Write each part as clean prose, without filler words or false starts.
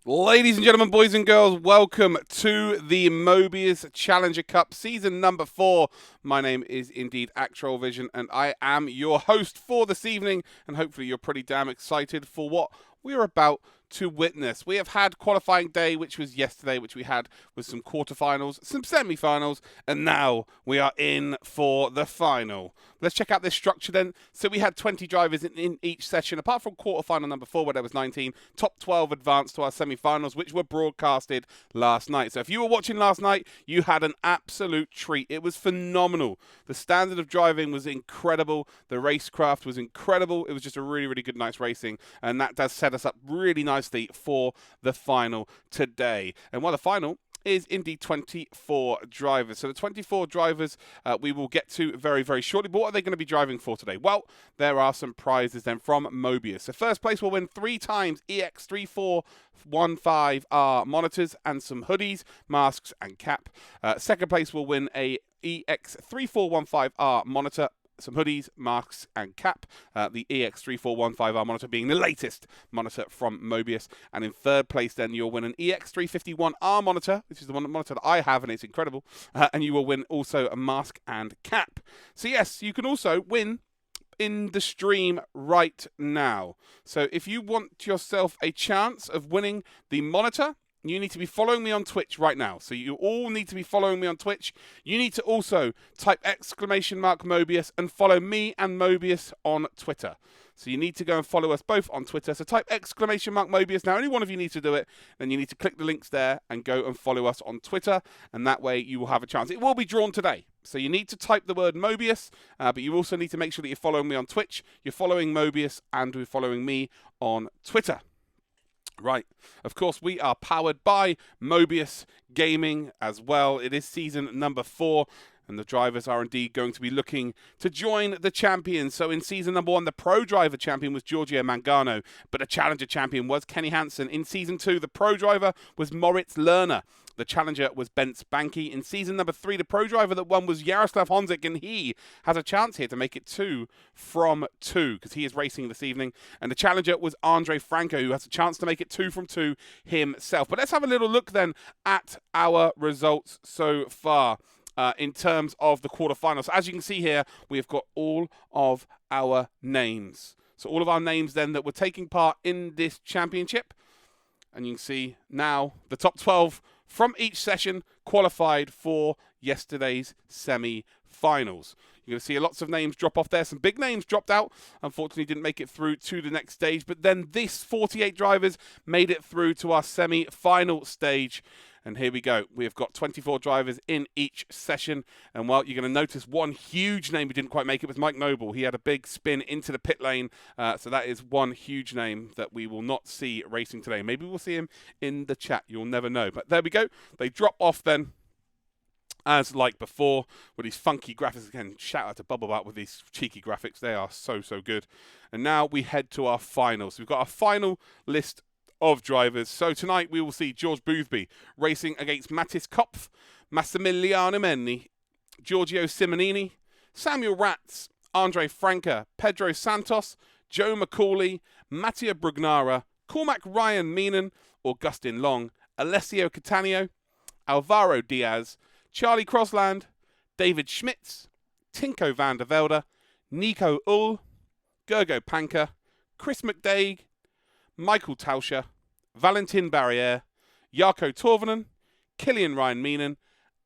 Ladies and gentlemen, boys and girls, welcome to the MOBIUZ Challenger Cup, season number 4. My name is indeed Actrovision, and I am your host for this evening, and hopefully you're pretty damn excited for what we're about to witness. We have had qualifying day, which was yesterday, which we had with some quarterfinals, some semi-finals, and now we are in for the final. Let's check out this structure then. So we had 20 drivers in each session, apart from quarterfinal number 4, where there was 19. Top 12 advanced to our semi-finals, which were broadcasted last night. So if you were watching last night, you had an absolute treat. It was phenomenal. The standard of driving was incredible. The racecraft was incredible. It was just a really, really good night's racing, and that does set us up really nicely for the final today. And while the final is indeed 24 drivers. So the 24 drivers we will get to very, very shortly. But what are they going to be driving for today? Well, there are some prizes then from MOBIUZ. So first place will win 3 times EX3415R monitors and some hoodies, masks and cap. Second place will win a EX3415R monitor, some hoodies, masks, and cap. The EX3415R monitor being the latest monitor from MOBIUZ. And in third place, then, you'll win an EX351R monitor, which is the monitor that I have, and it's incredible. And you will win also a mask and cap. So, yes, you can also win in the stream right now. So, if you want yourself a chance of winning the monitor, you need to be following me on Twitch right now. So you all need to be following me on Twitch. You need to also type !MOBIUZ and follow me and MOBIUZ on Twitter. So you need to go and follow us both on Twitter. So type !MOBIUZ. Now, only one of you needs to do it. Then you need to click the links there and go and follow us on Twitter. And that way you will have a chance. It will be drawn today. So you need to type the word MOBIUZ, but you also need to make sure that you're following me on Twitch. You're following MOBIUZ and you're following me on Twitter. Right, of course, we are powered by MOBIUZ Gaming as well. It is season number 4, and the drivers are indeed going to be looking to join the champions. So in season number 1, the Pro Driver champion was Giorgio Mangano, but the Challenger champion was Kenny Hansen. In season 2, the Pro Driver was Moritz Lerner. The Challenger was Bent Spanky. In season number 3, the Pro Driver that won was Jaroslav Honzik, and he has a chance here to make it 2 from 2 because he is racing this evening. And the Challenger was Andre Franco, who has a chance to make it 2 from 2 himself. But let's have a little look then at our results so far in terms of the quarterfinals. So as you can see here, we have got all of our names. So all of our names then that were taking part in this championship. And you can see now the top 12 from each session qualified for yesterday's semi-finals. You're going to see lots of names drop off there. Some big names dropped out. Unfortunately, didn't make it through to the next stage. But then this 48 drivers made it through to our semi-final stage. And here we go. We have got 24 drivers in each session. And well, you're going to notice one huge name who didn't quite make it was Mike Noble. He had a big spin into the pit lane. So that is one huge name that we will not see racing today. Maybe we'll see him in the chat. You'll never know. But there we go. They drop off then, as like before, with these funky graphics. Again, shout out to Bubblebot with these cheeky graphics. They are so, so good. And now we head to our finals. We've got our final list of drivers. So tonight we will see George Boothby racing against Mattis Kopf, Massimiliano Menni, Giorgio Simmonini, Samuel Ratz, Andre Franca, Pedro Santos, Joe McCauley, Mattia Brugnara, Cormac Ryan Meenan, Augustin Long, Alessio Cattaneo, Alvaro Diaz, Charlie Crossland, David Schmitz, Tinko van der Velde, Nico Ull, Gergo Panker, Chris McDaig, Michael Tauscher, Valentin Barriere, Jarkko Torvanen, Killian Ryan Meenan,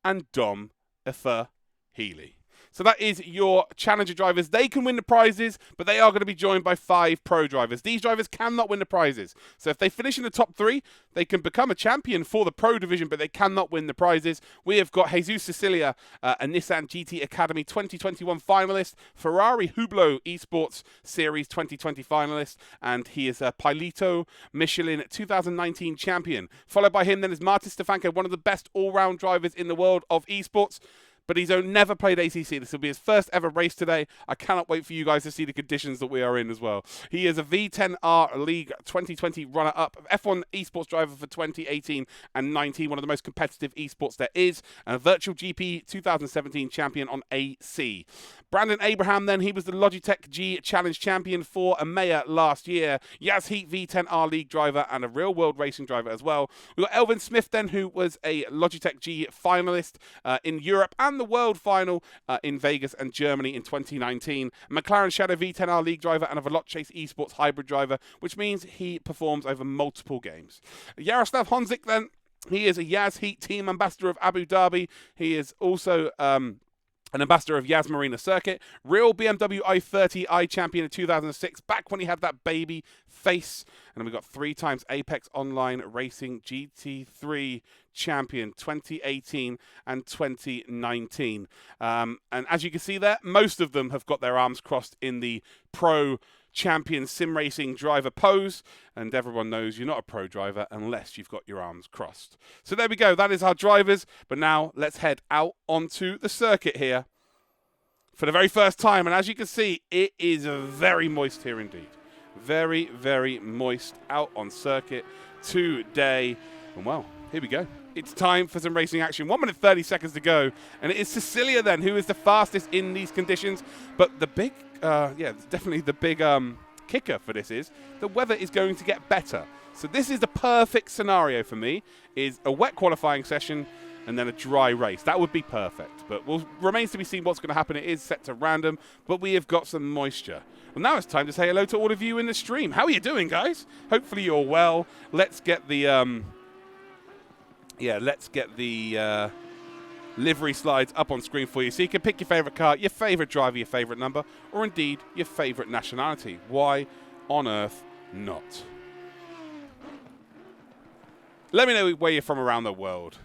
and Dom Efer Healey. So that is your Challenger drivers. They can win the prizes, but they are going to be joined by 5 Pro drivers. These drivers cannot win the prizes. So if they finish in the top 3, they can become a champion for the Pro division, but they cannot win the prizes. We have got Jesus Sicilia, a Nissan GT Academy 2021 finalist, Ferrari Hublot Esports Series 2020 finalist, and he is a Pilito Michelin 2019 champion. Followed by him then is Martin Stefanko, one of the best all-round drivers in the world of esports. But he's never played ACC. This will be his first ever race today. I cannot wait for you guys to see the conditions that we are in as well. He is a V10R League 2020 runner-up, F1 esports driver for 2018 and 19, one of the most competitive esports there is, and a Virtual GP 2017 champion on AC. Brandon Abraham, then, he was the Logitech G Challenge champion for EMEA last year. Yaz Heat V10R League driver and a real world racing driver as well. We've got Elvin Smith, then, who was a Logitech G finalist in Europe and the world final in Vegas and Germany in 2019. McLaren Shadow V10R League driver and a Veloce esports hybrid driver, which means he performs over multiple games. Yaroslav Honzik, then, he is a Yaz Heat team ambassador of Abu Dhabi. He is also an ambassador of Yaz Marina Circuit, real BMW i30i champion in 2006, back when he had that baby face. And we've got 3 times Apex Online Racing GT3 champion 2018 and 2019. And as you can see there, most of them have got their arms crossed in the pro champion sim racing driver pose, and everyone knows you're not a pro driver unless you've got your arms crossed. So there we go, that is our drivers, but now let's head out onto the circuit here for the very first time. And as you can see, it is very moist here indeed. Very, very moist out on circuit today. And well, here we go. It's time for some racing action. 1 minute 30 seconds to go. And it is Cecilia then who is the fastest in these conditions. But the big, definitely the big kicker for this is the weather is going to get better. So this is the perfect scenario for me, is a wet qualifying session and then a dry race. That would be perfect. But remains to be seen what's going to happen. It is set to random, but we have got some moisture. Well, now it's time to say hello to all of you in the stream. How are you doing, guys? Hopefully you're well. Let's get the livery slides up on screen for you, so you can pick your favourite car, your favourite driver, your favourite number, or indeed your favourite nationality. Why on earth not? Let me know where you're from around the world.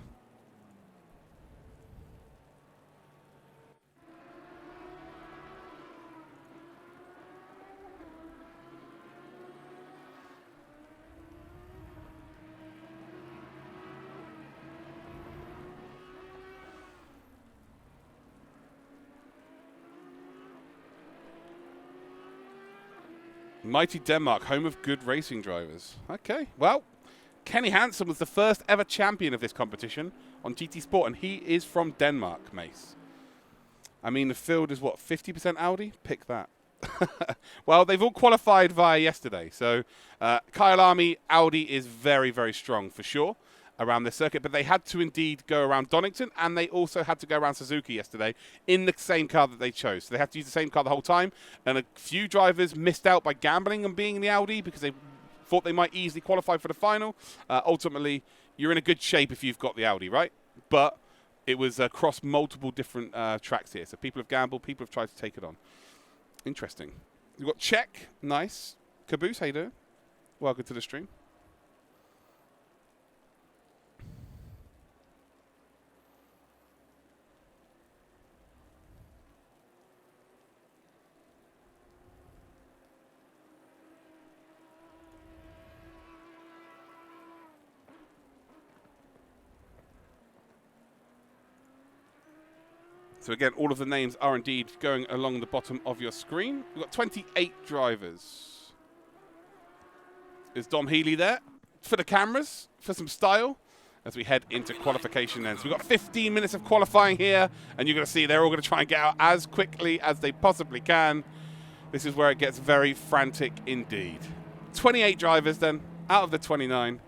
Mighty Denmark, home of good racing drivers. Okay, well, Kenny Hansen was the first ever champion of this competition on GT Sport, and he is from Denmark, Mace. I mean, the field is, what, 50% Audi? Pick that. Well, they've all qualified via yesterday, so Kyalami, Audi is very, very strong for sure around the circuit, but they had to indeed go around Donington, and they also had to go around Suzuki yesterday in the same car that they chose. So they had to use the same car the whole time, and a few drivers missed out by gambling and being in the Audi because they thought they might easily qualify for the final. Ultimately, you're in a good shape if you've got the Audi, right? But it was across multiple different tracks here, so people have gambled, people have tried to take it on. Interesting. We've got Czech, nice. Caboose, how you doing? Welcome to the stream. So again, all of the names are indeed going along the bottom of your screen. We've got 28 drivers. Is Dom Healey there for the cameras, for some style, as we head into qualification then. So we've got 15 minutes of qualifying here, and you're going to see they're all going to try and get out as quickly as they possibly can. This is where it gets very frantic indeed. 28 drivers then, out of the 29.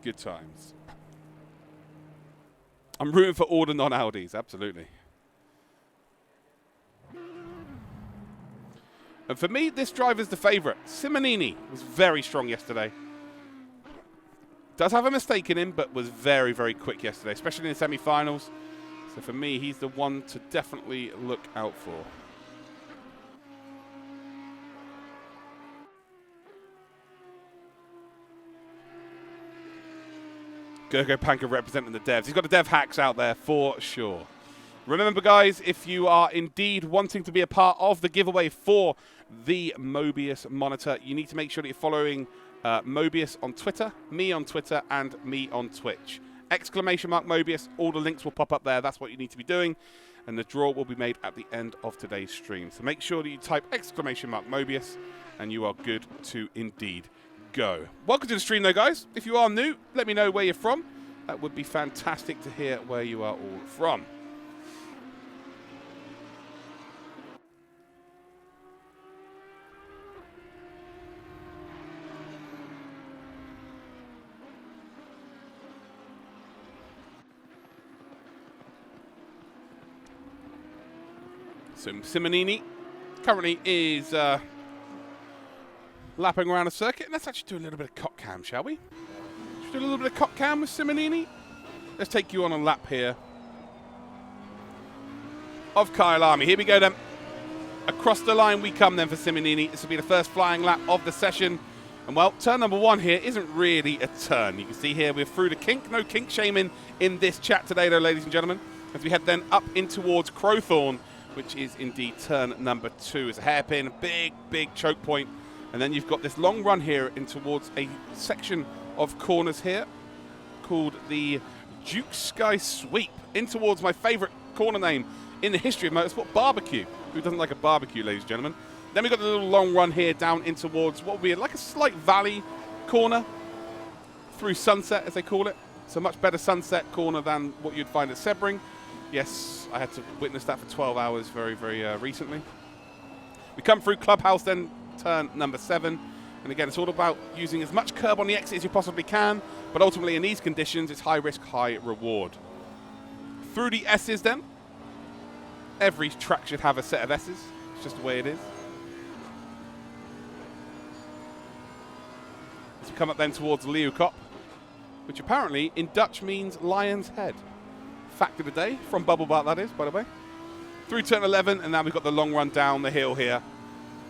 Good times. I'm rooting for all the non-Audis, absolutely. And for me, this driver's the favourite. Simmonini was very strong yesterday. Does have a mistake in him, but was very, very quick yesterday, especially in the semi-finals. So for me, he's the one to definitely look out for. Gergo Panka representing the devs. He's got the dev hacks out there for sure. Remember, guys, if you are indeed wanting to be a part of the giveaway for the MOBIUZ monitor, you need to make sure that you're following MOBIUZ on Twitter, me on Twitter, and me on Twitch. Exclamation mark MOBIUZ. All the links will pop up there. That's what you need to be doing. And the draw will be made at the end of today's stream. So make sure that you type exclamation mark MOBIUZ, and you are good to indeed go. Welcome to the stream, though, guys. If you are new, let me know where you're from. That would be fantastic to hear where you are all from. So Simmonini currently is lapping around a circuit. Let's actually do a little bit of cock cam, shall we? Should we do a little bit of cock cam with Simmonini? Let's take you on a lap here of Kyalami. Here we go then. Across the line we come then for Simmonini. This will be the first flying lap of the session. And well, turn number 1 here isn't really a turn. You can see here we're through the kink. No kink shaming in this chat today though, ladies and gentlemen. As we head then up in towards Crowthorne, which is indeed turn number 2. It's a hairpin, a big choke point. And then you've got this long run here in towards a section of corners here called the Duke Sky Sweep. In towards my favourite corner name in the history of motorsport, barbecue. Who doesn't like a barbecue, ladies and gentlemen? Then we've got the little long run here down in towards what will be like a slight valley corner through Sunset, as they call it. It's a much better Sunset corner than what you'd find at Sebring. Yes, I had to witness that for 12 hours very recently. We come through Clubhouse then, turn number 7. And again, it's all about using as much curb on the exit as you possibly can. But ultimately, in these conditions, it's high risk, high reward. Through the S's then. Every track should have a set of S's. It's just the way it is. As we come up then towards Leeuwkop, which apparently in Dutch means lion's head. Fact of the day, from Bubble Butt that is, by the way. Through turn 11, and now we've got the long run down the hill here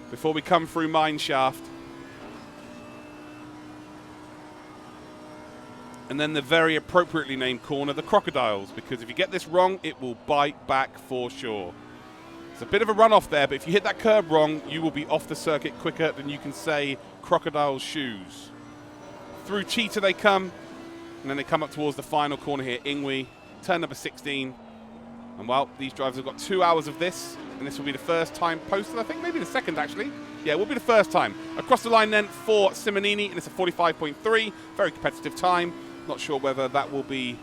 before we come through Mineshaft. And then the very appropriately named corner, the Crocodiles, because if you get this wrong, it will bite back for sure. It's a bit of a runoff there, but if you hit that curb wrong, you will be off the circuit quicker than you can say Crocodile's shoes. Through Cheetah they come, and then they come up towards the final corner here, Ingwe, turn number 16. And well, these drivers have got 2 hours of this, and this will be the first time posted, I think, maybe the second actually. Yeah, it will be the first time. Across the line then for Simmonini, and it's a 45.3, very competitive time. Not sure whether that will be,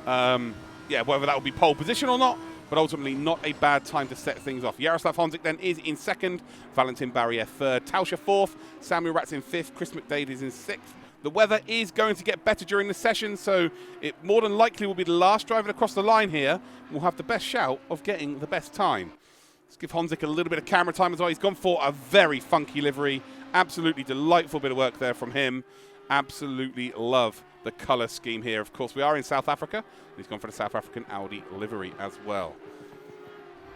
whether that will be pole position or not, but ultimately not a bad time to set things off. Jaroslav Honzik then is in 2nd, Valentin Barrier 3rd, Tauscher 4th, Samuel Ratz in 5th, Chris McDade is in 6th. The weather is going to get better during the session, so it more than likely will be the last driver across the line here. Will have the best shout of getting the best time. Let's give Honzik a little bit of camera time as well. He's gone for a very funky livery. Absolutely delightful bit of work there from him. Absolutely love the colour scheme here. Of course, we are in South Africa. He's gone for the South African Audi livery as well.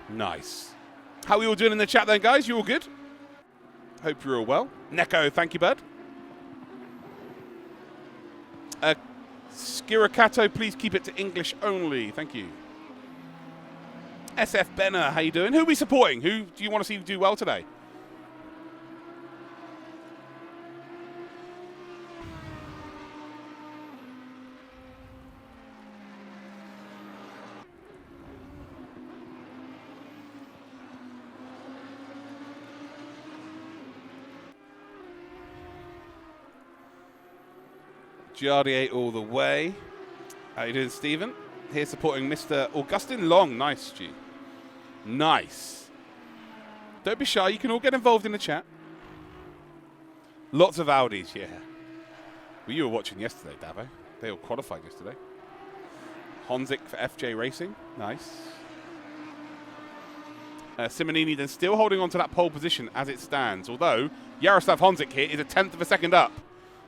Nice. How are we all doing in the chat then, guys? You all good? Hope you're all well. Neko, thank you, bud. Skirakato, please keep it to English only. Thank you. SF Benner, how you doing? Who are we supporting? Who do you want to see do well today? Giardier all the way. How you doing, Stephen? Here supporting Mr. Augustin Long. Nice, Stu. Nice. Don't be shy. You can all get involved in the chat. Lots of Audis, yeah. Well, you were watching yesterday, Davo. They all qualified yesterday. Honzik for FJ Racing. Nice. Simmonini then still holding on to that pole position as it stands. Although, Jaroslav Honzik here is a 10th of a second up.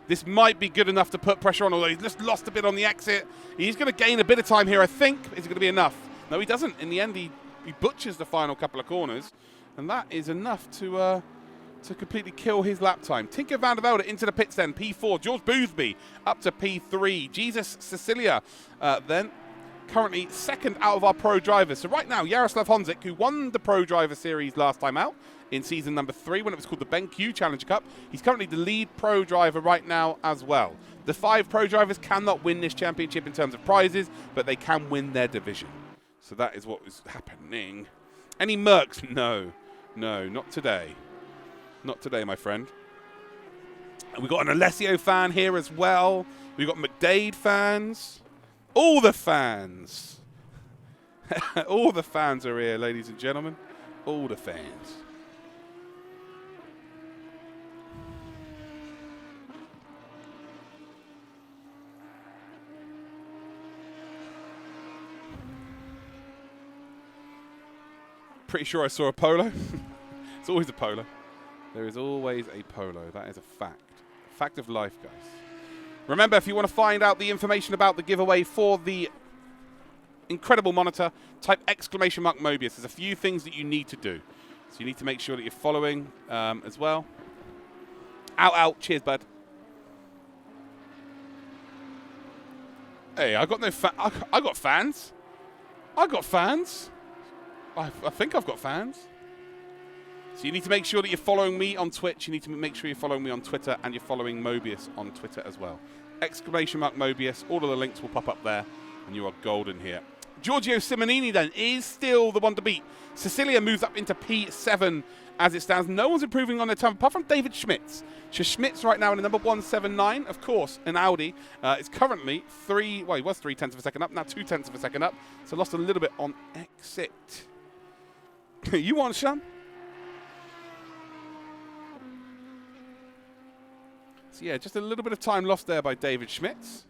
This might be good enough to put pressure on, although he's just lost a bit on the exit. He's going to gain a bit of time here, I think. Is it going to be enough? No, he doesn't. In the end, he butchers the final couple of corners, and that is enough to completely kill his lap time. Tinker van der Velde into the pits then, P4. George Boothby up to P3. Jesus Cecilia then currently 2nd out of our pro drivers. So right now, Jaroslav Honzik, who won the Pro Driver Series last time out, in season number 3 when it was called the BenQ Challenger Cup. He's currently the lead pro driver right now as well. The 5 pro drivers cannot win this championship in terms of prizes, but they can win their division. So that is what is happening. Any Mercs? No. No, not today. Not today, my friend. And we've got an Alessio fan here as well. We've got McDade fans. All the fans. All the fans are here, ladies and gentlemen. All the fans. pretty sure I saw a polo. It's always a polo. There is always a polo. That is a fact. Fact of life, guys. Remember, if you want to find out the information about the giveaway for the incredible monitor, type !MOBIUZ. There's a few things that you need to do. So you need to make sure that you're following as well. Out. Cheers, bud. Hey, I got no I got fans. I got fans. I think I've got fans. So you need to make sure that you're following me on Twitch. You need to make sure you're following me on Twitter, and you're following MOBIUZ on Twitter as well. !MOBIUZ. All of the links will pop up there, and you are golden here. Giorgio Simmonini then is still the one to beat. Cecilia moves up into P7 as it stands. No one's improving on their time, apart from David Schmitz. So Schmitz right now in the number 179, of course, in Audi. Is currently he was 0.3 of a second up, now 0.2 of a second up. So lost a little bit on exit. You want some? So yeah, just a little bit of time lost there by David Schmitz.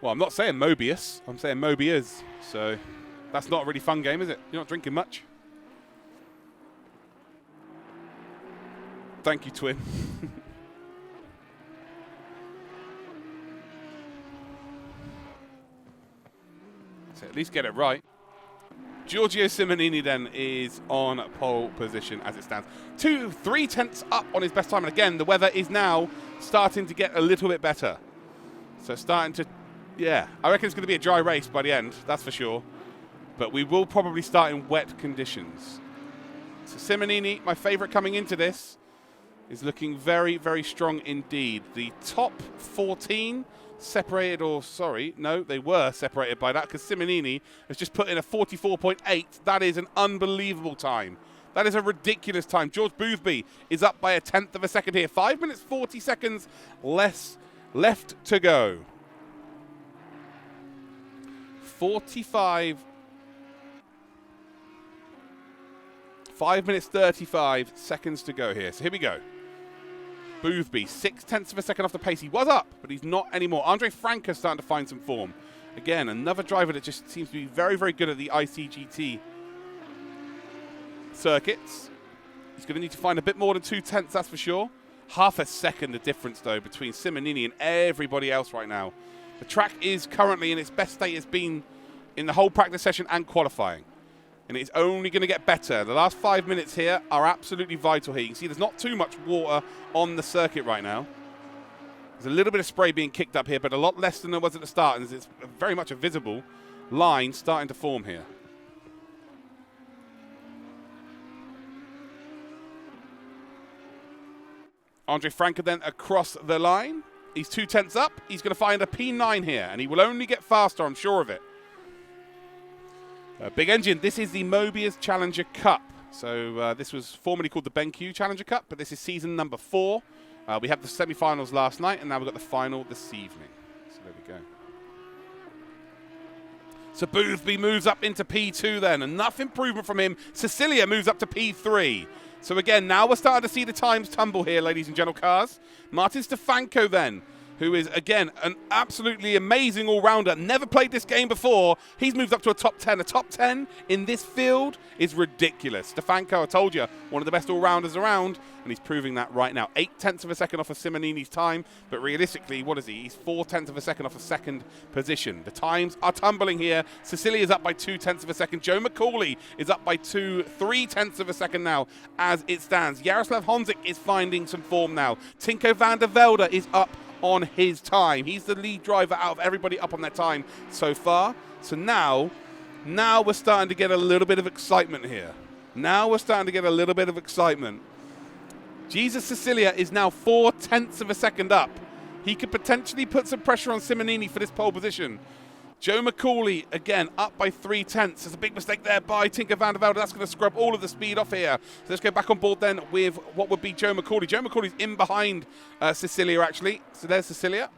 Well, I'm not saying MOBIUZ. I'm saying MOBIUZ. So that's not a really fun game, is it? You're not drinking much. Thank you, Twin. So at least get it right. Giorgio Simmonini then is on pole position as it stands. 3 tenths up on his best time. And again, the weather is now starting to get a little bit better. So starting to... Yeah, I reckon it's going to be a dry race by the end, that's for sure. But we will probably start in wet conditions. So Simmonini, my favourite coming into this, is looking very, very strong indeed. The top 14 separated, they were separated by that, because Simmonini has just put in a 44.8. That is an unbelievable time. That is a ridiculous time. George Boothby is up by 1/10 of a second here. 5 minutes, 40 seconds less left to go. 5 minutes 35 seconds to go here. So here we go. Boothby, 0.6 of a second off the pace. He was up, but he's not anymore. Andre Franco's starting to find some form. Again, another driver that just seems to be very, very good at the ICGT circuits. He's going to need to find a bit more than 0.2, that's for sure. Half a second the difference, though, between Simmonini and everybody else right now. The track is currently in its best state it's been in the whole practice session and qualifying. And it's only going to get better. The last 5 minutes here are absolutely vital here. You can see there's not too much water on the circuit right now. There's a little bit of spray being kicked up here, but a lot less than there was at the start. And it's very much a visible line starting to form here. Andre Franco then across the line. He's 0.2 up. He's going to find a P9 here, and he will only get faster, I'm sure of it. Big engine. This is the MOBIUZ Challenger Cup. So this was formerly called the BenQ Challenger Cup, but this is season number 4. We had the semi-finals last night, and now we've got the final this evening. So there we go. So Boothby moves up into P2 then. Enough improvement from him. Cecilia moves up to P3. So again, now we're starting to see the times tumble here, ladies and gentlemen, cars. Martin Stefanko then, who is, again, an absolutely amazing all-rounder. Never played this game before. He's moved up to a top 10. A top 10 in this field is ridiculous. Stefanko, I told you, one of the best all-rounders around, and he's proving that right now. 0.8 of a second off of Simmonini's time, but realistically, what is he? He's 0.4 of a second off of second position. The times are tumbling here. Cecilia's up by 0.2 of a second. Joe McCauley is up by 3/10 of a second now as it stands. Jaroslav Honzik is finding some form now. Tinko van der Velde is up on his time. He's the lead driver out of everybody up on their time so far. So now we're starting to get a little bit of excitement here. Now we're starting to get a little bit of excitement. Jesus Cecilia is now 0.4 of a second up. He could potentially put some pressure on Simmonini for this pole position. Joe McCauley, again, up by 3/10. There's a big mistake there by Tinker van der Velde. That's going to scrub all of the speed off here. So let's go back on board then with what would be Joe McCauley. Joe McCauley's in behind Cecilia, actually. So there's Cecilia.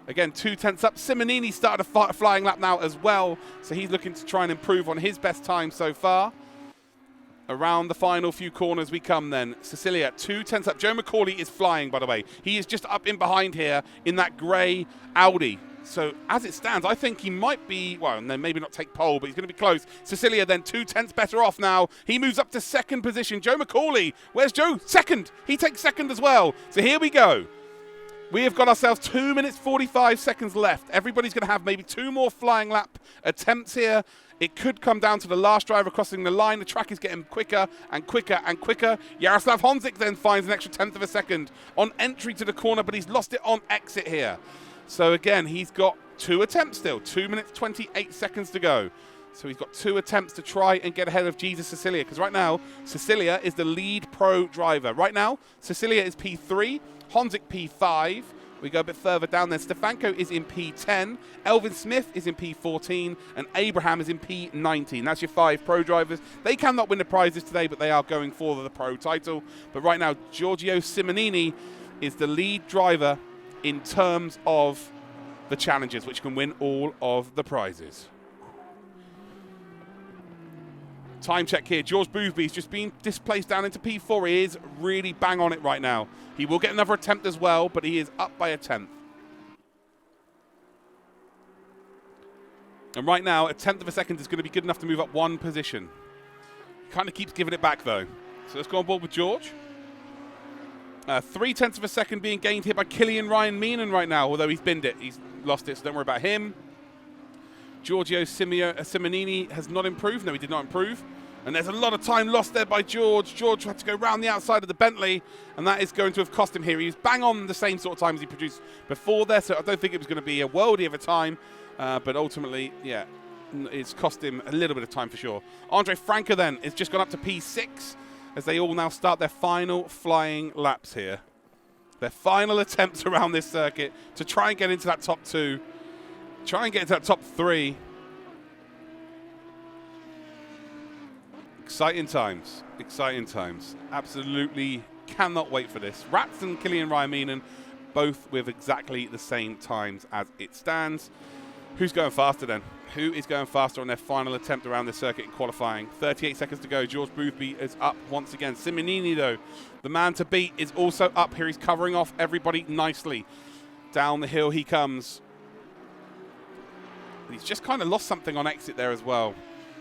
Again, 2/10 up. Simmonini started a flying lap now as well. So he's looking to try and improve on his best time so far. Around the final few corners we come then. Cecilia, 2/10 up. Joe McCauley is flying, by the way. He is just up in behind here in that grey Audi. So as it stands, I think he might be, well, no, maybe not take pole, but he's going to be close. Cecilia then 2/10 better off now. He moves up to second position. Joe McCauley, where's Joe? Second. He takes second as well. So here we go. We have got ourselves 2 minutes 45 seconds left. Everybody's going to have maybe 2 more flying lap attempts here. It could come down to the last driver crossing the line. The track is getting quicker and quicker and quicker. Jaroslav Honzik then finds an extra 1/10 of a second on entry to the corner, but he's lost it on exit here. So again, he's got 2 attempts still. 2 minutes 28 seconds to go. So he's got 2 attempts to try and get ahead of Jesus Cecilia, because right now, Cecilia is the lead pro driver. Right now, Cecilia is P3, Honzik P5. We go a bit further down there. Stefanko is in P10, Elvin Smith is in P14, and Abraham is in P19. That's your 5 pro drivers. They cannot win the prizes today, but they are going for the pro title. But right now, Giorgio Simmonini is the lead driver in terms of the challenges, which can win all of the prizes. Time check here. George Boothby's just been displaced down into P4. He is really bang on it right now. He will get another attempt as well, but he is up by a 1/10. And right now, a 1/10 of a second is going to be good enough to move up 1 position. Kind of keeps giving it back, though. So let's go on board with George. 3/10 of a second being gained here by Killian Ryan Meenan right now, although he's binned it. He's lost it, so don't worry about him. Giorgio Simmonini has not improved. No, he did not improve. And there's a lot of time lost there by George. George had to go round the outside of the Bentley, and that is going to have cost him here. He was bang on the same sort of time as he produced before there, so I don't think it was going to be a worldie of a time. But ultimately, yeah, it's cost him a little bit of time for sure. Andre Franke then has just gone up to P6 as they all now start their final flying laps here. Their final attempts around this circuit to try and get into that top 2. Try and get into that top 3. Exciting times. Exciting times. Absolutely cannot wait for this. Rats and Killian Ryan Meenan both with exactly the same times as it stands. Who's going faster then? Who is going faster on their final attempt around the circuit in qualifying? 38 seconds to go. George Boothby is up once again. Simmonini, though, the man to beat, is also up here. He's covering off everybody nicely. Down the hill he comes. He's just kind of lost something on exit there as well.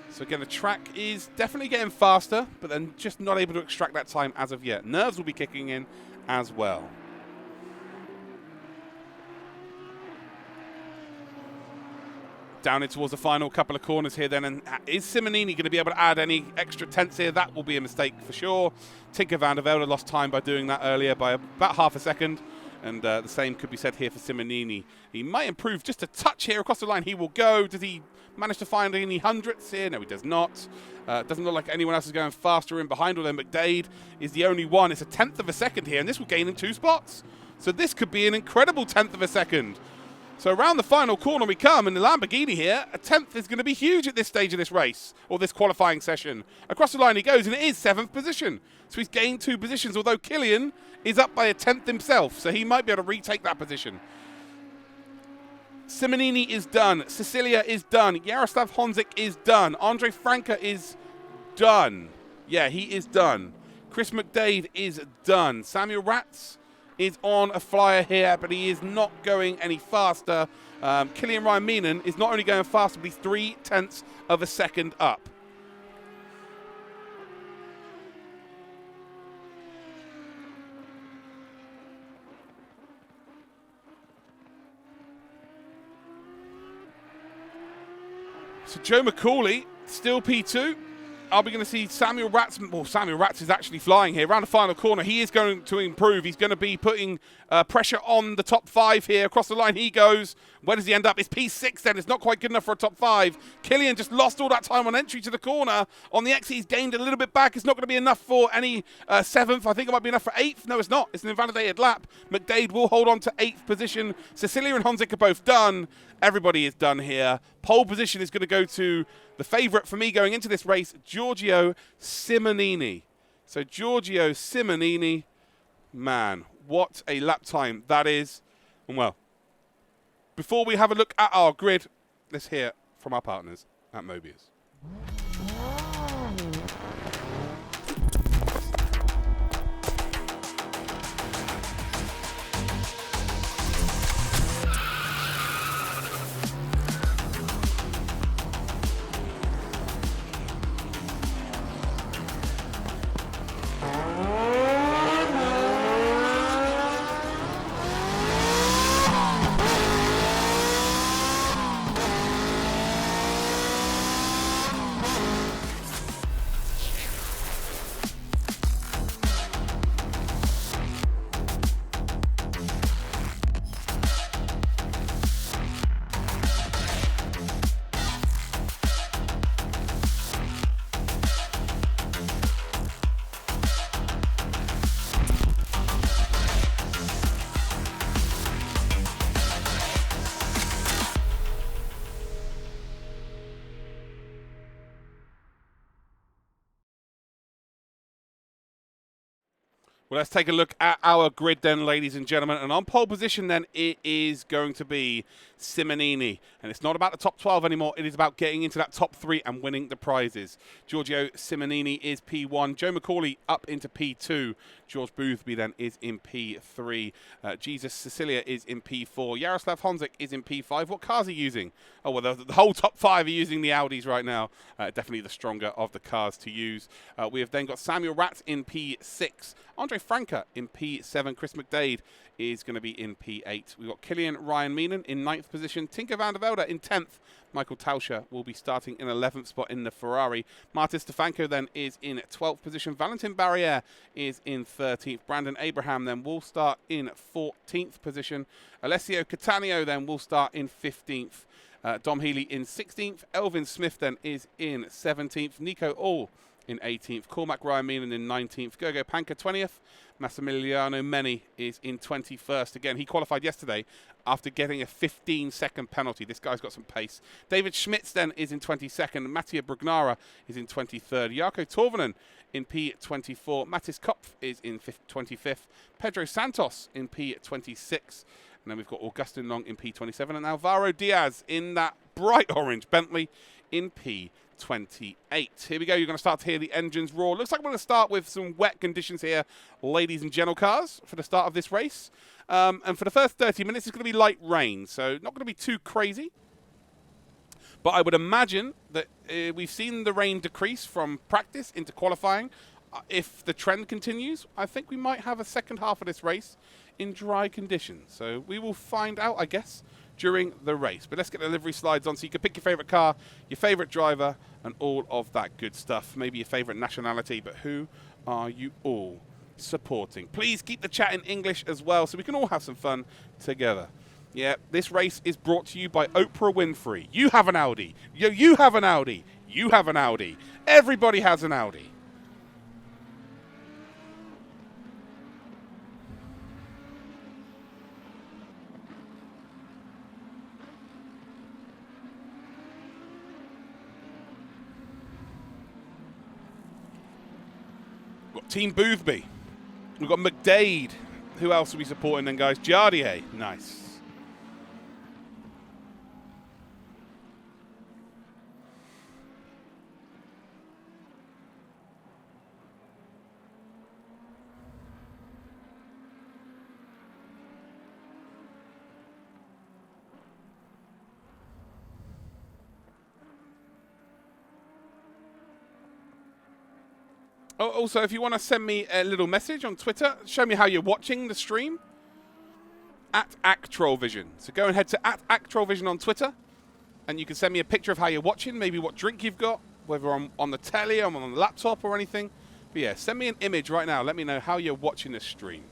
So again, the track is definitely getting faster, but then just not able to extract that time as of yet. Nerves will be kicking in as well. Down in towards the final couple of corners here then, and is Simmonini going to be able to add any extra tenths here? That will be a mistake for sure. Tinker van der Velde lost time by doing that earlier by about half a second. And the same could be said here for Simmonini. He might improve just a touch here across the line. He will go. Does he manage to find any hundredths here? No, he does not. Doesn't look like anyone else is going faster in behind, although McDade is the only one. It's a 1/10 of a second here, and this will gain in 2 spots. So this could be an incredible 1/10 of a second. So around the final corner we come, and the Lamborghini here, a 1/10 is going to be huge at this stage of this race, or this qualifying session. Across the line he goes, and it is 7th position. So he's gained 2 positions, although Killian is up by a 1/10 himself, so he might be able to retake that position. Simmonini is done. Cecilia is done. Jaroslav Honzik is done. Andre Franke is done. Yeah, he is done. Chris McDade is done. Samuel Ratz is on a flyer here, but he is not going any faster. Killian Ryan Meenan is not only going faster, but he's 3/10 of a second up. So Joe McCauley, still P2. Are we going to see Samuel Ratz? Well, Samuel Ratz is actually flying here. Around the final corner, he is going to improve. He's going to be putting pressure on the top 5 here. Across the line he goes. Where does he end up? It's P6 then. It's not quite good enough for a top 5. Killian just lost all that time on entry to the corner. On the exit, he's gained a little bit back. It's not going to be enough for any 7th. I think it might be enough for 8th. No, it's not. It's an invalidated lap. McDade will hold on to 8th position. Cecilia and Honzik are both done. Everybody is done here. Pole position is going to go to the favourite for me going into this race, Giorgio Simmonini. So Giorgio Simmonini, man, what a lap time that is. And well, before we have a look at our grid, let's hear from our partners at MOBIUZ. Well, let's take a look at our grid then, ladies and gentlemen. And on pole position then, it is going to be Simmonini. And it's not about the top 12 anymore. It is about getting into that top 3 and winning the prizes. Giorgio Simmonini is P1. Joe McCauley up into P2. George Boothby then is in P3. Jesus Cecilia is in P4. Jaroslav Honzik is in P5. What cars are he using? Oh, well, the whole top 5 are using the Audis right now. Definitely the stronger of the cars to use. We have then got Samuel Ratz in P6. Andre Franca in P7. Chris McDade is going to be in P8. We've got Killian Ryan Meenan in 9th position. Tinker van der Velde in 10th. Michael Tauscher will be starting in 11th spot in the Ferrari. Martin Stefanko then is in 12th position. Valentin Barriere is in 13th. Brandon Abraham then will start in 14th position. Alessio Cattaneo then will start in 15th. Dom Healey in 16th. Elvin Smith then is in 17th. Nico All in 18th. Cormac Ryan Meenan in 19th. Gergo Panka 20th. Massimiliano Meni is in 21st. Again, he qualified yesterday after getting a 15-second penalty. This guy's got some pace. David Schmitz then is in 22nd. Mattia Brugnara is in 23rd. Jarkko Torvanen in P24. Mattis Kopf is in 25th. Pedro Santos in P26. And then we've got Augustin Long in P27. And Alvaro Diaz in that bright orange Bentley in P28. Here we go. You're going to start to hear the engines roar. Looks like we're going to start with some wet conditions here, ladies and gentle cars, for the start of this race. And for the first 30 minutes, it's going to be light rain, so not going to be too crazy. But I would imagine that we've seen the rain decrease from practice into qualifying. If the trend continues, I think we might have a second half of this race in dry conditions. So we will find out, I guess, during the race. But let's get the livery slides on so you can pick your favourite car, your favourite driver, and all of that good stuff. Maybe your favourite nationality, but who are you all supporting? Please keep the chat in English as well so we can all have some fun together. Yeah, this race is brought to you by Oprah Winfrey. You have an Audi. You have an Audi. You have an Audi. Everybody has an Audi. Got Team Boothby. We've got McDade. Who else are we supporting then, guys? Jardier. Nice. Also, if you want to send me a little message on Twitter, show me how you're watching the stream, @ActRollVision. So go and head to @ActRollVision on Twitter, and you can send me a picture of how you're watching, maybe what drink you've got, whether on the telly, or on the laptop or anything. But yeah, send me an image right now. Let me know how you're watching this stream.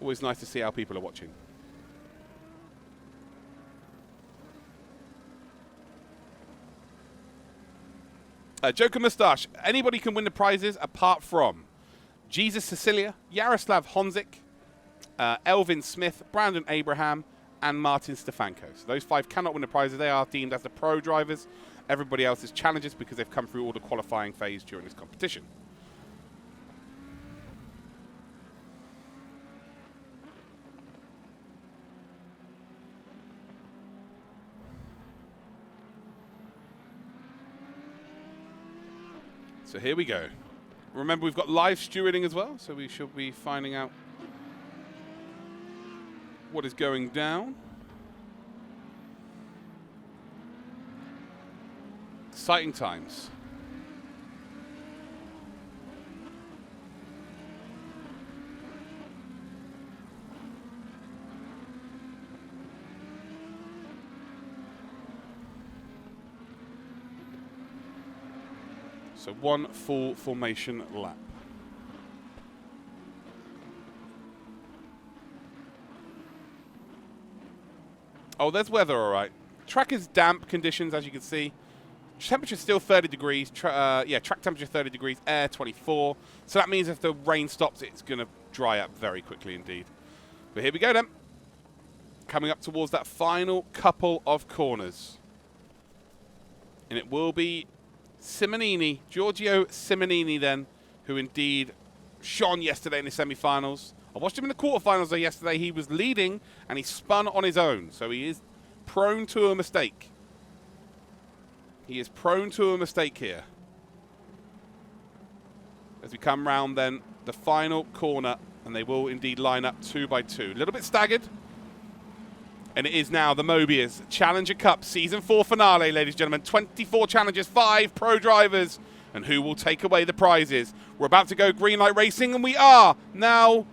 Always nice to see how people are watching. Joker Moustache. Anybody can win the prizes apart from Jesus Cecilia, Jaroslav Honzik, Elvin Smith, Brandon Abraham, and Martin Stefanko. So those 5 cannot win the prizes. They are deemed as the pro drivers. Everybody else is challengers because they've come through all the qualifying phase during this competition. So here we go. Remember, we've got live stewarding as well, so we should be finding out what is going down. Exciting times. So 1 full formation lap. Oh, there's weather, all right. Track is damp conditions, as you can see. Temperature still 30 degrees. Track temperature 30 degrees, air 24. So that means if the rain stops, it's going to dry up very quickly indeed. But here we go then. Coming up towards that final couple of corners. And it will be Simmonini, Giorgio Simmonini then, who indeed shone yesterday in the semi-finals. I watched him in the quarterfinals though yesterday. He was leading and he spun on his own. So he is prone to a mistake. He is prone to a mistake here. As we come round then, the final corner, and they will indeed line up 2 by 2. A little bit staggered. And it is now the MOBIUZ Challenger Cup Season 4 finale, ladies and gentlemen. 24 challengers, 5 pro drivers. And who will take away the prizes? We're about to go green light racing, and we are now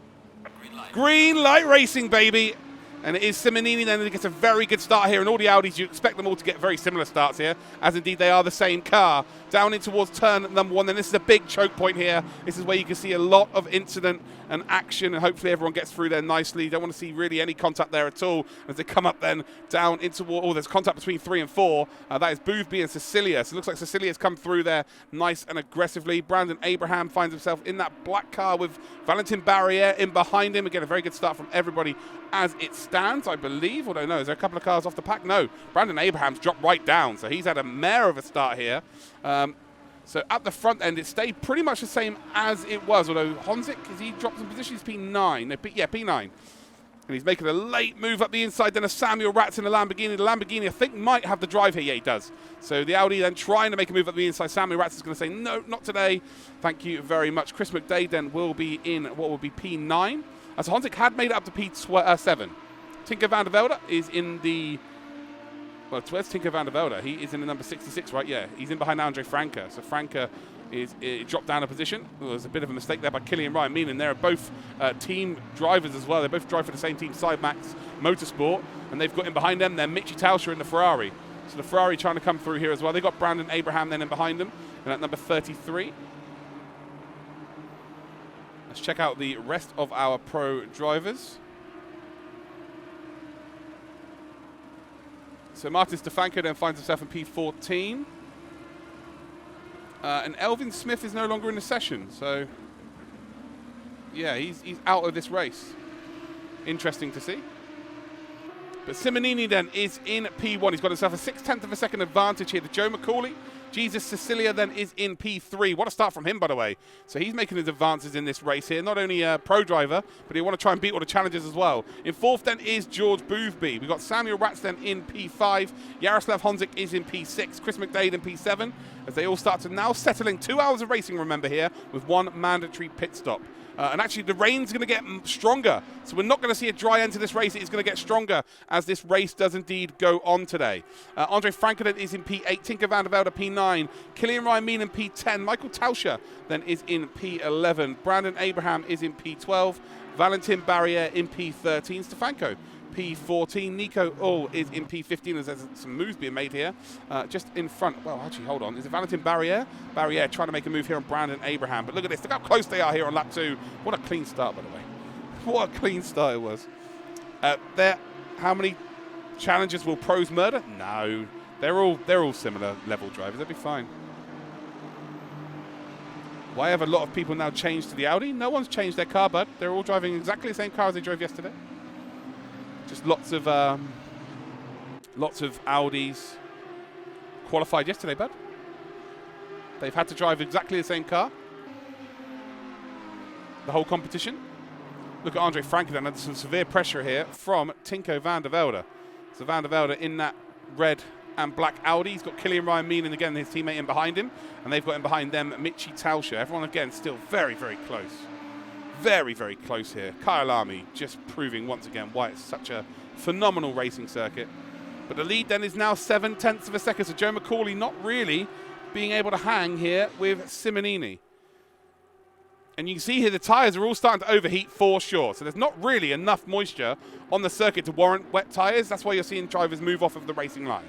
green light racing, baby. And it is Simmonini then that gets a very good start here. And all the Audis, you expect them all to get very similar starts here, as indeed they are the same car. Down in towards turn number 1. Then this is a big choke point here. This is where you can see a lot of incident and action, and hopefully everyone gets through there nicely. You don't want to see really any contact there at all as they come up then down into, oh, there's contact between 3 and 4. That is Boothby and Cecilia. So it looks like Cecilia's come through there nice and aggressively. Brandon Abraham finds himself in that black car with Valentin Barriere in behind him. Again, a very good start from everybody as it stands, I believe. Although, no, is there a couple of cars off the pack? No. Brandon Abraham's dropped right down, so he's had a mare of a start here. So at the front end, it stayed pretty much the same as it was, although Honzik, has he dropped some position? He's P9. No, P9. And he's making a late move up the inside, then a Samuel Ratz in the Lamborghini. The Lamborghini, I think, might have the drive here. Yeah, he does. So the Audi then trying to make a move up the inside. Samuel Ratz is going to say, no, not today. Thank you very much. Chris McDade then will be in what will be P9. So Honzik had made it up to P7. Tinker van der Velde is in the... Well, where's Tinker van der Velde? He is in the number 66, right? Yeah, he's in behind Andre Franke. So Franke is dropped down a position. Well, there's a bit of a mistake there by Killian Ryan Meenan. They're both team drivers as well. They both drive for the same team, Sidemax Motorsport. And they've got in behind them, they're Michi Tauscher in the Ferrari. So the Ferrari trying to come through here as well. They've got Brandon Abraham then in behind them. And at number 33. Let's check out the rest of our pro drivers. So Martin Stefanko then finds himself in P14. And Elvin Smith is no longer in the session. So, yeah, he's out of this race. Interesting to see. But Simmonini then is in P1. He's got himself a 6/10 of a second advantage here to Joe McCauley. Jesus Cecilia then is in P3. What a start from him, by the way. So he's making his advances in this race here. Not only a pro driver, but he want to try and beat all the challengers as well. In 4th then is George Boothby. We've got Samuel Ratz then in P5. Jaroslav Honzik is in P6. Chris McDade in P7. As they all start to now settle in 2 hours of racing, remember here, with 1 mandatory pit stop. And actually, the rain's going to get stronger. So we're not going to see a dry end to this race. It's going to get stronger as this race does indeed go on today. Andre Franken is in P8. Tinker van der Velde P9. Killian Ryan Meen in P10. Michael Tauscher then is in P11. Brandon Abraham is in P12. Valentin Barriere in P13. Stefanko P14. Nico Ull is in P15 as there's some moves being made here. Just in front. Well, actually, hold on. Is it Valentin Barriere? Barriere trying to make a move here on Brandon Abraham. But look at this. Look how close they are here on lap 2. What a clean start, by the way. What a clean start it was. How many challengers will pros murder? No. They're all similar level drivers. They'll be fine. Why have a lot of people now changed to the Audi? No one's changed their car, bud. They're all driving exactly the same car as they drove yesterday. Just lots of Audis qualified yesterday, bud. They've had to drive exactly the same car the whole competition. Look at Andre Franken, and there's some severe pressure here from Tinko van der Velde. So van der Velde in that red and black Audi. He's got Killian Ryan Meenan again, his teammate, in behind him. And they've got in behind them Michi Tauscher. Everyone, again, still very, very close. Very, very close here. Kyalami just proving once again why it's such a phenomenal racing circuit. But the lead then is now 7/10 of a second. So Joe McCauley not really being able to hang here with Simmonini. And you can see here the tyres are all starting to overheat for sure. So there's not really enough moisture on the circuit to warrant wet tyres. That's why you're seeing drivers move off of the racing line.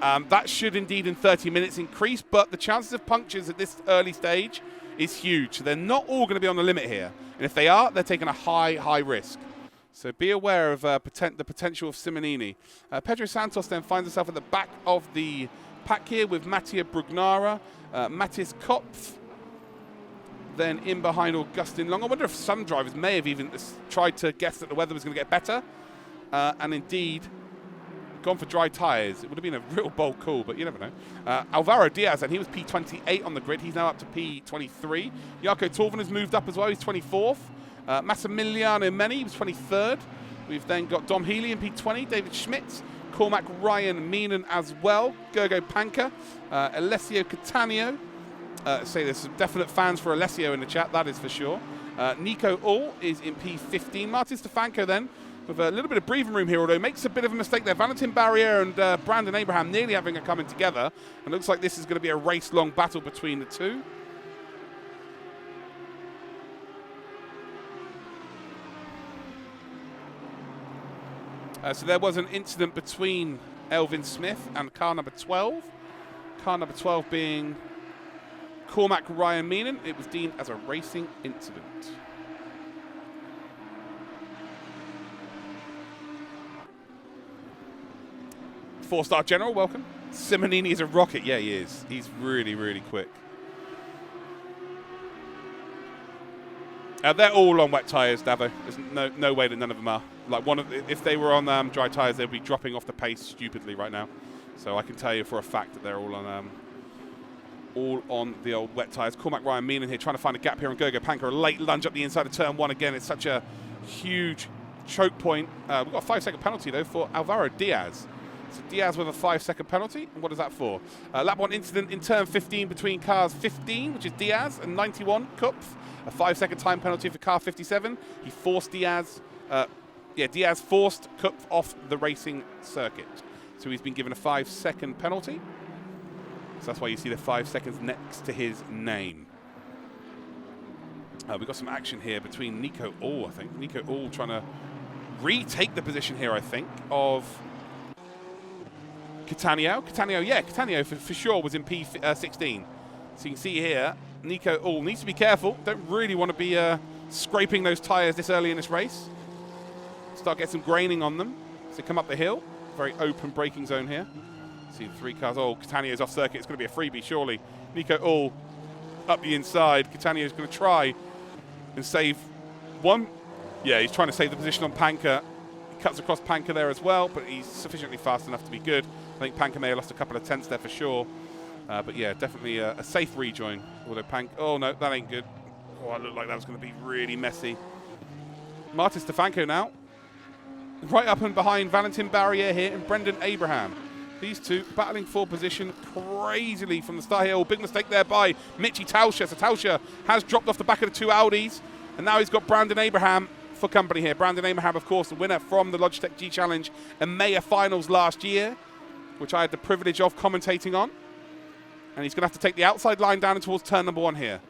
That should indeed in 30 minutes increase, but the chances of punctures at this early stage is huge. So they're not all going to be on the limit here. And if they are, they're taking a high risk. So be aware of the potential of Simmonini. Pedro Santos then finds himself at the back of the pack here with Mattia Brugnara, Matthias Kopf, then in behind Augustin Long. I wonder if some drivers may have even tried to guess that the weather was going to get better, and indeed gone for dry tyres. It would have been a real bold call, but you never know. Alvaro Diaz, and he was P28 on the grid. He's now up to P23. Jarko Torven has moved up as well. He's 24th. Massimiliano Meni was 23rd. We've then got Dom Healey in P20, David Schmitz, Cormac Ryan Meenan as well, Gergo Panka, Alessio Cattaneo. Say there's some definite fans for Alessio in the chat, that is for sure. Nico All is in P15. Martin Stefanko then, with a little bit of breathing room here, although makes a bit of a mistake there. Valentin Barriere and Brandon Abraham nearly having a coming together. And it looks like this is going to be a race-long battle between the two. So there was an incident between Elvin Smith and car number 12. Car number 12 being Cormac Ryan Meenan. It was deemed as a racing incident. Four-star General, welcome. Simmonini is a rocket. Yeah, he is. He's really, really quick. They're all on wet tyres, Davo. There's no way that none of them are. Like if they were on dry tyres, they'd be dropping off the pace stupidly right now. So I can tell you for a fact that they're all on the old wet tyres. Cormac Ryan Meenan here trying to find a gap here on Gergo Panka. A late lunge up the inside of turn one again. It's such a huge choke point. We've got a 5-second penalty though for Alvaro Diaz. So Diaz with a 5-second penalty. And what is that for? Lap 1 incident in turn 15 between cars 15, which is Diaz, and 91, Kupf. A 5-second time penalty for car 57. He forced Diaz. Diaz forced Kupf off the racing circuit. So he's been given a 5-second penalty. So that's why you see the 5 seconds next to his name. We've got some action here between Nico All, I think. Nico All trying to retake the position here, I think, of Cattaneo. Cattaneo for sure was in P16. So you can see here, Nico All needs to be careful. Don't really want to be scraping those tyres this early in this race. Start getting some graining on them. So come up the hill. Very open braking zone here. See the 3 cars. Oh, Cattaneo's off circuit. It's going to be a freebie, surely. Nico All up the inside. Cattaneo's going to try and save one. Yeah, he's trying to save the position on Panka. He cuts across Panka there as well, but he's sufficiently fast enough to be good. I think Panka may have lost a couple of tenths there for sure. But yeah, definitely a safe rejoin. Although oh no, that ain't good. Oh, it looked like that was going to be really messy. Martin Stefanko now. Right up and behind Valentin Barriere here and Brendan Abraham. These two battling for position crazily from the start here. Oh, big mistake there by Michi Tauscher. So Tauscher has dropped off the back of the 2 Audis. And now he's got Brandon Abraham for company here. Brandon Abraham, of course, the winner from the Logitech G Challenge and Maya Finals last year, which I had the privilege of commentating on. And he's going to have to take the outside line down towards turn number 1 here.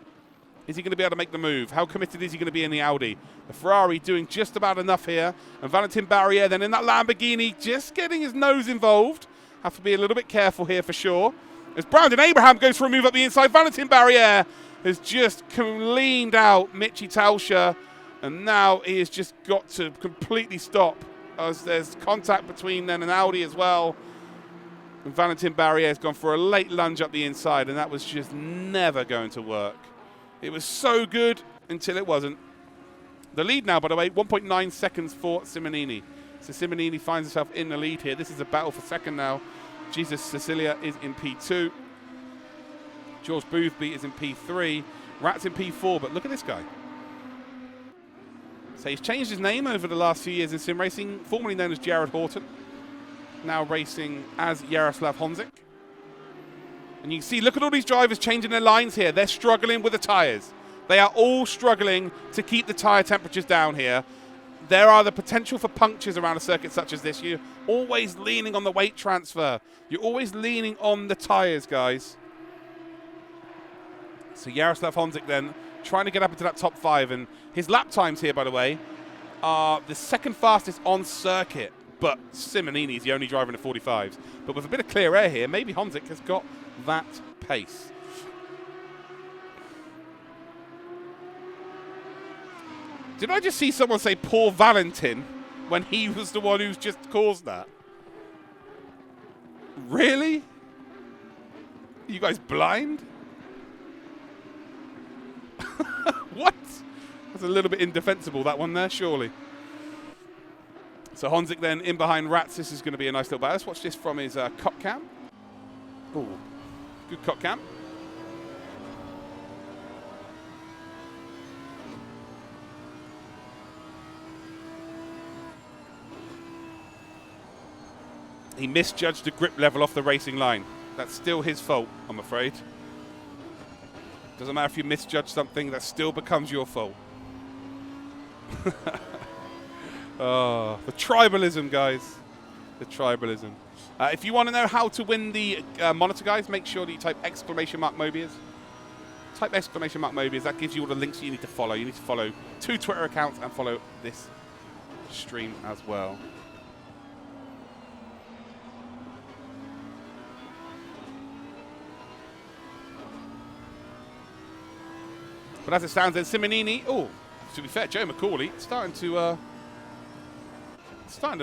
Is he going to be able to make the move? How committed is he going to be in the Audi? The Ferrari doing just about enough here. And Valentin Barriere then in that Lamborghini just getting his nose involved. Have to be a little bit careful here for sure. As Brandon Abraham goes for a move up the inside, Valentin Barriere has just leaned out Michi Tauscher. And now he has just got to completely stop as there's contact between then and Audi as well. And Valentin Barriere has gone for a late lunge up the inside, and that was just never going to work. It was so good until it wasn't. The lead now, by the way, 1.9 seconds for Simmonini. So Simmonini finds himself in the lead here. This is a battle for second now. Jesus Cecilia is in P2. George Boothby is in P3. Rat's in P4, but look at this guy. So he's changed his name over the last few years in sim racing, formerly known as Jared Horton, now racing as Jaroslav Honzik. And you can see, look at all these drivers changing their lines here. They're struggling with the tyres. They are all struggling to keep the tyre temperatures down here. There are the potential for punctures around a circuit such as this. You're always leaning on the weight transfer. You're always leaning on the tyres, guys. So Jaroslav Honzik then trying to get up into that top 5. And his lap times here, by the way, are the second fastest on circuit. But Simmonini is the only driver in the 45s. But with a bit of clear air here, maybe Honzik has got that pace. Did I just see someone say poor Valentin when he was the one who's just caused that? Really? Are you guys blind? What? That's a little bit indefensible, that one there, surely. So Honzik then in behind Rats. This is going to be a nice little battle. Let's watch this from his cop cam. Oh, good cop cam. He misjudged the grip level off the racing line. That's still his fault, I'm afraid. Doesn't matter if you misjudge something, that still becomes your fault. Oh, the tribalism, guys. The tribalism. If you want to know how to win the monitor, guys, make sure that you type !MOBIUZ. Type !MOBIUZ. That gives you all the links you need to follow. You need to follow 2 Twitter accounts and follow this stream as well. But as it stands, then Simmonini. Oh, to be fair, Joe McCauley starting to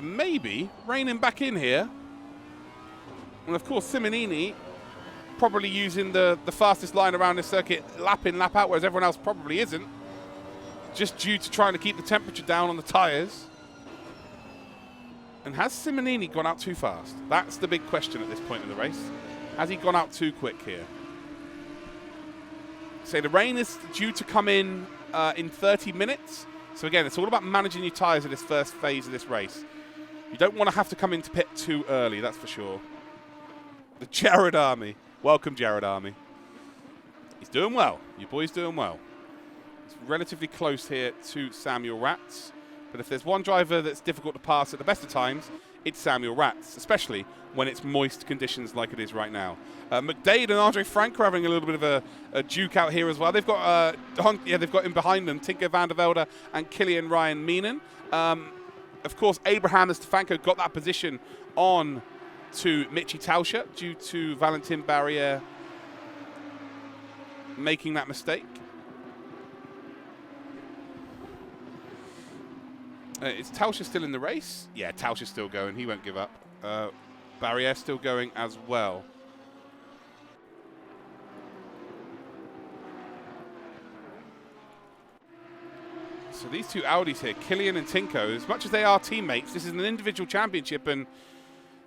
maybe rein him back in here. And of course, Simmonini probably using the fastest line around this circuit, lap in, lap out, whereas everyone else probably isn't, just due to trying to keep the temperature down on the tyres. And has Simmonini gone out too fast? That's the big question at this point in the race. Has he gone out too quick here? So the rain is due to come in 30 minutes. So again, it's all about managing your tyres in this first phase of this race. You don't want to have to come into pit too early, that's for sure. The Jared Army. Welcome, Jared Army. He's doing well. Your boy's doing well. It's relatively close here to Samuel Rats. But if there's one driver that's difficult to pass at the best of times, it's Samuel Rats, especially when it's moist conditions like it is right now. McDade and Andre Frank are having a little bit of a duke out here as well. They've got they've got in behind them Tinker van der Velde and Killian Ryan Meenan. Of course, Abraham and Stefanko got that position on to Michi Tauscher due to Valentin Barriere making that mistake. Is Tauscher still in the race? Yeah, Tauscher's still going. He won't give up. Barriere still going as well. So these two Audis here, Killian and Tinko, as much as they are teammates, this is an individual championship, and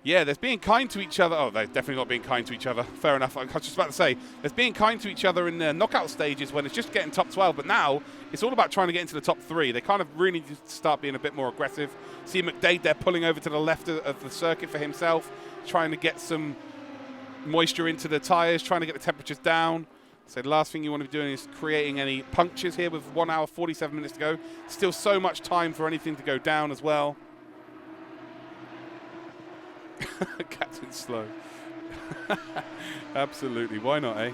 yeah, there's being kind to each other. Oh, they're definitely not being kind to each other. Fair enough. I was just about to say, there's being kind to each other in the knockout stages when it's just getting top 12, but now it's all about trying to get into the top 3. They kind of really need to start being a bit more aggressive. See McDade there pulling over to the left of the circuit for himself, trying to get some moisture into the tyres, trying to get the temperatures down. So the last thing you want to be doing is creating any punctures here with 1 hour, 47 minutes to go. Still so much time for anything to go down as well. Captain Slow. Absolutely. Why not, eh?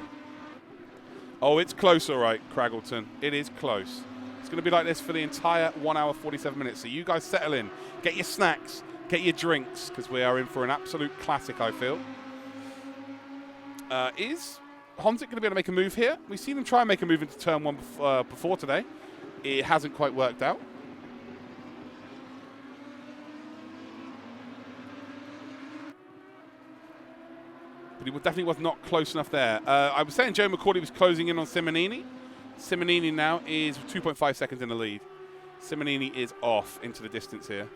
Oh, it's close, all right, Craggleton. It is close. It's going to be like this for the entire 1 hour, 47 minutes. So you guys settle in. Get your snacks. Get your drinks, because we are in for an absolute classic, I feel. Is Honzik going to be able to make a move here? We've seen him try and make a move into turn 1 before today. It hasn't quite worked out. But he definitely was not close enough there. I was saying Joe McCauley was closing in on Simmonini. Simmonini now is 2.5 seconds in the lead. Simmonini is off into the distance here.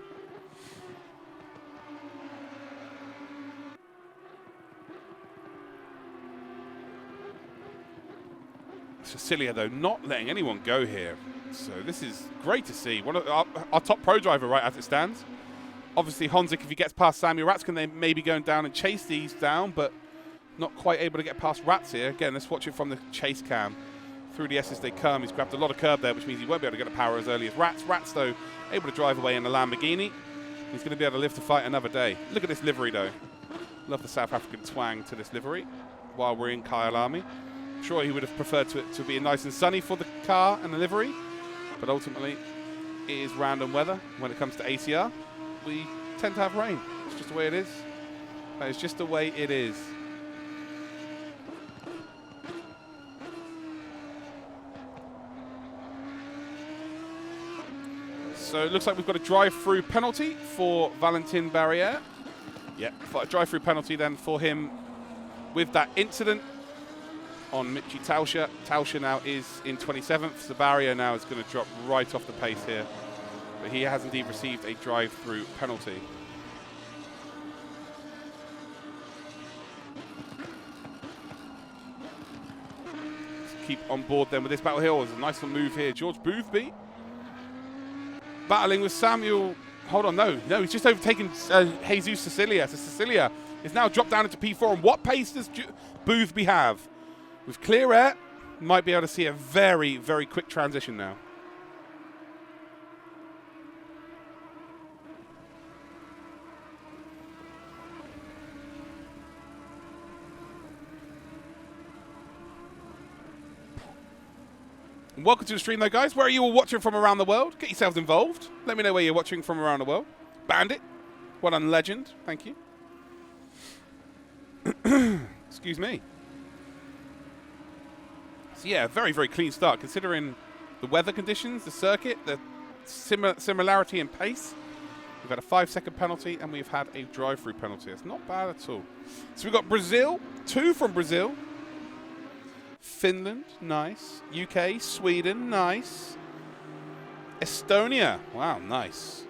Cecilia, though, not letting anyone go here. So this is great to see. One of our top pro driver, right, as it stands. Obviously, Honzik, if he gets past Samuel Ratskin, they may be going down and chase these down, but not quite able to get past Rats here. Again, let's watch it from the chase cam. Through the S's they come. He's grabbed a lot of curb there, which means he won't be able to get the power as early as Rats. Rats, though, able to drive away in the Lamborghini. He's going to be able to live to fight another day. Look at this livery, though. Love the South African twang to this livery while we're in Kyalami. I'm sure he would have preferred to be nice and sunny for the car and the livery, but ultimately it is random weather. When it comes to ACR, we tend to have rain. It's just the way it is. That is just the way it is. So it looks like we've got a drive-through penalty for Valentin Barriere. Yeah, a drive-through penalty then for him with that incident on Mitchie Tauscher. Tauscher now is in 27th, so Barriere now is going to drop right off the pace here. But he has indeed received a drive-through penalty. Let's keep on board then with this battle here. There's a nice little move here. George Boothby battling with Samuel. Hold on, no, he's just overtaken Jesus Cecilia. So Cecilia is now dropped down into P4. And what pace does Boothby have? With clear air, might be able to see a very, very quick transition now. Welcome to the stream, though, guys. Where are you all watching from around the world? Get yourselves involved. Let me know where you're watching from around the world. Bandit. Well done, Legend. Thank you. Excuse me. So, yeah, very, very clean start, considering the weather conditions, the circuit, the similarity in pace. We've had a 5-second penalty, and we've had a drive-through penalty. It's not bad at all. So we've got Brazil, 2 from Brazil. Finland, nice. UK, Sweden, nice. Estonia, wow, nice.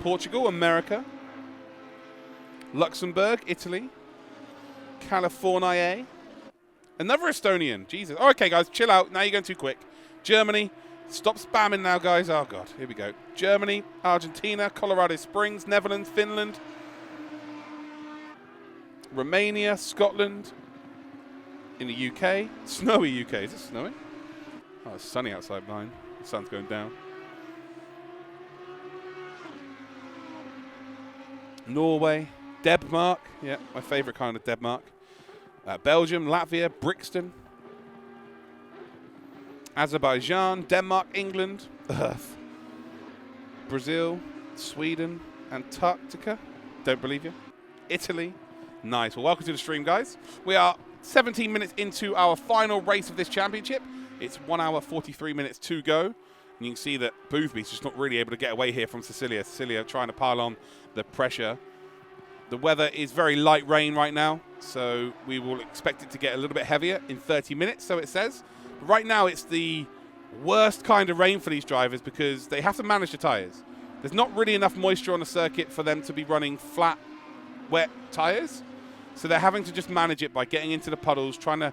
Portugal, America. Luxembourg, Italy. California. Another Estonian, Jesus. Oh, okay, guys, chill out. Now you're going too quick. Germany, stop spamming now, guys. Oh, God, here we go. Germany, Argentina, Colorado Springs, Netherlands, Finland. Romania, Scotland. In the UK, snowy UK. Is it snowing? Oh, it's sunny outside mine. The sun's going down. Norway, Denmark. Yeah, my favourite kind of Denmark. Belgium, Latvia, Brixton. Azerbaijan, Denmark, England. Earth. Brazil, Sweden, Antarctica. Don't believe you. Italy. Nice. Well, welcome to the stream, guys. We are 17 minutes into our final race of this championship. It's 1 hour 43 minutes to go. And you can see that Boothby's just not really able to get away here from Cecilia. Cecilia trying to pile on the pressure. The weather is very light rain right now, so we will expect it to get a little bit heavier in 30 minutes, so it says. But right now, it's the worst kind of rain for these drivers because they have to manage the tyres. There's not really enough moisture on the circuit for them to be running flat, wet tyres. So they're having to just manage it by getting into the puddles, trying to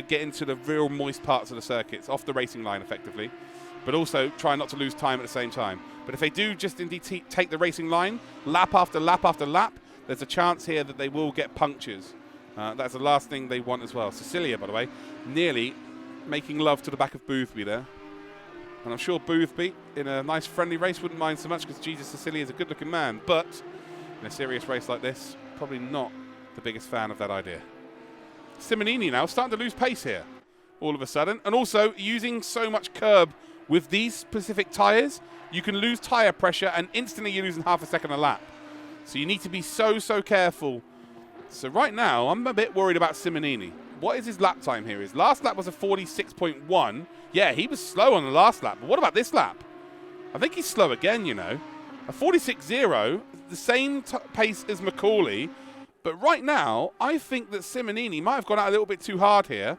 get into the real moist parts of the circuits, off the racing line effectively, but also try not to lose time at the same time. But if they do just indeed take the racing line, lap after lap after lap, there's a chance here that they will get punctures. That's the last thing they want as well. Cecilia, by the way, nearly making love to the back of Boothby there. And I'm sure Boothby, in a nice friendly race, wouldn't mind so much because Jesus Cecilia is a good-looking man. But in a serious race like this, probably not the biggest fan of that idea. Simmonini now starting to lose pace here all of a sudden, and also using so much curb with these specific tyres, you can lose tyre pressure and instantly you're losing half a second a lap. So you need to be so careful. So right now I'm a bit worried about Simmonini. What is his lap time here? His last lap was a 46.1. Yeah, he was slow on the last lap, but what about this lap? I think he's slow again, you know. A 46.0, the same pace as Macaulay. But right now, I think that Simmonini might have gone out a little bit too hard here,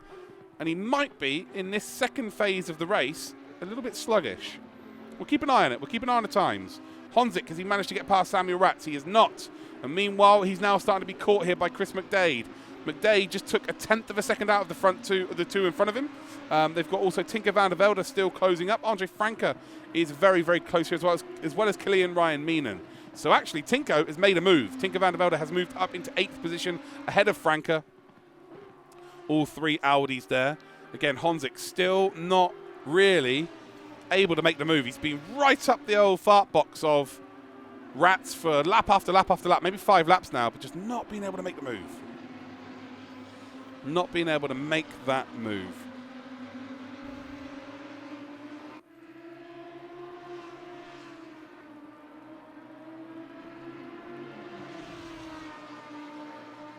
and he might be, in this second phase of the race, a little bit sluggish. We'll keep an eye on it. We'll keep an eye on the times. Honzik, has he managed to get past Samuel Ratz? He is not. And meanwhile, he's now starting to be caught here by Chris McDade. McDay just took a 1/10 of a second out of the two in front of him. They've got also Tinker van der Velde still closing up. Andre Franke is very, very close here as well as Kilian Ryan Meenan. So actually, Tinko has made a move. Tinker van der Velde has moved up into 8th position ahead of Franke. All three Audis there. Again, Honzik still not really able to make the move. He's been right up the old fart box of Rats for lap after lap after lap, maybe 5 laps now, but just not being able to make the move. Not being able to make that move.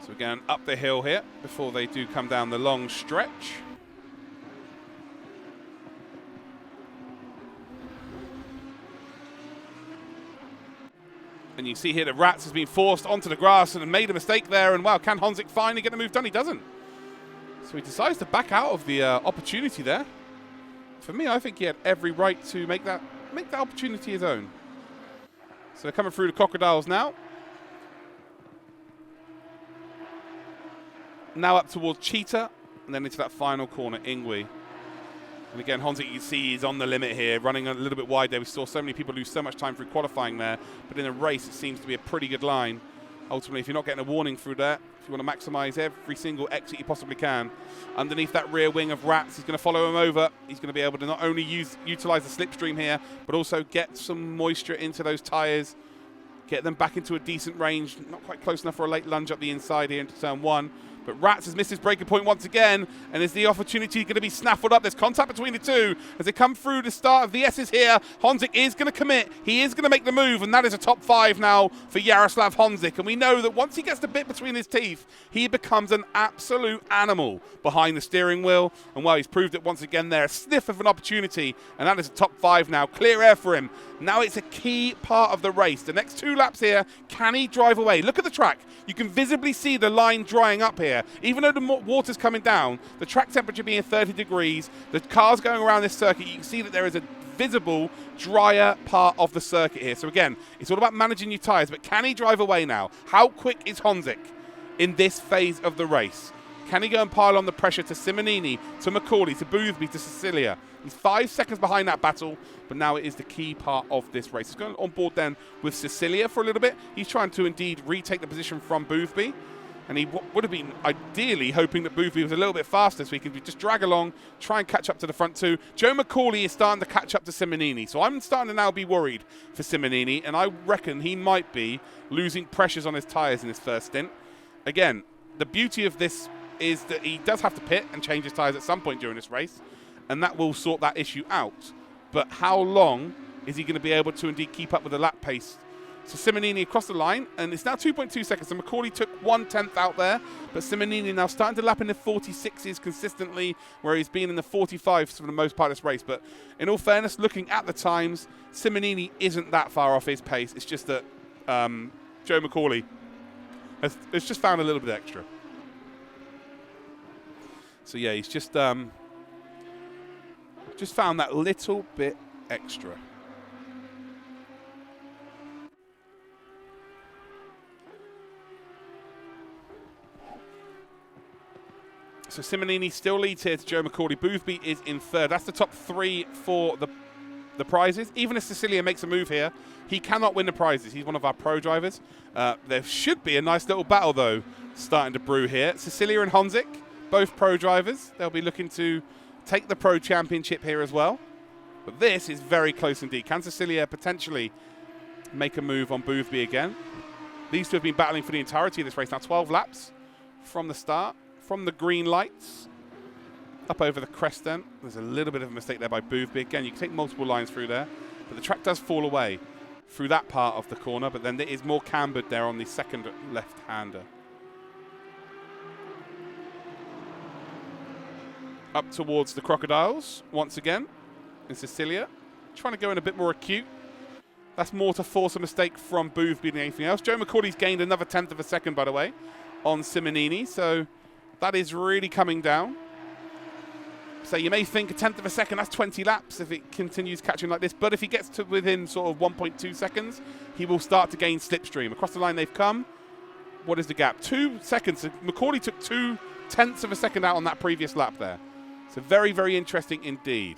So again, up the hill here before they do come down the long stretch. And you see here that Rats has been forced onto the grass and made a mistake there. And wow, can Honzik finally get the move done? He doesn't. So he decides to back out of the opportunity there. For me, I think he had every right to make that opportunity his own. So they're coming through the Crocodiles now. Now up towards Cheetah, and then into that final corner, Ingwe. And again, Honzik, you can see, is on the limit here, running a little bit wide there. We saw so many people lose so much time through qualifying there, but in a race, it seems to be a pretty good line. Ultimately, if you're not getting a warning through that, if you want to maximize every single exit you possibly can, underneath that rear wing of Rats, he's going to follow him over. He's going to be able to not only utilize the slipstream here, but also get some moisture into those tires, get them back into a decent range. Not quite close enough for a late lunge up the inside here into turn 1. But Rats has missed his breaking point once again, and is the opportunity going to be snaffled up? There's contact between the two as they come through the start of the S's here. Honzik is going to commit. He is going to make the move, and that is a top 5 now for Jaroslav Honzik. And we know that once he gets the bit between his teeth, he becomes an absolute animal behind the steering wheel. And while he's proved it once again there, a sniff of an opportunity, and that is a top 5 now. Clear air for him. Now it's a key part of the race. The next 2 laps here, can he drive away? Look at the track. You can visibly see the line drying up here. Even though the water's coming down, the track temperature being 30 degrees, the cars going around this circuit, you can see that there is a visible, drier part of the circuit here. So again, it's all about managing your tyres, but can he drive away now? How quick is Honzik in this phase of the race? Can he go and pile on the pressure to Simmonini, to Macaulay, to Boothby, to Cecilia? He's 5 seconds behind that battle, but now it is the key part of this race. He's going on board then with Cecilia for a little bit. He's trying to indeed retake the position from Boothby. And he would have been ideally hoping that Boothby was a little bit faster so he could just drag along, try and catch up to the front 2. Joe Macaulay is starting to catch up to Simmonini. So I'm starting to now be worried for Simmonini, and I reckon he might be losing pressures on his tyres in his first stint. Again, the beauty of this is that he does have to pit and change his tyres at some point during this race, and that will sort that issue out. But how long is he going to be able to indeed keep up with the lap pace? So Simmonini across the line, and it's now 2.2 seconds. So Macaulay took 1/10 out there, but Simmonini now starting to lap in the 46s consistently, where he's been in the 45s for the most part of this race. But in all fairness, looking at the times, Simmonini isn't that far off his pace. It's just that Joe Macaulay has just found a little bit extra. So yeah, he's just found that little bit extra. So Simmonini still leads here to Joe Macaulay. Boothby is in 3rd. That's the top 3 for the prizes. Even if Cecilia makes a move here, he cannot win the prizes. He's one of our pro drivers. There should be a nice little battle, though, starting to brew here. Cecilia and Honzik, both pro drivers. They'll be looking to take the pro championship here as well. But this is very close indeed. Can Cecilia potentially make a move on Boothby again? These two have been battling for the entirety of this race. Now 12 laps from the start. From the green lights up over the crest then. There's a little bit of a mistake there by Boothby. Again, you can take multiple lines through there, but the track does fall away through that part of the corner, but then it is more cambered there on the second left-hander. Up towards the Crocodiles once again in Cecilia. Trying to go in a bit more acute. That's more to force a mistake from Boothby than anything else. Joe Macaulay's gained another 1/10 of a second, by the way, on Simmonini, so that is really coming down. So you may think a 1/10 of a second, that's 20 laps if it continues catching like this. But if he gets to within sort of 1.2 seconds, he will start to gain slipstream. Across the line they've come. What is the gap? 2 seconds. So Macaulay took 0.2 of a second out on that previous lap there. So very, very interesting indeed.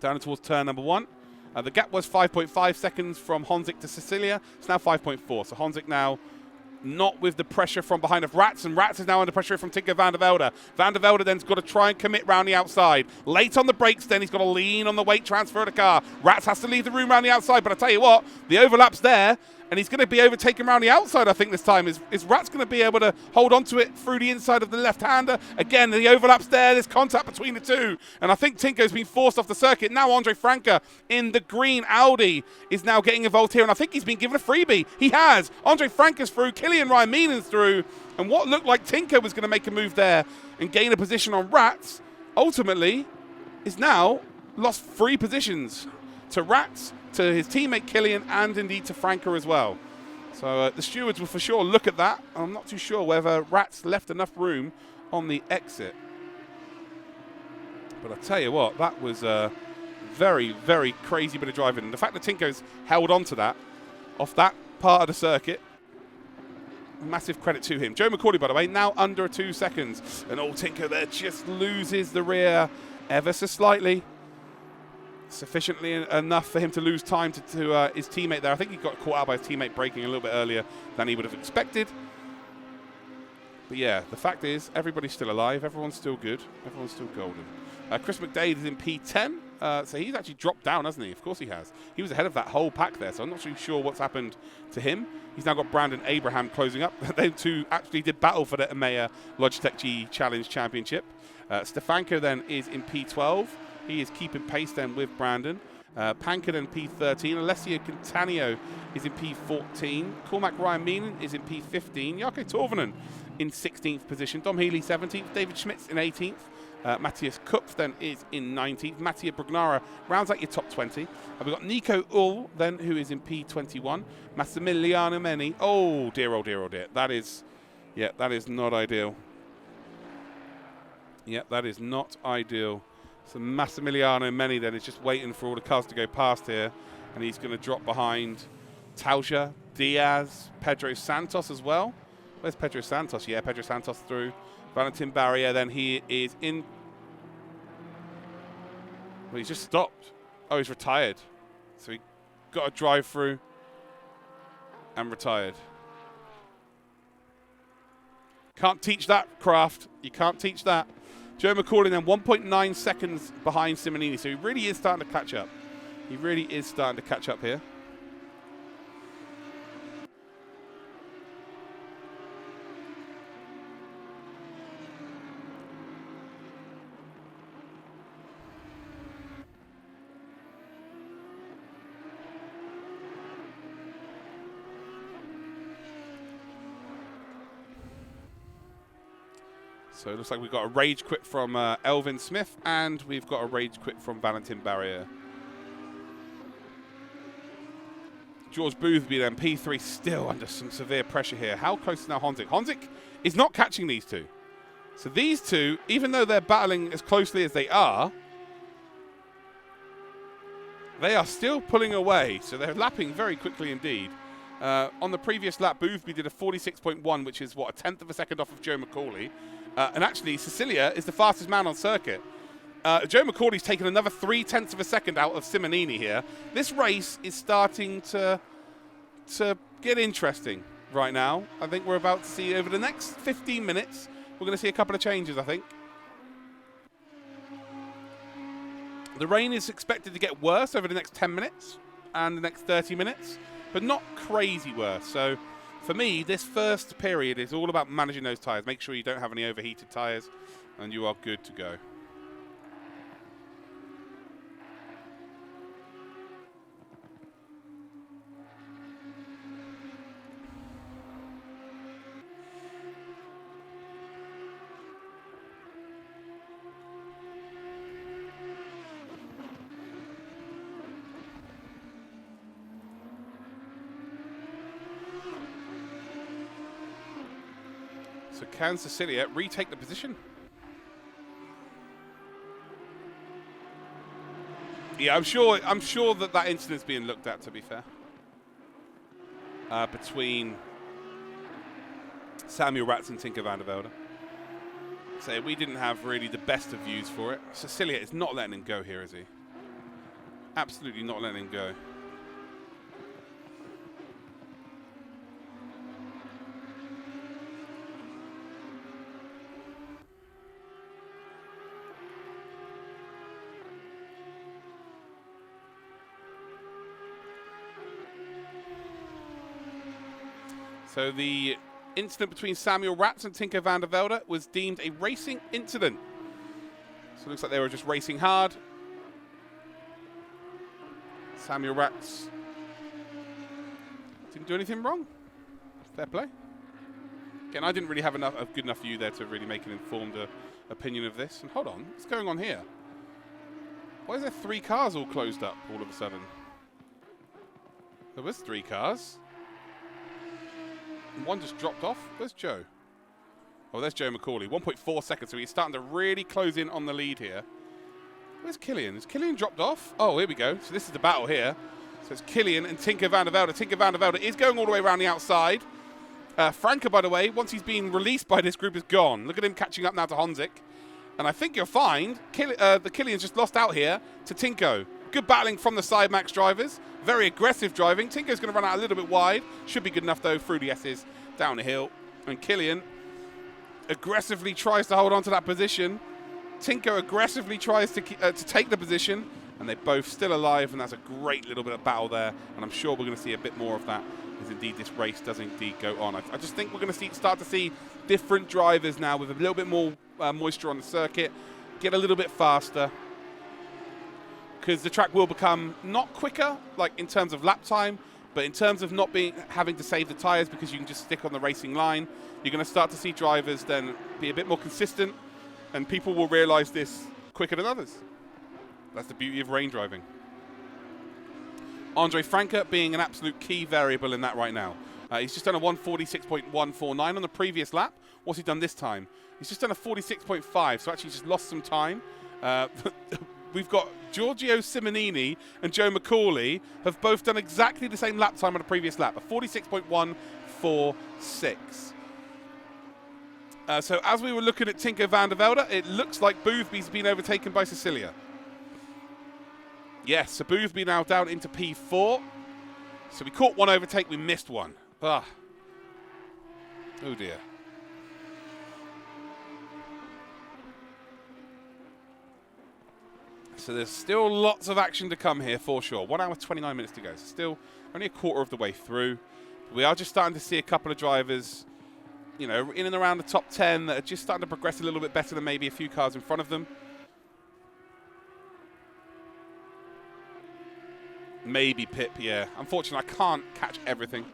Down towards turn number 1. The gap was 5.5 seconds from Honzik to Cecilia. It's now 5.4. So Honzik now not with the pressure from behind of Rats, and Rats is now under pressure from Tinker van der Velde. Van der Velde then's got to try and commit round the outside. Late on the brakes then, he's got to lean on the weight transfer of the car. Rats has to leave the room round the outside, but I tell you what, the overlap's there, and he's going to be overtaken around the outside, I think, this time. Is Rats going to be able to hold on to it through the inside of the left-hander? Again, the overlap's there. There's contact between the two. And I think Tinko's been forced off the circuit. Now Andre Franke in the green Audi is now getting involved here, and I think he's been given a freebie. He has. Andre Franke's through. Kilian Raiminen's through. And what looked like Tinko was going to make a move there and gain a position on Rats, ultimately, is now lost 3 positions to Rats, to his teammate Kilian, and indeed to Franke as well. So the stewards will for sure look at that. I'm not too sure whether Rats left enough room on the exit. But I tell you what, that was a very, very crazy bit of driving. And the fact that Tinko's held on to that, off that part of the circuit, massive credit to him. Joe Macaulay, by the way, now under 2 seconds. And old Tinko there just loses the rear ever so slightly. Sufficiently enough for him to lose time to his teammate there. I think he got caught out by his teammate braking a little bit earlier than he would have expected. But yeah, the fact is, everybody's still alive. Everyone's still good. Everyone's still golden. Chris McDade is in P10. So he's actually dropped down, hasn't he? Of course he has. He was ahead of that whole pack there, so I'm not really sure what's happened to him. He's now got Brandon Abraham closing up. They two actually did battle for the EMEA Logitech G Challenge Championship. Stefanko then is in P12. He is keeping pace then with Brandon. Pankard in P13. Alessio Cantanio is in P14. Cormac Raiminanen is in P15. Jarkko Torvinen in 16th position. Dom Healey 17th. David Schmitz in 18th. Matthias Kupf then is in 19th. Mattia Brugnara rounds out your top 20. We've got Nico Ull then, who is in P21. Massimiliano Meni. Oh dear, oh dear, oh dear. That is not ideal. Yeah, that is not ideal. So Massimiliano Meni then is just waiting for all the cars to go past here, and he's going to drop behind Tauja, Diaz, Pedro Santos as well. Where's Pedro Santos? Yeah, Pedro Santos through. Valentin Barrier, then he is in. Well, he's just stopped. Oh, he's retired. So he got a drive through and retired. Can't teach that, Craft. You can't teach that. Joe Macaulay then 1.9 seconds behind Simmonini, so he really is starting to catch up. He really is starting to catch up here. So it looks like we've got a rage quit from Elvin Smith, and we've got a rage quit from Valentin Barrier. George Boothby then, P3, still under some severe pressure here. How close is now Honzik? Honzik is not catching these two. So these two, even though they're battling as closely as they are still pulling away. So they're lapping very quickly indeed. On the previous lap, Boothby did a 46.1, which is, what, a 1/10 of a second off of Joe Macaulay. And actually, Cecilia is the fastest man on circuit. Joe Macaulay's taken another 0.3 of a second out of Simmonini here. This race is starting to get interesting right now. I think we're about to see, over the next 15 minutes, we're going to see a couple of changes, I think. The rain is expected to get worse over the next 10 minutes and the next 30 minutes, but not crazy worse. So for me, this first period is all about managing those tyres. Make sure you don't have any overheated tyres, and you are good to go. So can Cecilia retake the position? Yeah, I'm sure that incident's being looked at, to be fair. Between Samuel Ratz and Tinker van der Velde. So we didn't have really the best of views for it. Cecilia is not letting him go here, is he? Absolutely not letting him go. So the incident between Samuel Ratz and Tinker van der Velde was deemed a racing incident. So it looks like they were just racing hard. Samuel Ratz didn't do anything wrong. Fair play. Again, I didn't really have a good enough view there to really make an informed opinion of this. And hold on, what's going on here? Why is there 3 cars all closed up all of a sudden? There was 3 cars. And one just dropped off. Where's Joe? Oh, there's Joe McCauley. 1.4 seconds, so he's starting to really close in on the lead here. Where's Killian? Has Killian dropped off? Oh, here we go. So this is the battle here. So it's Killian and Tinker van der Velde. Tinker van der Velde is going all the way around the outside. Franke, by the way, once he's been released by this group, is gone. Look at him catching up now to Honzik. And I think you'll find the Killian's just lost out here to Tinko. Good battling from the side max drivers. Very aggressive driving. Tinko's going to run out a little bit wide. Should be good enough, though, through the S's down the hill. And Killian aggressively tries to hold on to that position. Tinko aggressively tries to take the position. And they're both still alive, and that's a great little bit of battle there. And I'm sure we're going to see a bit more of that as indeed this race does indeed go on. I just think we're going to start to see different drivers now with a little bit more moisture on the circuit, get a little bit faster. Because the track will become not quicker, like in terms of lap time, but in terms of not having to save the tyres because you can just stick on the racing line, you're going to start to see drivers then be a bit more consistent, and people will realise this quicker than others. That's the beauty of rain driving. Andre Franke being an absolute key variable in that right now. He's just done a 146.149 on the previous lap. What's he done this time? He's just done a 46.5, so actually just lost some time. We've got Giorgio Simmonini and Joe McCauley have both done exactly the same lap time on the previous lap, a 46.146. So as we were looking at Tinker van der Velde, it looks like Boothby's been overtaken by Cecilia. Yes, so Boothby now down into P4. So we caught one overtake, we missed one. Ah. Oh dear. So there's still lots of action to come here for sure. 1 hour, 29 minutes to go. So still only a quarter of the way through. We are just starting to see a couple of drivers, you know, in and around the top 10 that are just starting to progress a little bit better than maybe a few cars in front of them. Maybe Pip, yeah. Unfortunately, I can't catch everything.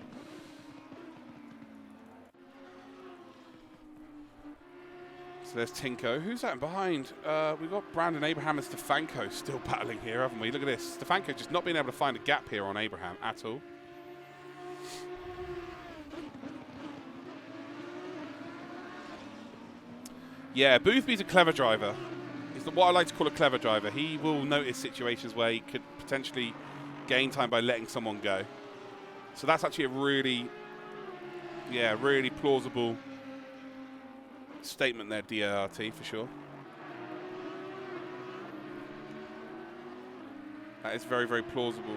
So there's Tinko. Who's that behind? We've got Brandon Abraham and Stefanko still battling here, haven't we? Look at this. Stefanko just not being able to find a gap here on Abraham at all. Yeah, Boothby's a clever driver. He's what I like to call a clever driver. He will notice situations where he could potentially gain time by letting someone go. So that's actually a really plausible statement there, DRT, for sure. That is very, very plausible.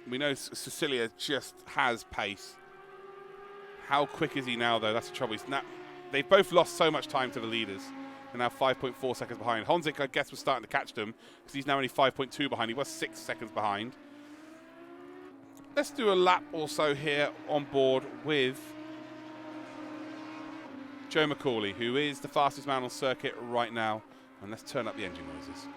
We know Cecilia just has pace. How quick is he now, though? That's the trouble. They've both lost so much time to the leaders. They're now 5.4 seconds behind. Honzik, I guess, was starting to catch them because he's now only 5.2 behind. He was 6 seconds behind. Let's do a lap also here on board with Joe McCauley, who is the fastest man on circuit right now. And let's turn up the engine noises.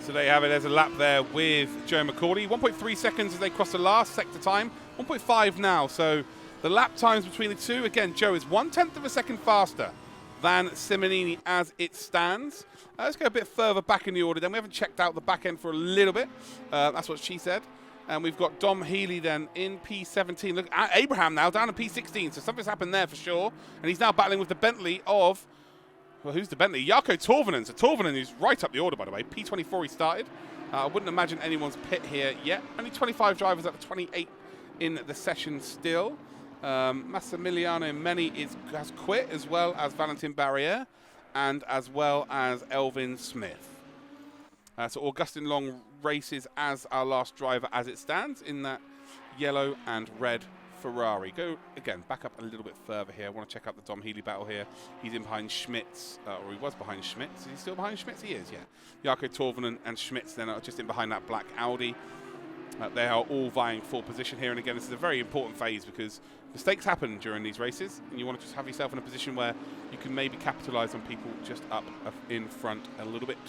So there you have it. There's a lap there with Joe McCauley. 1.3 seconds as they cross the last sector time. 1.5 now. So the lap times between the two, again, Joe is 1/10 of a second faster than Simmonini as it stands. Let's go a bit further back in the order then. We haven't checked out the back end for a little bit. That's what she said. And we've got Dom Healey then in P17. Look at Abraham now down in P16. So something's happened there for sure. And he's now battling with the Bentley of... Well, who's the Bentley? Jarkko Torvinen. So Torvinen is right up the order, by the way. P24 he started. I wouldn't imagine anyone's pit here yet. Only 25 drivers up to 28 in the session still. Massimiliano Meni has quit, as well as Valentin Barriere and as well as Elvin Smith. So Augustin Long races as our last driver as it stands in that yellow and red Ferrari. Go, again, back up a little bit further here. I want to check out the Dom Healey battle here. He's in behind Schmitz, or he was behind Schmitz. Is he still behind Schmitz? He is, yeah. Jarkko Torvinen and Schmitz then are just in behind that black Audi. They are all vying for position here. And again, this is a very important phase because mistakes happen during these races. And you want to just have yourself in a position where you can maybe capitalize on people just up in front a little bit.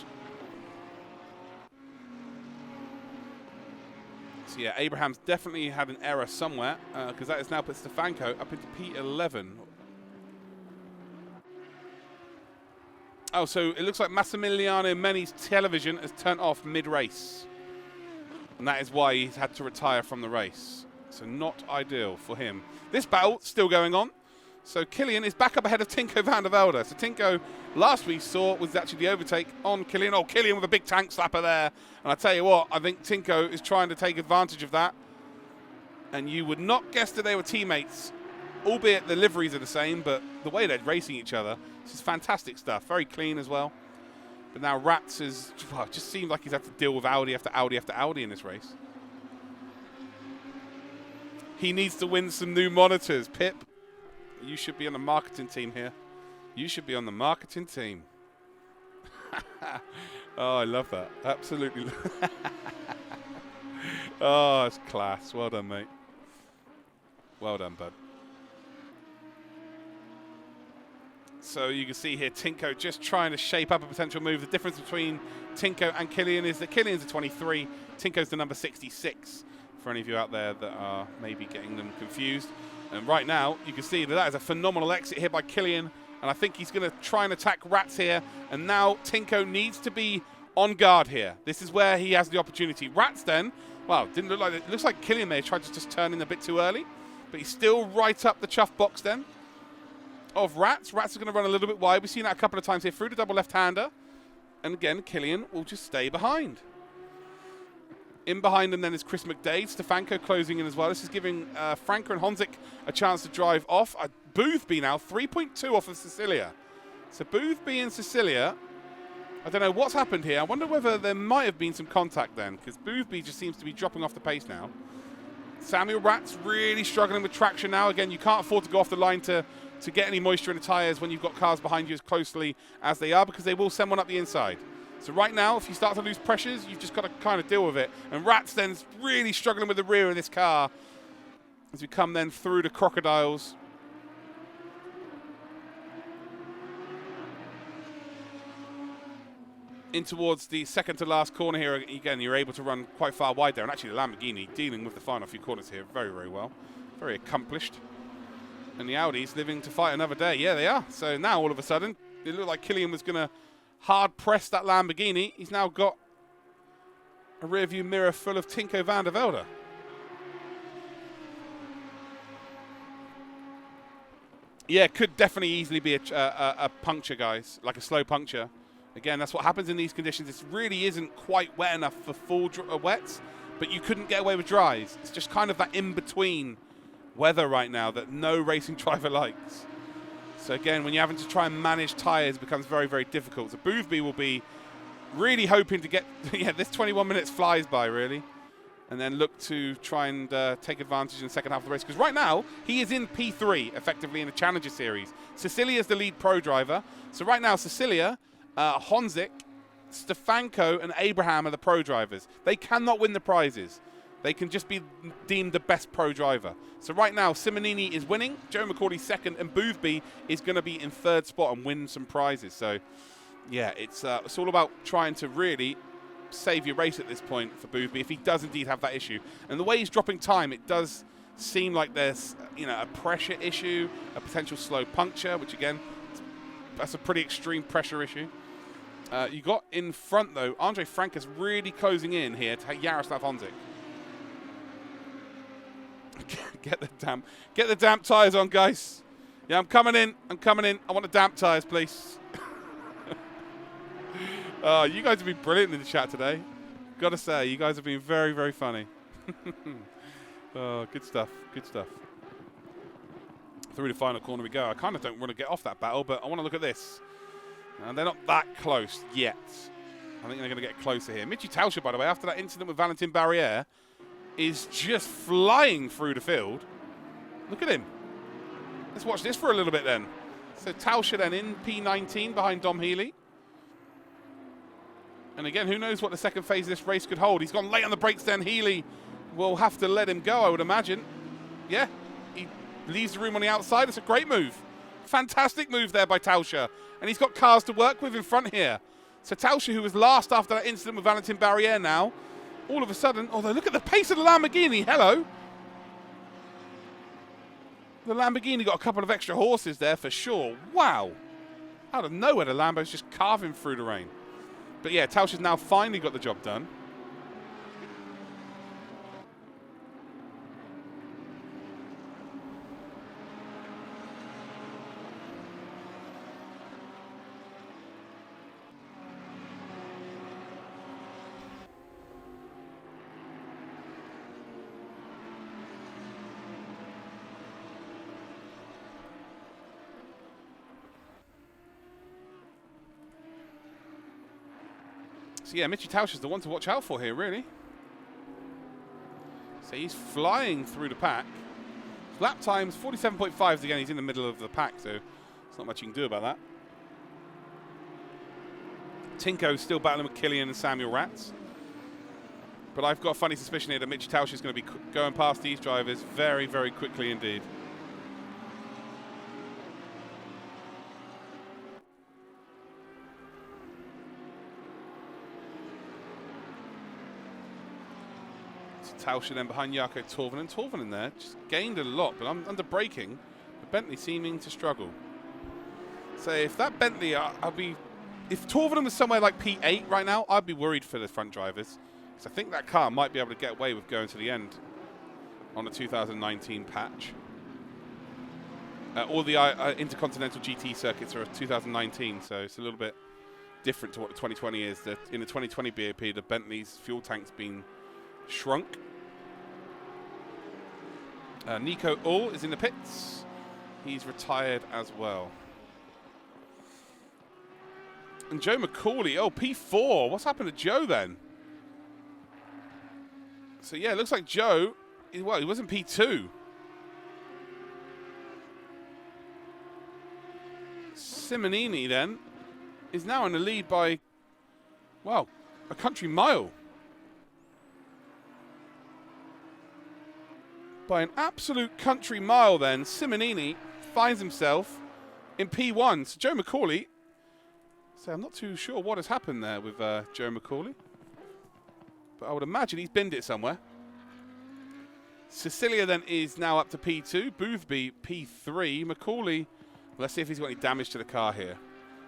So yeah, Abraham's definitely had an error somewhere because that has now put Stefanko up into P11. Oh, so it looks like Massimiliano Meni's television has turned off mid-race. And that is why he's had to retire from the race. So not ideal for him. This battle still going on. So Kilian is back up ahead of Tinko van der Velde. So Tinko, last we saw, was actually the overtake on Kilian. Oh, Kilian with a big tank slapper there. And I tell you what, I think Tinko is trying to take advantage of that. And you would not guess that they were teammates, albeit the liveries are the same, but the way they're racing each other, this is fantastic stuff. Very clean as well. But now Rats is, well, it just seems like he's had to deal with Audi after Audi after Audi in this race. He needs to win some new monitors. Pip, you should be on the marketing team here. You should be on the marketing team. Oh, I love that. Absolutely. Oh, it's class. Well done, mate. Well done, bud. So you can see here Tinko just trying to shape up a potential move. The difference between Tinko and Kilian is that Kilian's a 23, Tinko's the number 66, for any of you out there that are maybe getting them confused. And right now, you can see that is a phenomenal exit here by Kilian, and I think he's going to try and attack Rats here. And now Tinko needs to be on guard here. This is where he has the opportunity. Rats then, well, didn't look like it. Looks like Kilian may have tried to just turn in a bit too early, but he's still right up the chuff box then of Rats. Rats is going to run a little bit wide. We've seen that a couple of times here through the double left-hander. And again, Kilian will just stay behind. In behind him then is Chris McDade. Stefanko closing in as well. This is giving Franco and Honzik a chance to drive off. Boothby now, 3.2 off of Cecilia. So Boothby and Cecilia, I don't know what's happened here. I wonder whether there might have been some contact then, because Boothby just seems to be dropping off the pace now. Samuel Rat's really struggling with traction now. Again, you can't afford to go off the line to get any moisture in the tyres when you've got cars behind you as closely as they are, because they will send one up the inside. So right now, if you start to lose pressures, you've just got to kind of deal with it. And Rats then's really struggling with the rear of this car as we come then through the crocodiles. In towards the second to last corner here. Again, you're able to run quite far wide there. And actually, the Lamborghini dealing with the final few corners here very, very well. Very accomplished. And the Audis living to fight another day. Yeah, they are. So now, all of a sudden, it looked like Kilian was going to hard press that Lamborghini. He's now got a rear view mirror full of Tinko van der Velde. Yeah, could definitely easily be a puncture, guys, like a slow puncture. Again, that's what happens in these conditions. It really isn't quite wet enough for full wets, but you couldn't get away with dries. It's just kind of that in-between weather right now that no racing driver likes. So again, when you're having to try and manage tyres, it becomes very, very difficult. So Boothby will be really hoping to get, yeah, this 21 minutes flies by, really. And then look to try and take advantage in the second half of the race. Because right now, he is in P3, effectively, in the Challenger Series. Cecilia is the lead pro driver. So right now, Cecilia, Honzik, Stefanko, and Abraham are the pro drivers. They cannot win the prizes. They can just be deemed the best pro driver. So right now, Simmonini is winning, Joe McCauley second, and Boothby is going to be in third spot and win some prizes. So, yeah, it's all about trying to really save your race at this point for Boothby if he does indeed have that issue. And the way he's dropping time, it does seem like there's, you know, a pressure issue, a potential slow puncture, which again, that's a pretty extreme pressure issue. You got in front though, Andre Frankus really closing in here to Jaroslav Honzik. Get the damp tires on, guys. Yeah, I'm coming in. I want the damp tires, please. You guys have been brilliant in the chat today. Gotta say, you guys have been very, very funny. Good stuff. Through the final corner we go. I kind of don't want to get off that battle, but I want to look at this. And they're not that close yet. I think they're going to get closer here. Michi Tauscher, by the way, after that incident with Valentin Barriere, is just flying through the field. Look at him. Let's watch this for a little bit then. So Tauscher then in P19 behind Dom Healey. And again, who knows what the second phase of this race could hold. He's gone late on the brakes then. Healey will have to let him go, I would imagine. Yeah, he leaves the room on the outside. It's a great move. Fantastic move there by Tauscher. And he's got cars to work with in front here. So Tauscher, who was last after that incident with Valentin Barriere now, all of a sudden, although look at the pace of the Lamborghini. Hello. The Lamborghini got a couple of extra horses there for sure. Wow. Out of nowhere, the Lambo's just carving through the rain. But yeah, Tauscher's now finally got the job done. So yeah, Michi Tauscher's the one to watch out for here, really. So he's flying through the pack. Lap times 47.5s again. He's in the middle of the pack, so there's not much you can do about that. Tinko's still battling with Killian and Samuel Ratz. But I've got a funny suspicion here that Michi Tauscher's going to be going past these drivers very, very quickly indeed. Tauscher then behind Jarkko Torvinen. Torvinen there just gained a lot, but under braking, the Bentley seeming to struggle. So if that Bentley, if Torvinen was somewhere like P8 right now, I'd be worried for the front drivers. Because I think that car might be able to get away with going to the end on the 2019 patch. All the Intercontinental GT circuits are 2019, so it's a little bit different to what the 2020 is. In the 2020 BAP, the Bentley's fuel tank's been shrunk. Nico Ull is in the pits. He's retired as well. And Joe McCauley, P4. What's happened to Joe then? So yeah, it looks like Joe, well, he wasn't P2. Simmonini then is now in the lead by, well, a country mile. By an absolute country mile then, Simmonini finds himself in P1. So Joe McCauley, so I'm not too sure what has happened there with Joe McCauley. But I would imagine he's binned it somewhere. Cecilia then is now up to P2. Boothby, P3. McCauley, let's see if he's got any damage to the car here.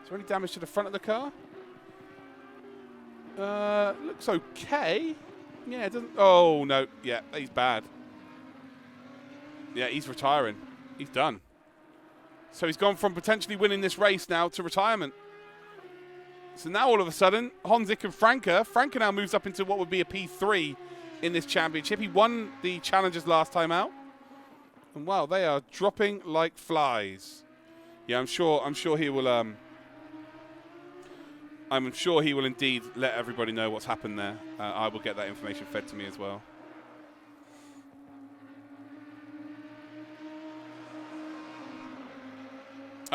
Is there any damage to the front of the car? Looks okay. Yeah, it doesn't. Oh, no. Yeah, he's bad. Yeah, he's retiring. He's done. So he's gone from potentially winning this race now to retirement. So now all of a sudden, Honzik and Franke now moves up into what would be a P3 in this championship. He won the Challengers last time out. And wow, they are dropping like flies. Yeah, I'm sure he will I'm sure he will indeed let everybody know what's happened there. I will get that information fed to me as well.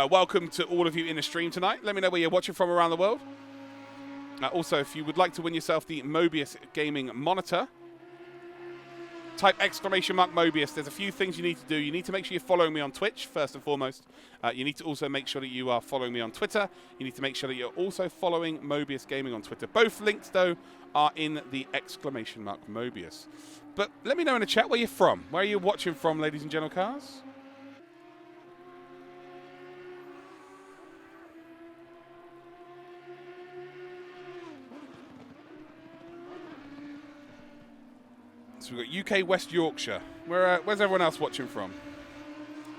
Welcome to all of you in the stream tonight. Let me know where you're watching from around the world. Also, if you would like to win yourself the MOBIUZ gaming monitor, type !Mobius. There's a few things you need to do. You need to make sure you're following me on Twitch, first and foremost. You need to also make sure that you are following me on Twitter. You need to make sure that you're also following Mobius Gaming on Twitter. Both links, though, are in the !Mobius. But let me know in the chat where you're from. Where are you watching from, ladies and gentlemen, cars? So we've got UK West Yorkshire. Where's everyone else watching from?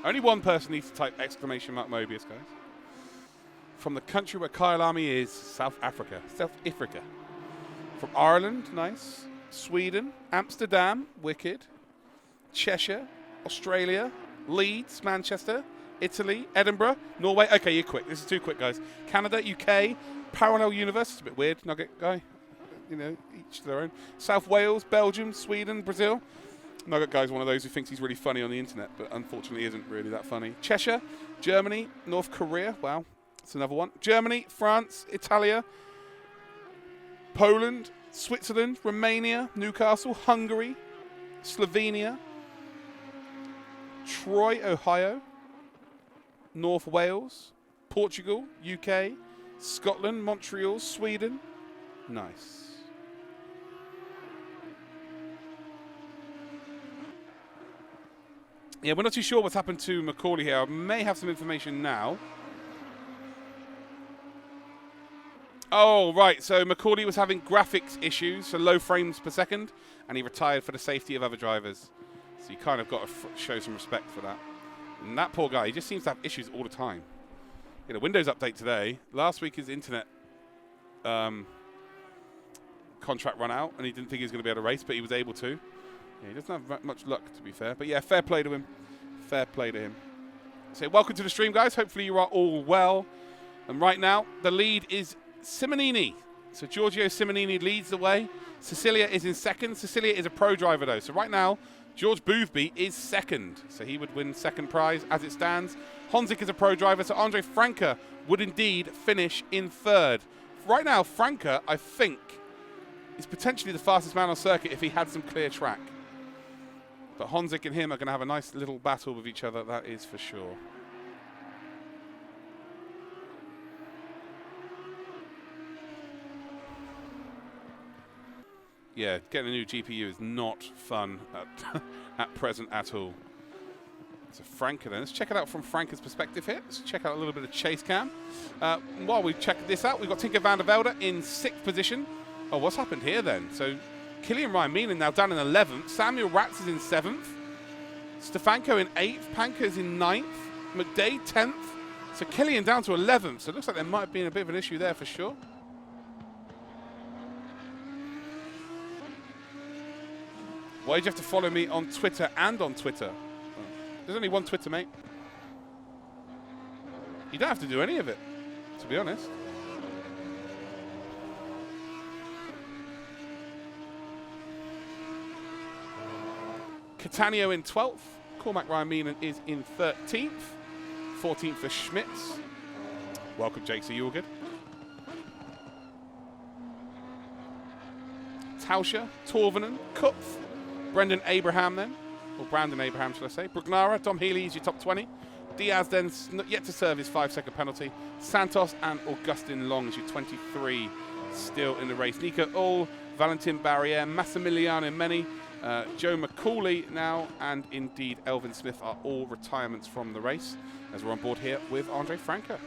Only one person needs to type !Mobius, guys. From the country where Kyalami is, South Africa. South Africa. From Ireland, nice. Sweden, Amsterdam, wicked. Cheshire, Australia, Leeds, Manchester, Italy, Edinburgh, Norway. Okay, you're quick. This is too quick, guys. Canada, UK, Parallel Universe. It's a bit weird, Nugget guy. You know, each to their own. South Wales, Belgium, Sweden, Brazil. Nugget guy's one of those who thinks he's really funny on the internet, but unfortunately isn't really that funny. Cheshire, Germany, North Korea. Wow, that's another one. Germany, France, Italia, Poland, Switzerland, Romania, Newcastle, Hungary, Slovenia, Troy, Ohio, North Wales, Portugal, UK, Scotland, Montreal, Sweden. Nice. Yeah, we're not too sure what's happened to Macaulay here. I may have some information now. Oh, right. So Macaulay was having graphics issues, so low frames per second, and he retired for the safety of other drivers. So you kind of got to show some respect for that. And that poor guy, he just seems to have issues all the time. You know, Windows update today. Last week his internet contract run out, and he didn't think he was going to be able to race, but he was able to. Yeah, he doesn't have much luck, to be fair. But yeah, fair play to him. Fair play to him. So welcome to the stream, guys. Hopefully you are all well. And right now, the lead is Simmonini. So Giorgio Simmonini leads the way. Cecilia is in second. Cecilia is a pro driver, though. So right now, George Boothby is second. So he would win second prize as it stands. Honzik is a pro driver. So Andre Franke would indeed finish in third. Right now, Franke, I think, is potentially the fastest man on circuit if he had some clear track. But Honzik and him are going to have a nice little battle with each other, that is for sure. Yeah, getting a new GPU is not fun at present at all. So Franke then, let's check it out from Franke's perspective here. Let's check out a little bit of chase cam. While we check this out, we've got Tinker van der Velde in 6th position. Oh, what's happened here then? So Killian Ryan now down in 11th. Samuel Ratz is in 7th. Stefanko in 8th. Panker is in 9th. McDay 10th. So Killian down to 11th. So it looks like there might have been a bit of an issue there for sure. Why did you have to follow me on Twitter and on Twitter? There's only one Twitter, mate. You don't have to do any of it, to be honest. Catania in 12th. Cormac Ryan Meenan is in 13th. 14th for Schmitz. Welcome, Jake. So you all good? Tauscher, Torvinen, Kupf, Brendan Abraham then. Or Brandon Abraham, shall I say. Brugnara, Tom Healy is your top 20. Diaz then yet to serve his 5-second penalty. Santos and Augustin Long is your 23 still in the race. Nico Ull, Valentin Barriere, Massimiliano Meni, Joe Macaulay now, and indeed Elvin Smith are all retirements from the race as we're on board here with Andre Franke.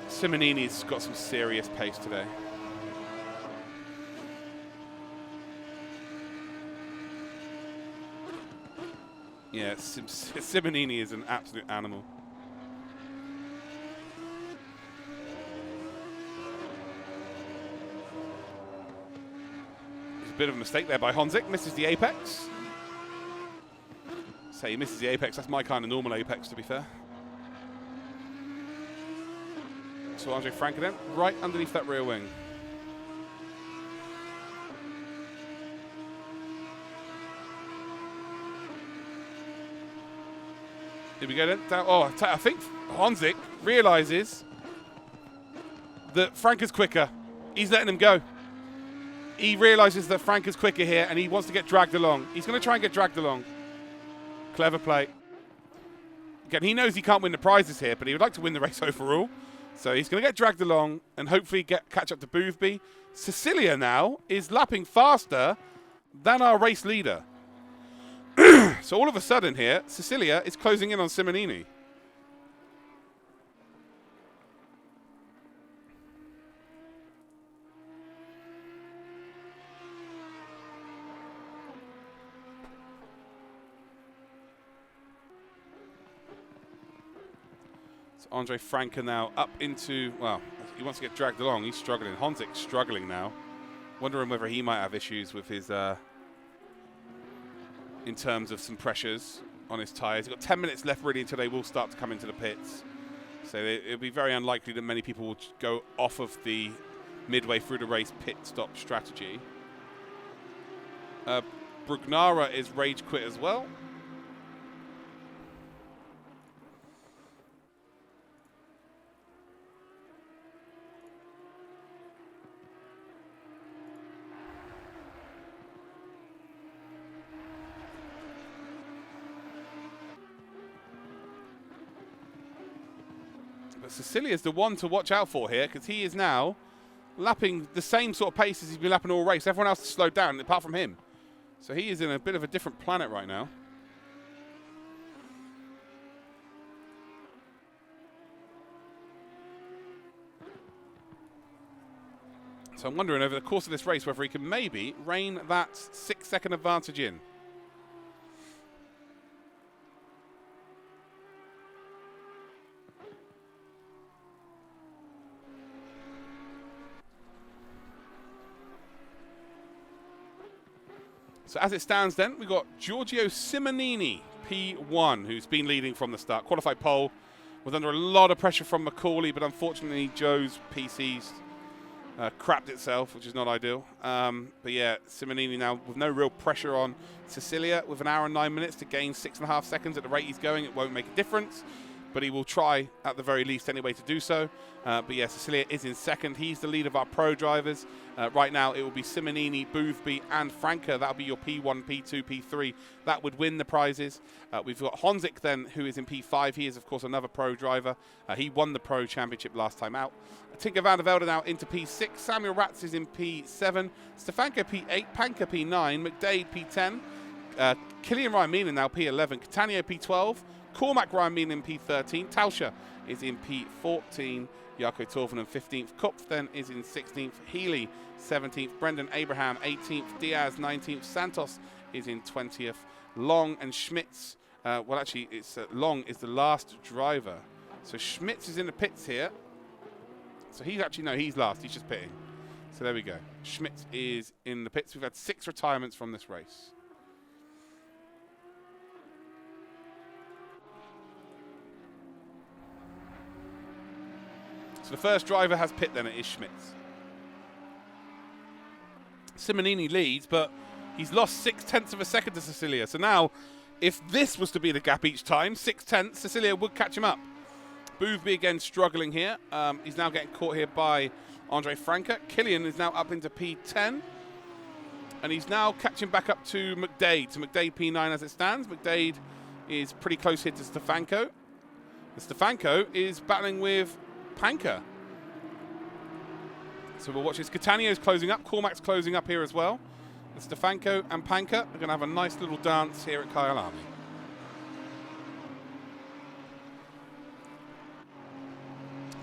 Simonini's got some serious pace today. Yeah, Simonini is an absolute animal. There's a bit of a mistake there by Honzik. Misses the apex. Say he misses the apex. That's my kind of normal apex, to be fair. So Andre Franke then, right underneath that rear wing. Here we go then. Oh, I think Honzik realises that Franke's quicker. He's letting him go. he realises that Frank is quicker here, and he wants to get dragged along. He's going to try and get dragged along. Clever play. Again, he knows he can't win the prizes here, but he would like to win the race overall. So he's going to get dragged along and hopefully catch up to Boothby. Cecilia now is lapping faster than our race leader. So all of a sudden here, Cecilia is closing in on Simmonini. So Andre Franke now up into, well, he wants to get dragged along. He's struggling. Honzik's struggling now. Wondering whether he might have issues with his, in terms of some pressures on his tyres. He's got 10 minutes left really until they will start to come into the pits. So it'll be very unlikely that many people will go off of the midway through the race pit stop strategy. Brugnara is rage quit as well. But Cecilia's the one to watch out for here, because he is now lapping the same sort of pace as he's been lapping all race. Everyone else has slowed down apart from him. So he is in a bit of a different planet right now. So I'm wondering over the course of this race whether he can maybe rein that 6-second advantage in. So as it stands then, we've got Giorgio Simmonini, P1, who's been leading from the start. Qualified pole, was under a lot of pressure from Macaulay, but unfortunately Joe's PC's crapped itself, which is not ideal. But yeah, Simmonini now with no real pressure on Cecilia, with 1 hour and 9 minutes to gain 6.5 seconds at the rate he's going. It won't make a difference, but he will try at the very least anyway to do so. But yeah, Cecilia is in second. He's the lead of our pro drivers. Right now it will be Simmonini, Boothby and Franke. That'll be your P1, P2, P3. That would win the prizes. We've got Honzik then, who is in P5. He is of course another pro driver. He won the pro championship last time out. Tinker van der Velde now into P6. Samuel Ratz is in P7. Stefanko P8. Panka P9. McDade P10. Killian Ryan Meelan now P11. Catania P12. Cormac Ryan Meelan in P13. Tauscher is in P14. Jaco Torvinen 15th. Kopf then is in 16th. Healey 17th. Brendan Abraham 18th. Diaz 19th. Santos is in 20th. Long and Schmitz. Well, actually, it's Long is the last driver. So Schmitz is in the pits here. So he's actually, no, he's last. He's just pitting. So there we go. Schmitz is in the pits. We've had 6 retirements from this race. So the first driver has pit then, it is Schmitz. Simmonini leads, but he's lost 0.6 of a second to Cecilia. So now, if this was to be the gap each time, 0.6, Cecilia would catch him up. Boothby again struggling here. He's now getting caught here by Andre Franke. Killian is now up into P10. And he's now catching back up to McDade. So McDade P9 as it stands. McDade is pretty close here to Stefanko. And Stefanko is battling with Panka. So we'll watch this. Catania's closing up. Cormac's closing up here as well. And Stefanko and Panka are going to have a nice little dance here at Kyalami.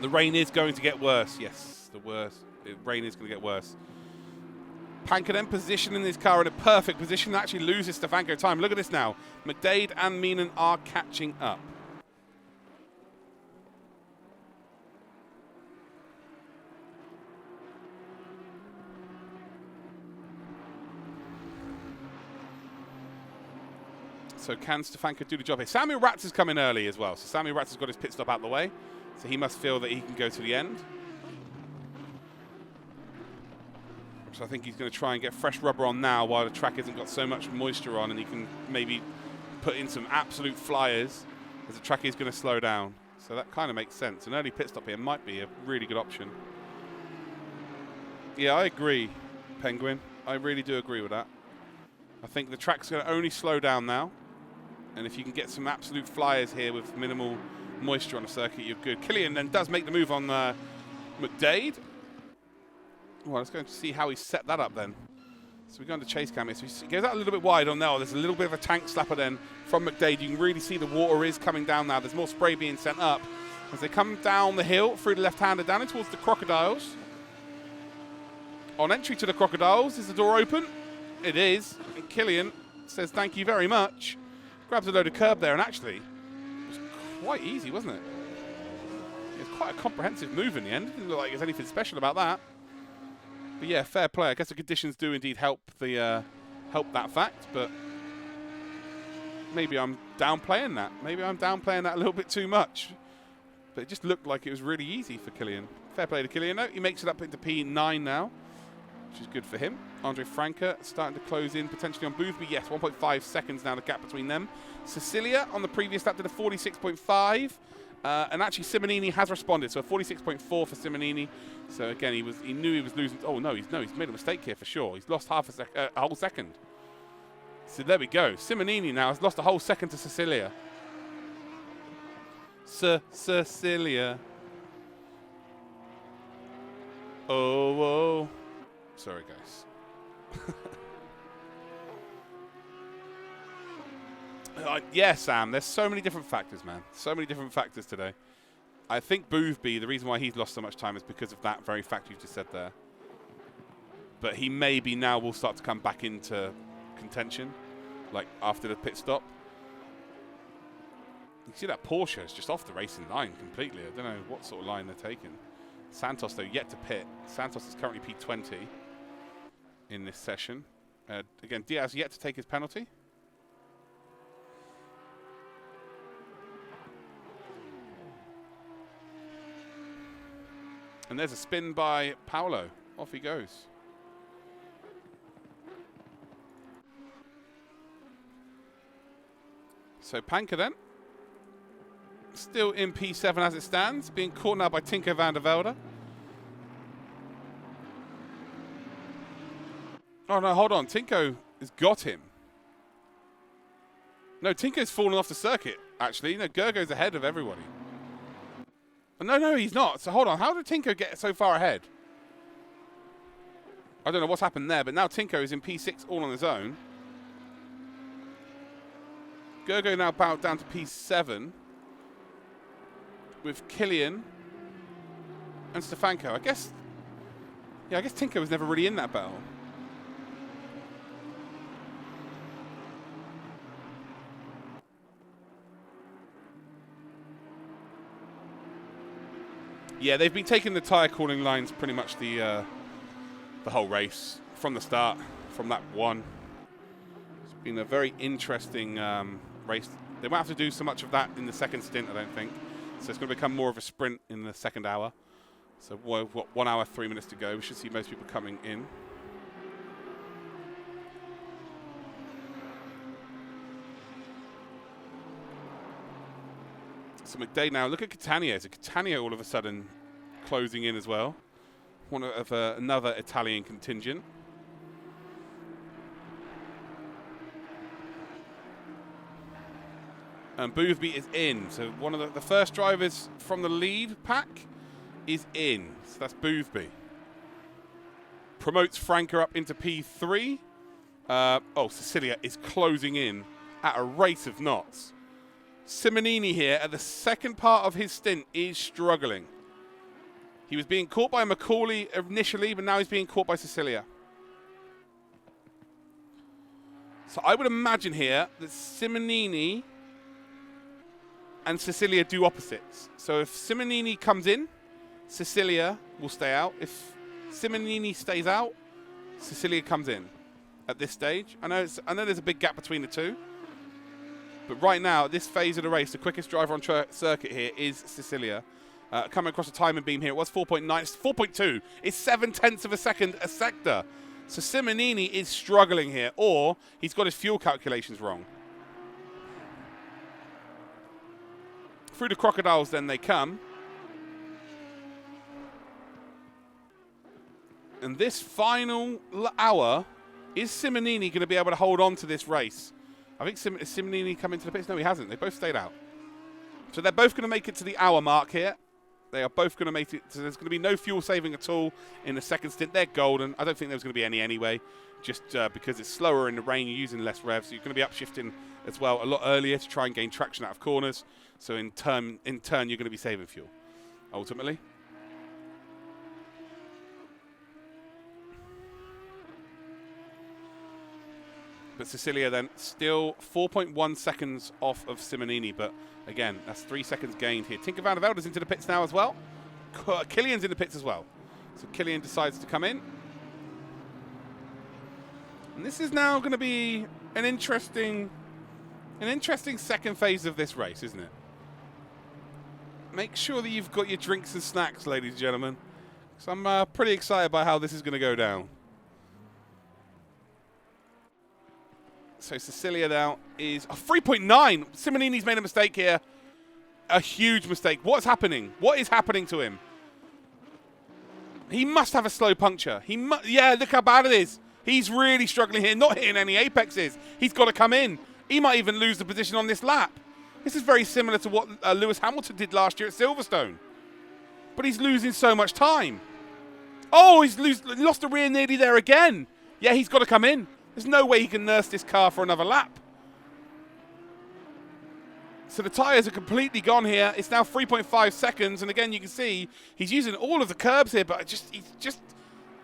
The rain is going to get worse. Yes, the rain is going to get worse. Panka then positioning his car in a perfect position. Actually loses Stefanko time. Look at this now. McDade and Meenan are catching up. So can Stefanko do the job here? Samuel Ratz is coming early as well. So Samuel Ratz has got his pit stop out the way. So he must feel that he can go to the end. So I think he's going to try and get fresh rubber on now while the track hasn't got so much moisture on, and he can maybe put in some absolute flyers as the track is going to slow down. So that kind of makes sense. An early pit stop here might be a really good option. Yeah, I agree. Penguin. I really do agree with that. I think the track's going to only slow down now. And if you can get some absolute flyers here with minimal moisture on the circuit, you're good. Killian then does make the move on McDade. Well, let's go and see how he set that up then. So we go into chase cam here. So he goes out a little bit wide on there. There's a little bit of a tank slapper then from McDade. You can really see the water is coming down now. There's more spray being sent up. As they come down the hill through the left-hander down in towards the Crocodiles. On entry to the Crocodiles, is the door open? It is. And Killian says thank you very much. Grabs a load of curb there, and actually, it was quite easy, wasn't it? It was quite a comprehensive move in the end. It didn't look like there's anything special about that. But yeah, fair play. I guess the conditions do indeed help that fact, but maybe I'm downplaying that. Maybe I'm downplaying that a little bit too much. But it just looked like it was really easy for Killian. Fair play to Killian. No, he makes it up into P9 now, which is good for him. Andre Franca starting to close in potentially on Boothby. Yes, 1.5 seconds now, the gap between them. Cecilia on the previous lap did a 46.5. And actually Simmonini has responded, so a 46.4 for Simmonini. So again, he knew he was losing. Oh no, he's made a mistake here for sure. He's lost a whole second. So there we go. Simmonini now has lost a whole second to Cecilia. Cecilia. Oh. Sorry, guys. Yeah, Sam, there's so many different factors, man. So many different factors today. I think Boothby, the reason why he's lost so much time is because of that very fact you just said there. But he maybe now will start to come back into contention, like after the pit stop. You can see that Porsche is just off the racing line completely. I don't know what sort of line they're taking. Santos, though, yet to pit. Santos is currently P20 in this session. Again, Diaz yet to take his penalty. And there's a spin by Paolo. Off he goes. So Panka then. Still in P7 as it stands. Being caught now by Tinko van der Velde. Oh no, hold on. Tinko has got him. No, Tinko's fallen off the circuit, actually. No, Gergo's ahead of everybody. No, he's not. So hold on. How did Tinko get so far ahead? I don't know what's happened there, but now Tinko is in P6 all on his own. Gergo now bowed down to P7 with Killian and Stefanko. I guess Tinko was never really in that battle. Yeah, they've been taking the tyre calling lines pretty much the whole race from the start, from lap 1. It's been a very interesting race. They won't have to do so much of that in the second stint, I don't think. So it's going to become more of a sprint in the second hour. So we've got 1 hour, 3 minutes to go. We should see most people coming in. So McDade now, look at Catania. So Catania all of a sudden closing in as well. One of another Italian contingent. And Boothby is in. So one of the first drivers from the lead pack is in. So that's Boothby. Promotes Franca up into P3. Cecilia is closing in at a rate of knots. Simmonini here at the second part of his stint is struggling. He was being caught by Macaulay initially, but now he's being caught by Cecilia. So I would imagine here that Simmonini and Cecilia do opposites. So if Simmonini comes in, Cecilia will stay out. If Simmonini stays out, Cecilia comes in at this stage. I know there's a big gap between the two. But right now, at this phase of the race, the quickest driver on circuit here is Cecilia. Coming across the timing beam here, it was 4.9. It's 4.2. It's 0.7 of a second a sector. So Simmonini is struggling here, or he's got his fuel calculations wrong. Through the Crocodiles, then they come. And this final hour, is Simmonini going to be able to hold on to this race? I think is Simmonini come into the pits? No, he hasn't. They both stayed out. So they're both going to make it to the hour mark here. They are both going to make it. So there's going to be no fuel saving at all in the second stint. They're golden. I don't think there's going to be any anyway, just because it's slower in the rain. You're using less revs. So you're going to be upshifting as well a lot earlier to try and gain traction out of corners. So in turn, you're going to be saving fuel, ultimately. But Cecilia then still 4.1 seconds off of Simmonini. But again, that's 3 seconds gained here. Tinker Van der Velde's into the pits now as well. Killian's in the pits as well. So Killian decides to come in. And this is now going to be an interesting second phase of this race, isn't it? Make sure that you've got your drinks and snacks, ladies and gentlemen. So I'm pretty excited by how this is going to go down. So Cecilia now is 3.9. Simonini's made a mistake here. A huge mistake. What's happening? What is happening to him? He must have a slow puncture. Yeah, look how bad it is. He's really struggling here, not hitting any apexes. He's got to come in. He might even lose the position on this lap. This is very similar to what Lewis Hamilton did last year at Silverstone. But he's losing so much time. Oh, he's lost the rear nearly there again. Yeah, he's got to come in. There's no way he can nurse this car for another lap. So the tyres are completely gone here. It's now 3.5 seconds. And again, you can see he's using all of the curbs here, but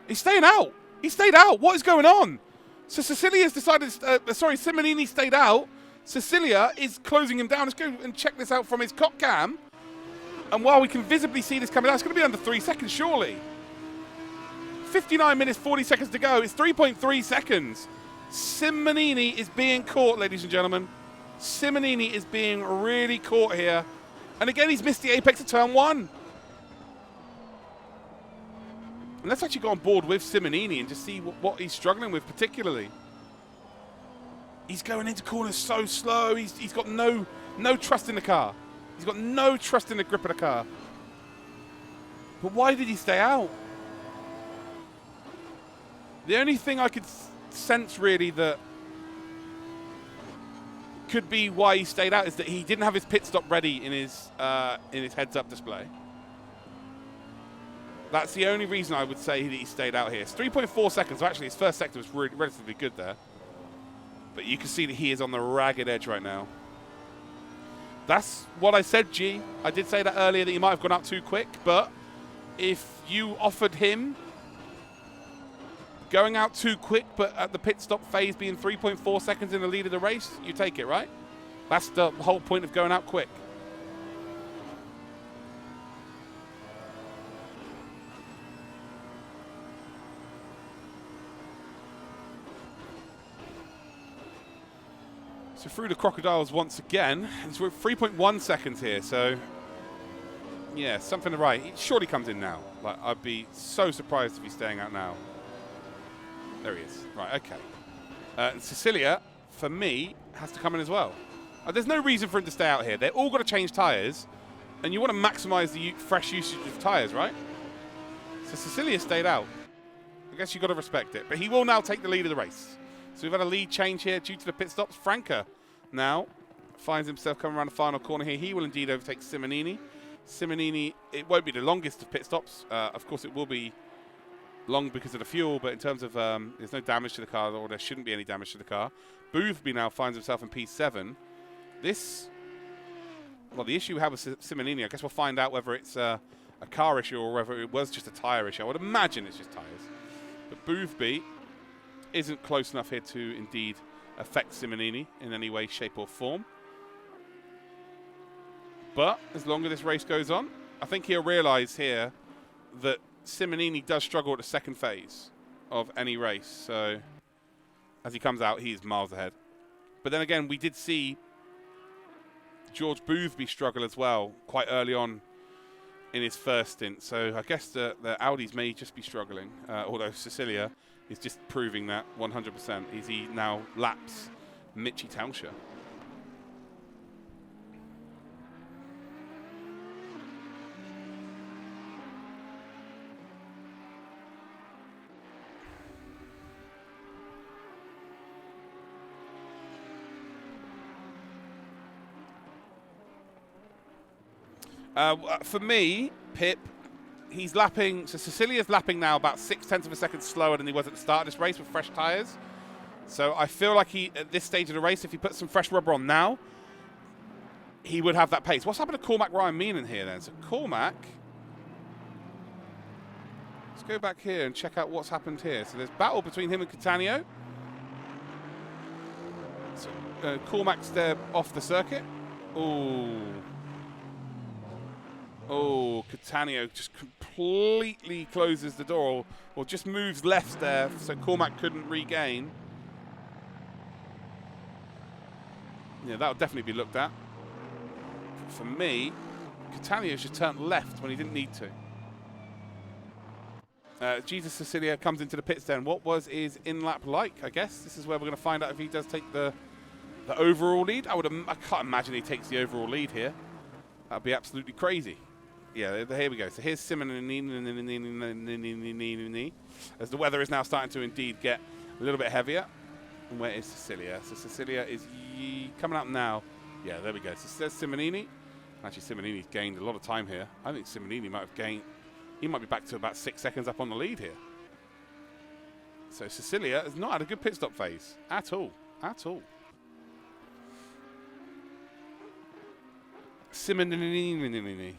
he's staying out. He stayed out. What is going on? So Cecilia's decided, Simonini stayed out. Cecilia is closing him down. Let's go and check this out from his cock cam. And while we can visibly see this coming out, it's going to be under 3 seconds, surely. 59 minutes, 40 seconds to go. It's 3.3 seconds. Simmonini is being caught, ladies and gentlemen. Simmonini is being really caught here. And again, he's missed the apex of turn 1. And let's actually go on board with Simmonini and just see what he's struggling with particularly. He's going into corners so slow. He's got no trust in the car. He's got no trust in the grip of the car. But why did he stay out? The only thing I could sense really that could be why he stayed out is that he didn't have his pit stop ready in his heads-up display. That's the only reason I would say that he stayed out here. It's 3.4 seconds. So actually, his first sector was relatively good there. But you can see that he is on the ragged edge right now. That's what I said, G. I did say that earlier that he might have gone out too quick. But if you offered him going out too quick, but at the pit stop phase being 3.4 seconds in the lead of the race, you take it, right? That's the whole point of going out quick. So through the crocodiles once again. We're at 3.1 seconds here, so yeah, something right. He surely comes in now. Like, I'd be so surprised if he's staying out now. There he is. Right, okay. Cecilia, for me, has to come in as well. There's no reason for him to stay out here. They're all got to change tyres, and you want to maximise the fresh usage of tyres, right? So Cecilia stayed out. I guess you've got to respect it. But he will now take the lead of the race. So we've had a lead change here due to the pit stops. Franca now finds himself coming around the final corner here. He will indeed overtake Simonini. Simonini, it won't be the longest of pit stops. Of course, it will be long because of the fuel, but in terms of there's no damage to the car, or there shouldn't be any damage to the car. Boothby now finds himself in P7. Well, the issue we have with Simonini, I guess we'll find out whether it's a car issue or whether it was just a tyre issue. I would imagine it's just tyres. But Boothby isn't close enough here to indeed affect Simonini in any way, shape or form. But as long as this race goes on, I think he'll realise here that Simonini does struggle at the second phase of any race. So as he comes out, he's miles ahead. But then again, we did see George Boothby struggle as well quite early on in his first stint. So I guess the Audis may just be struggling, although Cecilia is just proving that 100% as he now laps Mitchie Tauscher. For me, Pip, he's lapping, so Cecilia's lapping now about 0.6 of a second slower than he was at the start of this race with fresh tyres. So I feel like he, at this stage of the race, if he puts some fresh rubber on now, he would have that pace. What's happened to Cormac Ryan Meenan here then? So Cormac, let's go back here and check out what's happened here. So there's battle between him and Catania. So Cormac's there off the circuit. Oh, Catania just completely closes the door, or just moves left there, so Cormac couldn't regain. Yeah, that would definitely be looked at. But for me, Catania just turned left when he didn't need to. Jesus Cecilia comes into the pits then. What was his in-lap like? I guess this is where we're going to find out if he does take the overall lead. I can't imagine he takes the overall lead here. That would be absolutely crazy. Yeah, here we go. So here's Simmonini as the weather is now starting to indeed get a little bit heavier. And where is Cecilia? So Cecilia is coming out now. Yeah, there we go. So there's Simmonini. Actually, Simonini's gained a lot of time here. I think Simmonini might have gained. He might be back to about 6 seconds up on the lead here. So Cecilia has not had a good pit stop phase at all. At all. Simonini.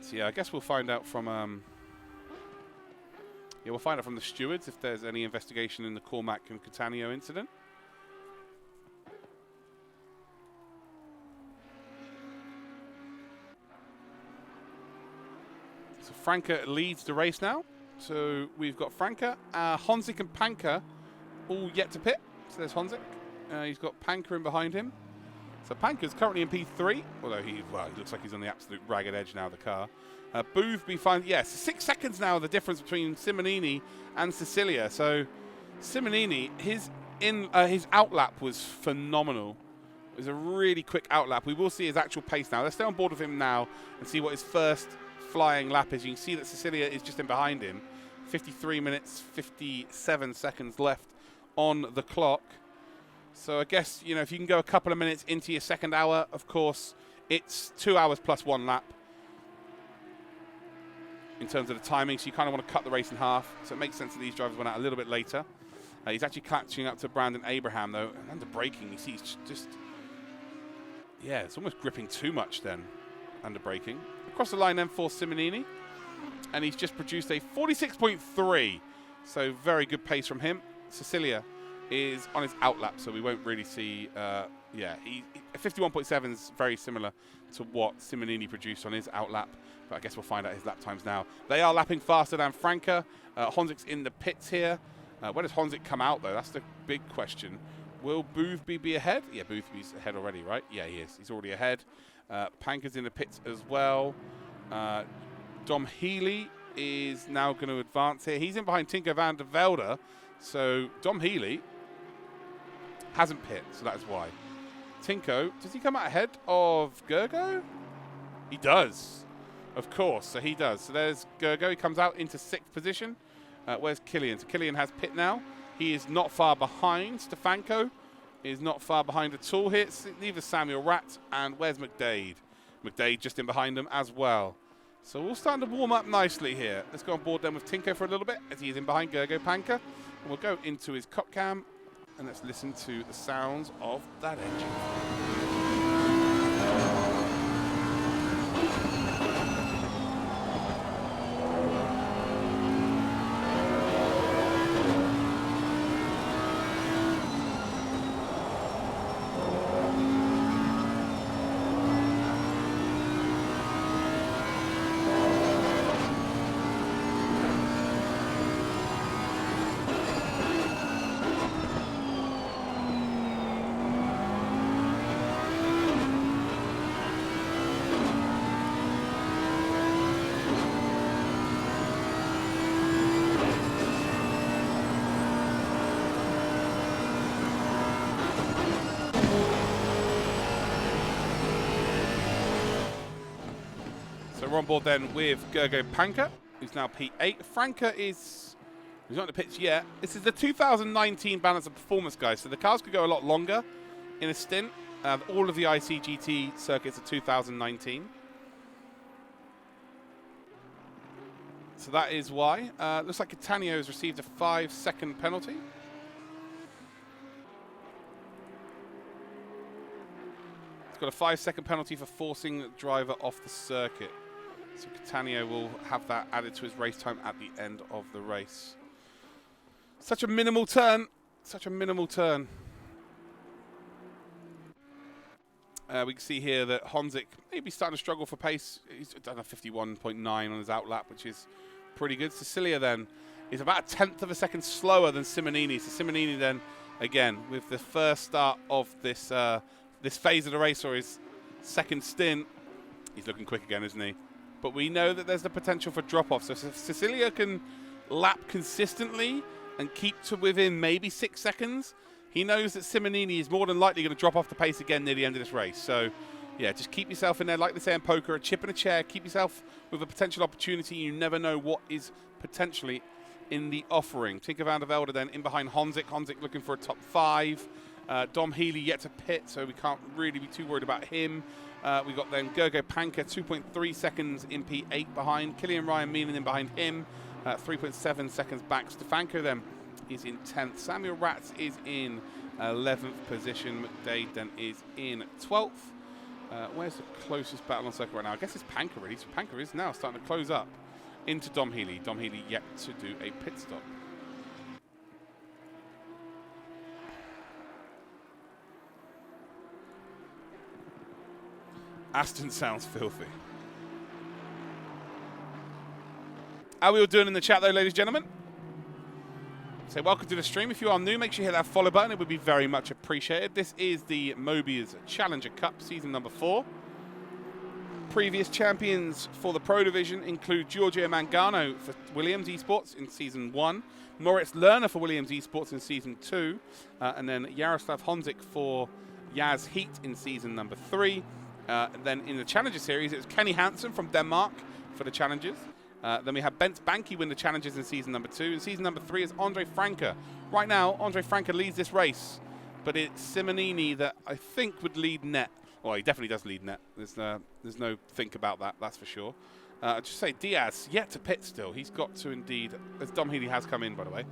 So yeah, I guess we'll find out from we'll find out from the stewards if there's any investigation in the Cormac and Catania incident. So Franca leads the race now. So we've got Franca, Honzik and Panka all yet to pit. So there's Honzik. He's got Panka in behind him. So Panka's currently in P3, although he looks like he's on the absolute ragged edge now of the car. Boothby finds, yes, 6 seconds now the difference between Simonini and Cecilia. So Simonini, his outlap was phenomenal. It was a really quick outlap. We will see his actual pace now. Let's stay on board with him now and see what his first flying lap is. You can see that Cecilia is just in behind him. 53 minutes, 57 seconds left on the clock. So I guess, you know, if you can go a couple of minutes into your second hour, of course, it's 2 hours plus 1 lap in terms of the timing. So you kind of want to cut the race in half. So it makes sense that these drivers went out a little bit later. He's actually catching up to Brandon Abraham, though. And under braking, you see he's just, yeah, it's almost gripping too much then under braking. Across the line then for Simonini. And he's just produced a 46.3. So very good pace from him. Cecilia is on his outlap, so we won't really see, 51.7 is very similar to what Simonini produced on his outlap, but I guess we'll find out his lap times now. They are lapping faster than Franca. Honzik's in the pits here. Where does Honzik come out, though? That's the big question. Will Boothby be ahead? Yeah, Boothby's ahead already, right? Yeah, he is. He's already ahead. Panka's in the pits as well. Dom Healey is now going to advance here. He's in behind Tinko van der Velde, so Dom Healey hasn't pit, so that is why. Tinko, does he come out ahead of Gergo? He does, of course, so he does. So there's Gergo, he comes out into 6th position. Where's Killian? So Killian has pit now. He is not far behind. Stefanko is not far behind at all here. Neither Samuel Ratt, and where's McDade? McDade just in behind them as well. So we'll start to warm up nicely here. Let's go on board then with Tinko for a little bit as he is in behind Gergo Panka. And we'll go into his cop cam. And let's listen to the sounds of that engine. We're on board then with Gergo Panka who's now P8. Franca is... He's not in the pits yet. This is the 2019 Balance of Performance, guys. So the cars could go a lot longer in a stint. All of the ICGT circuits are 2019. So that is why. Looks like Catania has received a 5-second penalty. He's got a 5-second penalty for forcing the driver off the circuit. So Catania will have that added to his race time at the end of the race. Such a minimal turn. Such a minimal turn. We can see here that Honzik may be starting to struggle for pace. He's done a 51.9 on his outlap, which is pretty good. Cecilia then is about a 1/10 of a second slower than Simmonini. So Simmonini then, again, with the first start of this this phase of the race, or his second stint, he's looking quick again, isn't he? But we know that there's the potential for drop-off. So if Cecilia can lap consistently and keep to within maybe 6 seconds, he knows that Simmonini is more than likely going to drop off the pace again near the end of this race. So, yeah, just keep yourself in there, like they say in poker, a chip and a chair. Keep yourself with a potential opportunity. You never know what is potentially in the offering. Tinker van der Velde then in behind Honzik. Honzik looking for a top 5. Dom Healey yet to pit, so we can't really be too worried about him. We got then Gergo Panka, 2.3 seconds in P8 behind. Killian Ryan Meenan in behind him, 3.7 seconds back. Stefanko then is in 10th. Samuel Ratz is in 11th position. McDade then is in 12th. Where's the closest battle on circuit right now? I guess it's Panka really. So Panka is now starting to close up into Dom Healey. Dom Healey yet to do a pit stop. Aston sounds filthy. How are we all doing in the chat though, ladies and gentlemen? So welcome to the stream. If you are new, make sure you hit that follow button. It would be very much appreciated. This is the MOBIUZ Challenger Cup, season number 4. Previous champions for the Pro Division include Giorgio Mangano for Williams Esports in season 1, Moritz Lerner for Williams Esports in season 2, and then Jaroslav Honzik for Yaz Heat in season number 3. Then in the Challenger Series, it was Kenny Hansen from Denmark for the Challengers. Then we have Bent Banky win the Challengers in season number 2. In season number 3 is Andre Franca. Right now, Andre Franca leads this race, but it's Simmonini that I think would lead net. Well, he definitely does lead net. There's no think about that, that's for sure. Just say Diaz, yet to pit still. He's got to indeed, as Dom Healey has come in, by the way.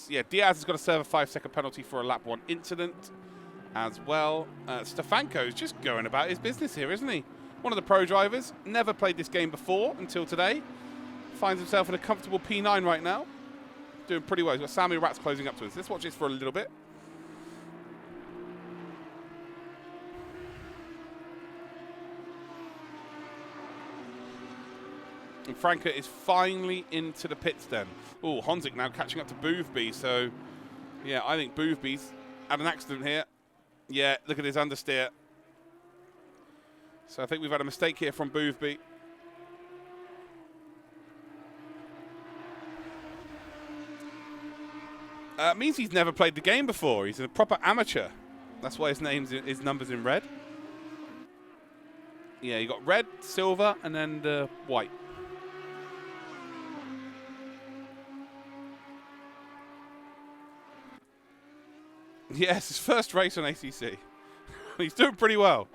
Yeah, Diaz has got to serve a 5-second penalty for a lap 1 incident as well. Stefanko is just going about his business here, isn't he? One of the pro drivers, never played this game before until today. Finds himself in a comfortable P9 right now. Doing pretty well. He's got Samuel Ratz closing up to us. Let's watch this for a little bit. And Franca is finally into the pits then. Oh, Honzik now catching up to Boothby. So, yeah, I think Boothby's had an accident here. Yeah, look at his understeer. So I think we've had a mistake here from Boothby. Means he's never played the game before. He's a proper amateur. That's why his number's in red. Yeah, you got red, silver, and then the white. Yes, his first race on ACC. He's doing pretty well.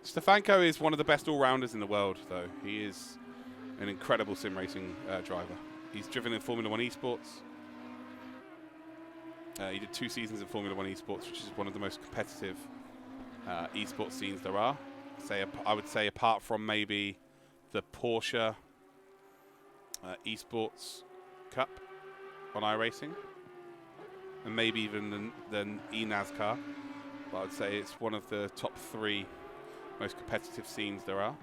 Stefanko is one of the best all-rounders in the world, though. He is an incredible sim racing driver. He's driven in Formula 1 Esports. He did 2 seasons in Formula 1 Esports, which is one of the most competitive esports scenes there are. I would say apart from maybe the Porsche Esports Cup on iRacing, and maybe even the eNASCAR. But I would say it's one of the top 3 most competitive scenes there are.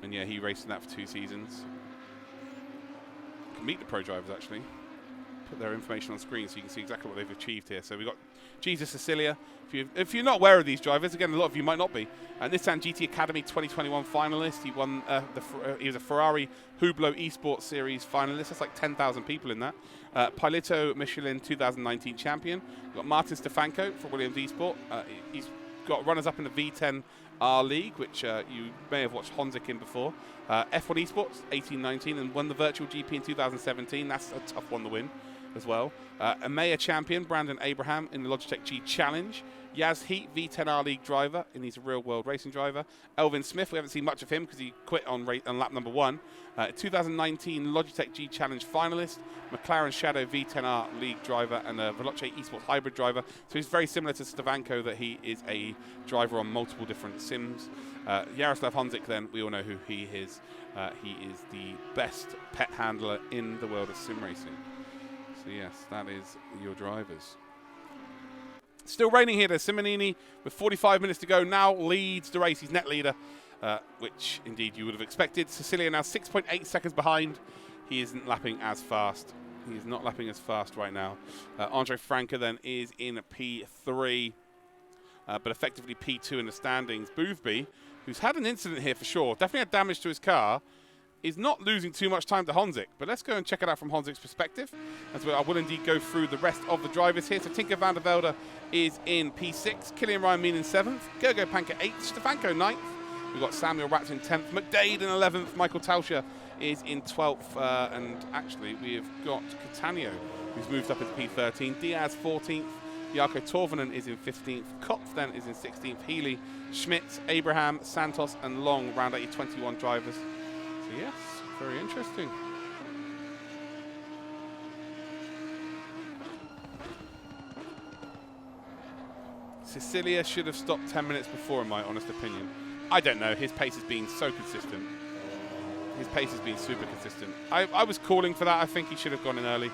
And yeah, he raced in that for 2 seasons. You can meet the pro drivers actually. Put their information on screen so you can see exactly what they've achieved here. So we've got Jesus Cecilia. If you're not aware of these drivers, again, a lot of you might not be. Nissan GT Academy 2021 finalist. He won. He was a Ferrari Hublot Esports Series finalist. That's like 10,000 people in that. Piloto Michelin 2019 champion. We've got Martin Stefanko for Williams Esport. He's got runners-up in the V10R League, which you may have watched Honzik in before. F1 Esports, 18-19, and won the Virtual GP in 2017. That's a tough one to win as well. EMEA champion, Brandon Abraham, in the Logitech G Challenge. Yaz Heat, V10R League driver, and he's a real-world racing driver. Elvin Smith, we haven't seen much of him because he quit on lap number 1. 2019 Logitech G Challenge finalist, McLaren Shadow V10R League driver, and a Veloce Esports hybrid driver. So he's very similar to Stefanko, that he is a driver on multiple different sims. Yaroslav Honzik, then, we all know who he is. He is the best pet handler in the world of sim racing. So yes, that is your drivers. Still raining here. There's Simmonini with 45 minutes to go. Now leads the race. He's net leader, which indeed you would have expected. Cecilia now 6.8 seconds behind. He isn't lapping as fast. He is not lapping as fast right now. Andre Franke then is in P3, but effectively P2 in the standings. Boothby, who's had an incident here for sure, definitely had damage to his car, is not losing too much time to Honzik. But let's go and check it out from Honzik's perspective, as well. I will indeed go through the rest of the drivers here. So Tinker van der Velde is in P6, Killian Ryan in 7th, Gergo Panker 8th, Stefanko 9th. We've got Samuel Ratz in 10th, McDade in 11th, Michael Tauscher is in 12th, and actually we have got Catania, who's moved up into P13, Diaz 14th, Jarko Torvanen is in 15th, Kopf then is in 16th, Healey, Schmitz, Abraham, Santos and Long round out your 21 drivers. So yes, very interesting. Cecilia should have stopped 10 minutes before, in my honest opinion. I don't know, his pace has been so consistent. His pace has been super consistent. I was calling for that. I think he should have gone in early,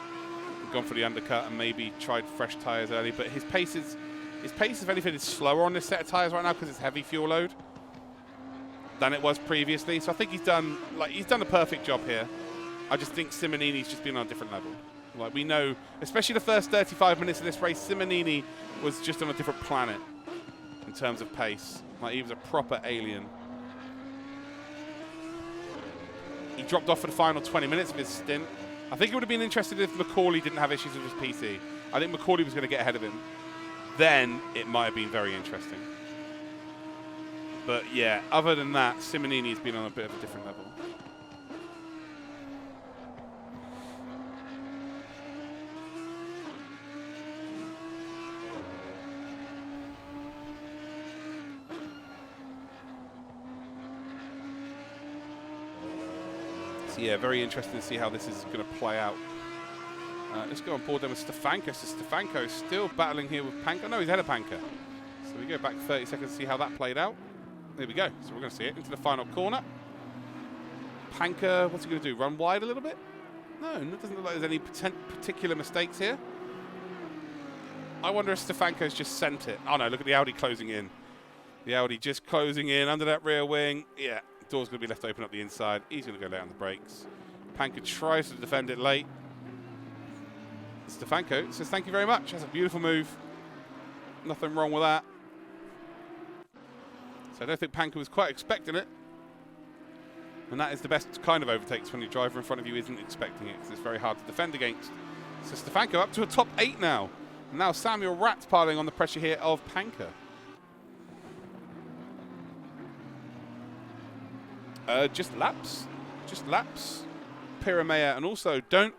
gone for the undercut and maybe tried fresh tyres early, but his pace, if anything, is slower on this set of tyres right now because it's heavy fuel load than it was previously. So I think he's done a perfect job here. I just think Simonini's just been on a different level. Like, we know, especially the first 35 minutes of this race, Simonini was just on a different planet in terms of pace. Like, he was a proper alien. He dropped off for the final 20 minutes of his stint. I think it would have been interesting if Macaulay didn't have issues with his PC. I think Macaulay was going to get ahead of him. Then it might have been very interesting. But yeah, other than that, Simonini's been on a bit of a different level. So yeah, very interesting to see how this is going to play out. Let's go on board then with Stefanko. So Stefanko still battling here with Panka. No, he's ahead of Panka. So we go back 30 seconds to see how that played out. There we go. So we're going to see it into the final corner. Panka, what's he going to do? Run wide a little bit? No, it doesn't look like there's any particular mistakes here. I wonder if Stefanko's just sent it. Oh no, look at the Audi closing in. The Audi just closing in under that rear wing. Yeah, door's going to be left open up the inside. He's going to go late on the brakes. Panka tries to defend it late. Stefanko says thank you very much. That's a beautiful move. Nothing wrong with that. So I don't think Panka was quite expecting it. And that is the best kind of overtakes when your driver in front of you isn't expecting it, because it's very hard to defend against. So Stefanko up to a top 8 now. And now Samuel Ratz piling on the pressure here of Panka. Just laps. Just laps. Pyramea. And also don't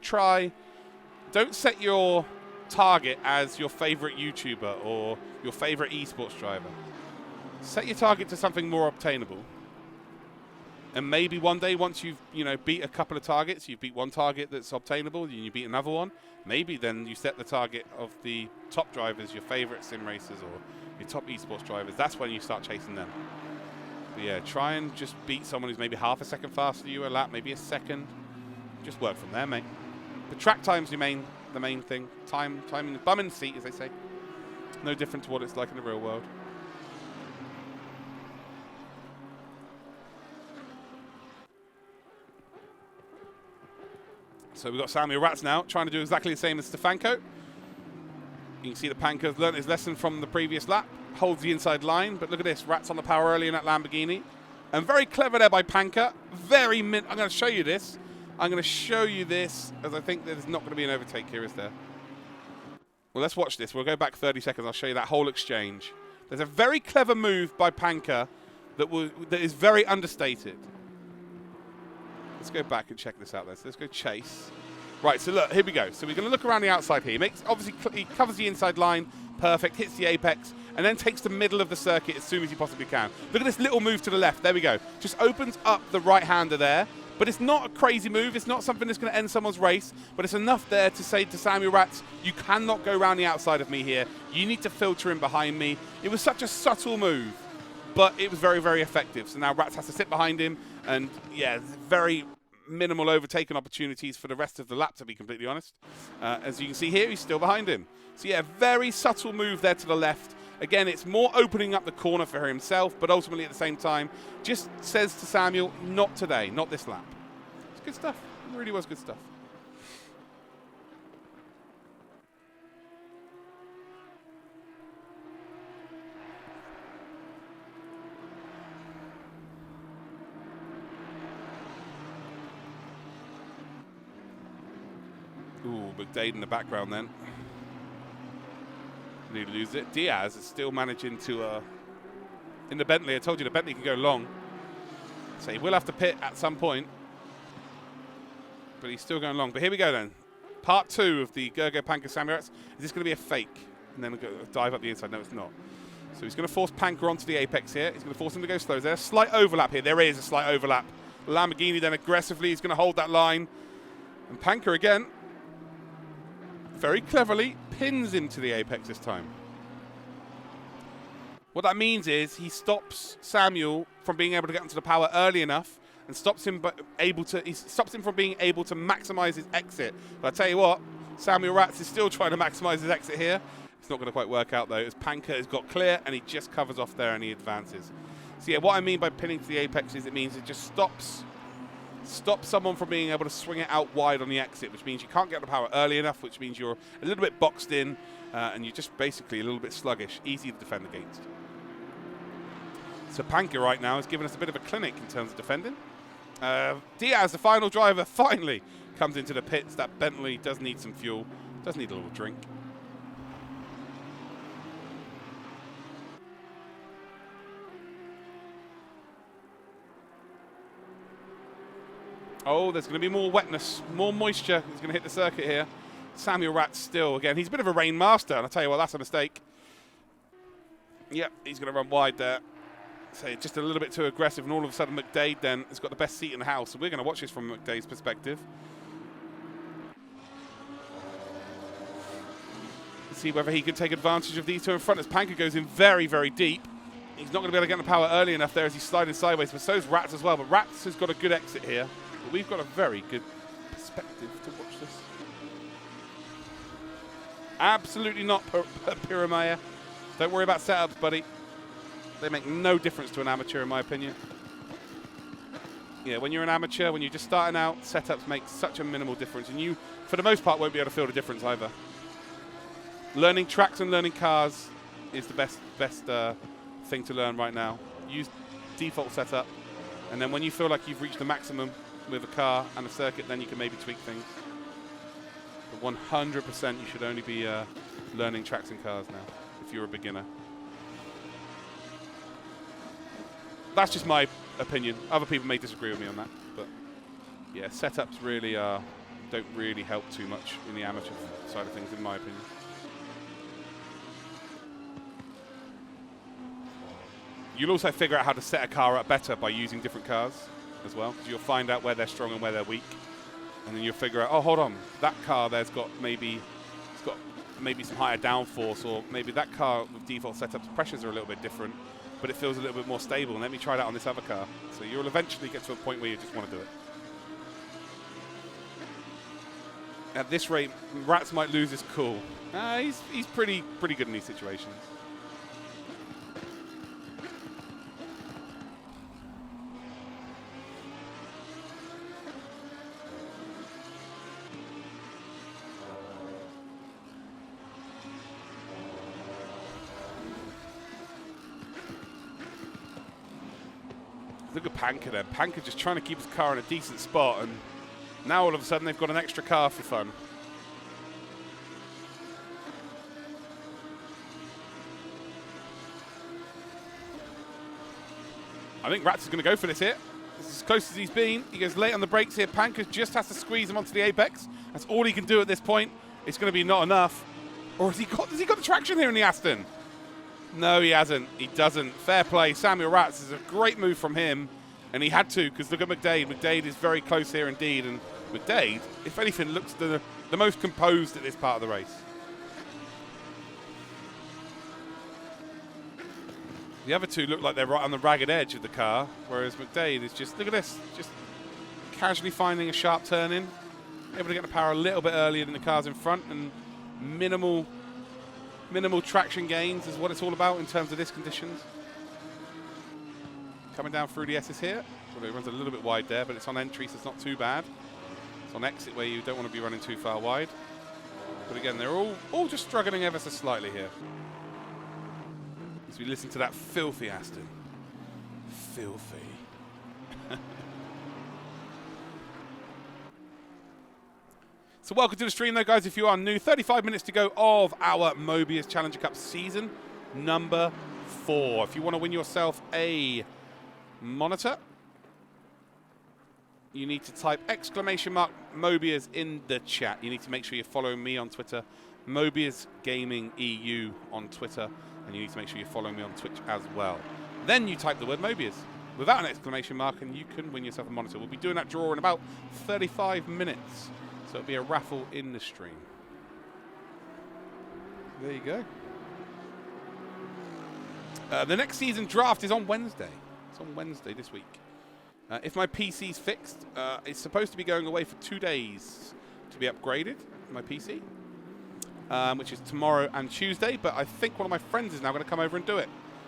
set your target as your favorite YouTuber or your favorite esports driver. Set your target to something more obtainable. And maybe one day, once you've beat a couple of targets, you've beat one target that's obtainable, and you beat another one, maybe then you set the target of the top drivers, your favorite sim racers or your top esports drivers. That's when you start chasing them. But yeah, try and just beat someone who's maybe half a second faster than you a lap, maybe a second. Just work from there, mate. The track time's the main thing. Timing the bum in the seat, as they say. No different to what it's like in the real world. So we've got Samuel Ratz now, trying to do exactly the same as Stefanko. You can see the Panka's learnt his lesson from the previous lap. Holds the inside line, but look at this. Ratz on the power early in that Lamborghini. And very clever there by Panka. I'm going to show you this. I'm going to show you this, as I think there's not going to be an overtake here, is there? Well, let's watch this. We'll go back 30 seconds. I'll show you that whole exchange. There's a very clever move by Panka that is very understated. Let's go back and check this out. Let's go chase. Right, so look, here we go. So we're going to look around the outside here. He covers the inside line, perfect, hits the apex, and then takes the middle of the circuit as soon as he possibly can. Look at this little move to the left. There we go. Just opens up the right-hander there. But it's not a crazy move. It's not something that's going to end someone's race. But it's enough there to say to Samuel Ratz, you cannot go around the outside of me here. You need to filter in behind me. It was such a subtle move, but it was very, very effective. So now Ratz has to sit behind him. And, yeah, very minimal overtaking opportunities for the rest of the lap, to be completely honest. As you can see here, he's still behind him. So, yeah, very subtle move there to the left. Again, it's more opening up the corner for himself, but ultimately at the same time, just says to Samuel, not today, not this lap. It's good stuff. It really was good stuff. Ooh, McDade in the background then. Need to lose it. Diaz is still managing to, in the Bentley, I told you the Bentley can go long. So he will have to pit at some point. But he's still going long. But here we go then. Part 2 of the Gergo Panka Samurats. Is this going to be a fake? And then we'll go dive up the inside. No, it's not. So he's going to force Panka onto the apex here. He's going to force him to go slow. Is there a slight overlap here? There is a slight overlap. Lamborghini then aggressively is going to hold that line. And Panka again, very cleverly, pins into the apex this time. What that means is he stops Samuel from being able to get onto the power early enough and stops him from being able to maximize his exit. But I tell you what, Samuel Ratz is still trying to maximize his exit here. It's not going to quite work out though, as Panka has got clear and he just covers off there and he advances. So yeah, what I mean by pinning to the apex is it means it just stops someone from being able to swing it out wide on the exit, which means you can't get the power early enough, which means you're a little bit boxed in and you're just basically a little bit sluggish, easy to defend against. So Panka right now is giving us a bit of a clinic in terms of defending. Diaz, the final driver, finally comes into the pits. That Bentley does need some fuel, does need a little drink. Oh, there's going to be more wetness, more moisture. He's going to hit the circuit here. Samuel Ratz still, again, he's a bit of a rain master, and I tell you what, that's a mistake. Yep, he's going to run wide there. So just a little bit too aggressive, and all of a sudden McDade then has got the best seat in the house. So we're going to watch this from McDade's perspective. See whether he can take advantage of these two in front as Panka goes in very, very deep. He's not going to be able to get the power early enough there as he's sliding sideways, but so's Ratz as well. But Ratz has got a good exit here. But we've got a very good perspective to watch this. Absolutely not Pyramaya. Don't worry about setups, buddy. They make no difference to an amateur, in my opinion. Yeah, when you're an amateur, when you're just starting out, setups make such a minimal difference. And you, for the most part, won't be able to feel the difference either. Learning tracks and learning cars is the best thing to learn right now. Use default setup. And then when you feel like you've reached the maximum with a car and a circuit, then you can maybe tweak things. But 100% you should only be learning tracks and cars now, if you're a beginner. That's just my opinion. Other people may disagree with me on that, but yeah, setups really don't really help too much in the amateur side of things, in my opinion. You'll also figure out how to set a car up better by using different cars as well, because you'll find out where they're strong and where they're weak, and then you'll figure out, oh, hold on, that car there's got maybe some higher downforce, or maybe that car with default setups pressures are a little bit different, but it feels a little bit more stable, and let me try that on this other car. So you'll eventually get to a point where you just want to do it. At this rate, Ratz might lose his cool. He's pretty good in these situations. Look at Panka then. Panka just trying to keep his car in a decent spot, and now all of a sudden they've got an extra car for fun. I think Rats is going to go for this here. This is as close as he's been. He goes late on the brakes here. Panker just has to squeeze him onto the apex. That's all he can do at this point. It's going to be not enough. Or has he got the traction here in the Aston? No, he hasn't. He doesn't. Fair play. Samuel Rats is a great move from him. And he had to, because look at McDade. McDade is very close here indeed. And McDade, if anything, looks the most composed at this part of the race. The other two look like they're right on the ragged edge of the car, whereas McDade is just, look at this, just casually finding a sharp turn in, able to get the power a little bit earlier than the cars in front, and minimal traction gains is what it's all about in terms of this conditions. Coming down through the S's here, well, it runs a little bit wide there, but it's on entry, so it's not too bad. It's on exit where you don't want to be running too far wide. But again, they're all just struggling ever so slightly here. As we listen to that filthy Aston. Filthy. So welcome to the stream though, guys, if you are new. 35 minutes to go of our MOBIUZ Challenger Cup season number 4. If you want to win yourself a monitor, you need to type !MOBIUZ in the chat. You need to make sure you're following me on Twitter, MOBIUZ Gaming EU on Twitter, and you need to make sure you're following me on Twitch as well. Then you type the word MOBIUZ without an exclamation mark, and you can win yourself a monitor. We'll be doing that draw in about 35 minutes, so it'll be a raffle in the stream. There you go. The next season draft is on Wednesday. It's on Wednesday this week. If my PC's fixed, it's supposed to be going away for 2 days to be upgraded, my PC, which is tomorrow and Tuesday, but I think one of my friends is now going to come over and do it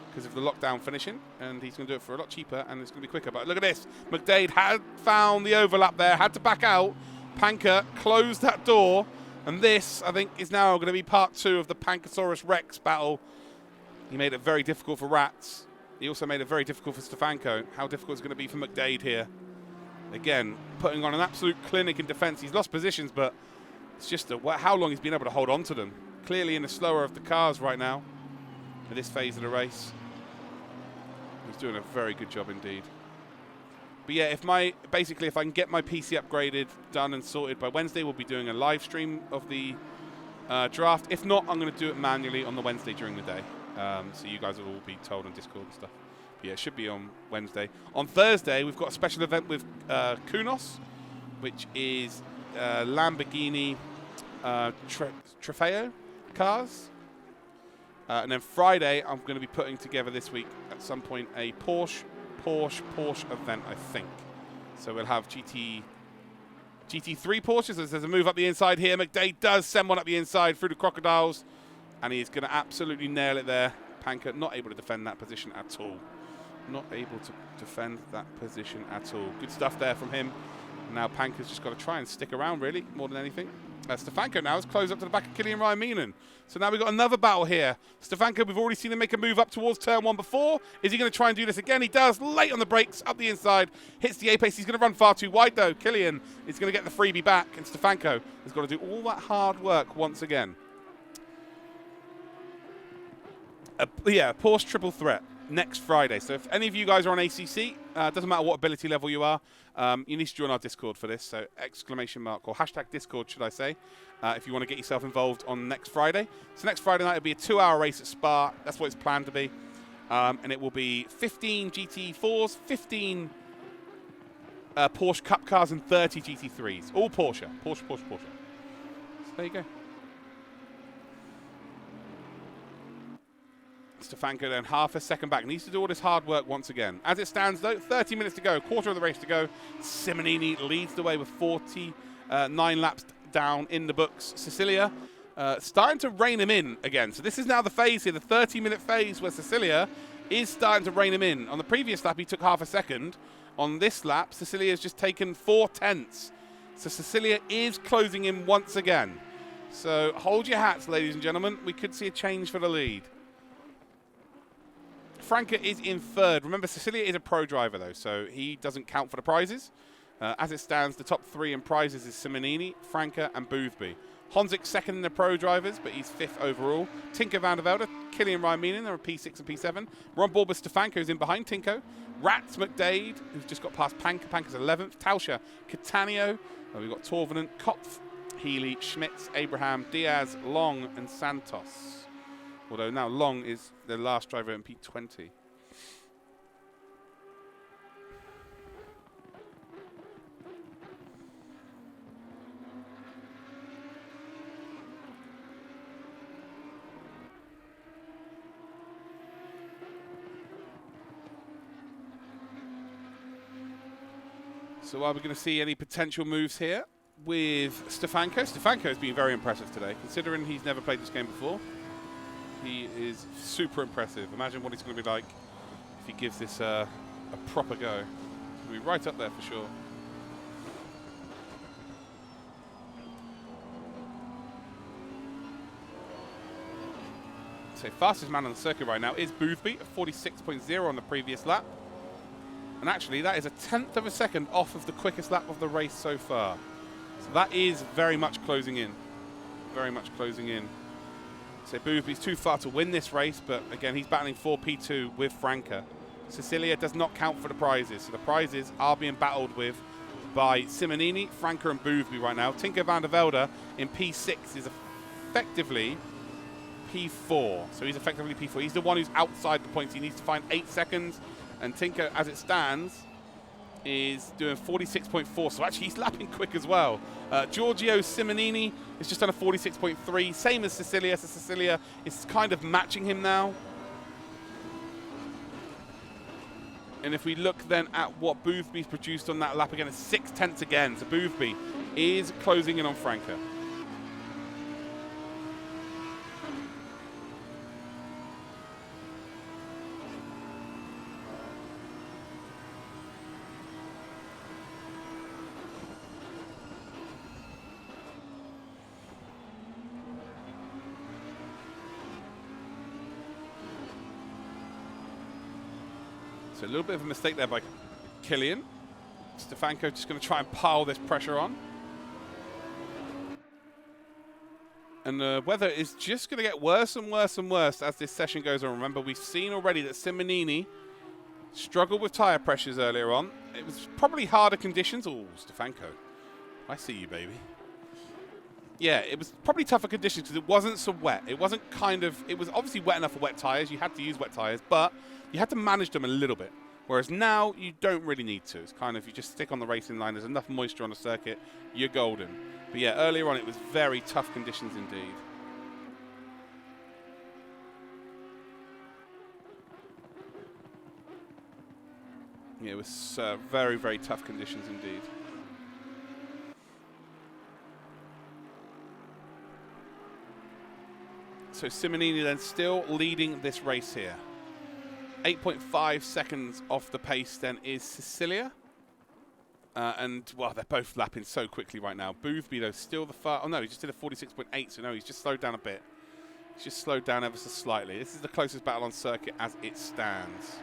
because of the lockdown finishing, and he's going to do it for a lot cheaper, and it's going to be quicker. But look at this. McDade had found the overlap there, had to back out. Panker closed that door, and this, I think, is now going to be part 2 of the Pankasaurus Rex battle. He made it very difficult for Rats. He also made it very difficult for Stefanko. How difficult it's going to be for McDade here. Again, putting on an absolute clinic in defense. He's lost positions, but it's just how long he's been able to hold on to them. Clearly in the slower of the cars right now in this phase of the race. He's doing a very good job indeed. But yeah, if I can get my PC upgraded, done and sorted by Wednesday, we'll be doing a live stream of the draft. If not, I'm going to do it manually on the Wednesday during the day. So you guys will all be told on Discord and stuff. But yeah, it should be on Wednesday. On Thursday, we've got a special event with Kunos, which is Lamborghini Trofeo cars. And then Friday, I'm going to be putting together this week at some point a Porsche event, I think. So we'll have GT3 Porsches. There's a move up the inside here. McDade does send one up the inside through the crocodiles. And he's going to absolutely nail it there. Panker not able to defend that position at all. Not able to defend that position at all. Good stuff there from him. Now Panker's just got to try and stick around, really, more than anything. Stefanko now has closed up to the back of Kylian Ryan-Meenan. So now we've got another battle here. Stefanko, we've already seen him make a move up towards turn 1 before. Is he going to try and do this again? He does. Late on the brakes, up the inside. Hits the apex. He's going to run far too wide, though. Kylian is going to get the freebie back. And Stefanko has got to do all that hard work once again. Yeah, Porsche triple threat next Friday. So if any of you guys are on ACC, doesn't matter what ability level you are, you need to join our Discord for this. So ! Or hashtag Discord, should I say, if you want to get yourself involved on next Friday. So next Friday night, it'll be a 2-hour race at Spa. That's what it's planned to be. And it will be 15 GT4s, 15 Porsche Cup cars, and 30 GT3s. All Porsche. Porsche. So there you go. Stefanko then half a second back. Needs to do all this hard work once again. As it stands, though, 30 minutes to go. Quarter of the race to go. Simmonini leads the way with 49 laps down in the books. Cecilia starting to rein him in again. So this is now the phase here, the 30-minute phase where Cecilia is starting to rein him in. On the previous lap, he took half a second. On this lap, Cecilia has just taken 4/10. So Cecilia is closing in once again. So hold your hats, ladies and gentlemen. We could see a change for the lead. Franca is in third. Remember, Cecilia is a pro driver, though, so he doesn't count for the prizes. As it stands, the top 3 in prizes is Simonini, Franca, and Boothby. Honzik second in the pro drivers, but he's 5th overall. Tinko van der Velde, Killian Ryan they're a P6 and P7. We're on board with Stefanko, who's in behind Tinko. Rats McDade, who's just got past Panka. Panka's 11th. Tauscher, Catania. We've got Torvinen, Kopf, Healey, Schmitz, Abraham, Diaz, Long, and Santos. Although now Long is the last driver in P20. So are we going to see any potential moves here with Stefanko? Stefanko has been very impressive today, considering he's never played this game before. He is super impressive. Imagine what he's going to be like if he gives this a proper go. He'll be right up there for sure. So fastest man on the circuit right now is Boothby at 46.0 on the previous lap. And actually, that is a 1/10 of a second off of the quickest lap of the race so far. So that is very much closing in. Very much closing in. So Boothby's too far to win this race, but again, he's battling for P2 with Franca. Sicilia does not count for the prizes, so the prizes are being battled with by Simmonini, Franca, and Boothby right now. Tinko van der Velde in P6 is effectively P4. So he's effectively P4. He's the one who's outside the points. He needs to find 8 seconds. And Tinko, as it stands, is doing 46.4. So actually, he's lapping quick as well. Giorgio Simmonini is just under 46.3. Same as Sicilia. So Sicilia is kind of matching him now. And if we look then at what Boothby's produced on that lap again, it's 6/10 again. So Boothby is closing in on Franca. So a little bit of a mistake there by Killian. Stefanko just going to try and pile this pressure on. And the weather is just going to get worse and worse and worse as this session goes on. Remember, we've seen already that Simmonini struggled with tyre pressures earlier on. It was probably harder conditions. Oh, Stefanko. I see you, baby. Yeah, it was probably tougher conditions because it wasn't so wet. It wasn't it was obviously wet enough for wet tyres. You had to use wet tyres, but you had to manage them a little bit. Whereas now, you don't really need to. It's kind of, you just stick on the racing line. There's enough moisture on the circuit. You're golden. But yeah, earlier on, it was very tough conditions indeed. Yeah, it was very, very tough conditions indeed. So Simmonini then still leading this race here. 8.5 seconds off the pace then is Sicilia. And, well, they're both lapping so quickly right now. Boothby, though, still the far... Oh, no, he just did a 46.8, so no, he's just slowed down a bit. He's just slowed down ever so slightly. This is the closest battle on circuit as it stands.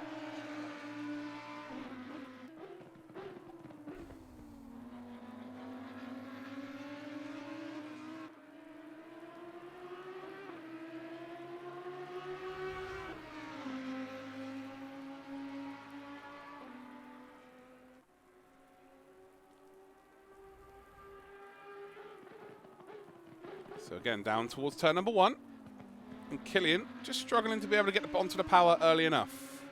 So again, down towards turn number 1. And Killian just struggling to be able to get onto the power early enough.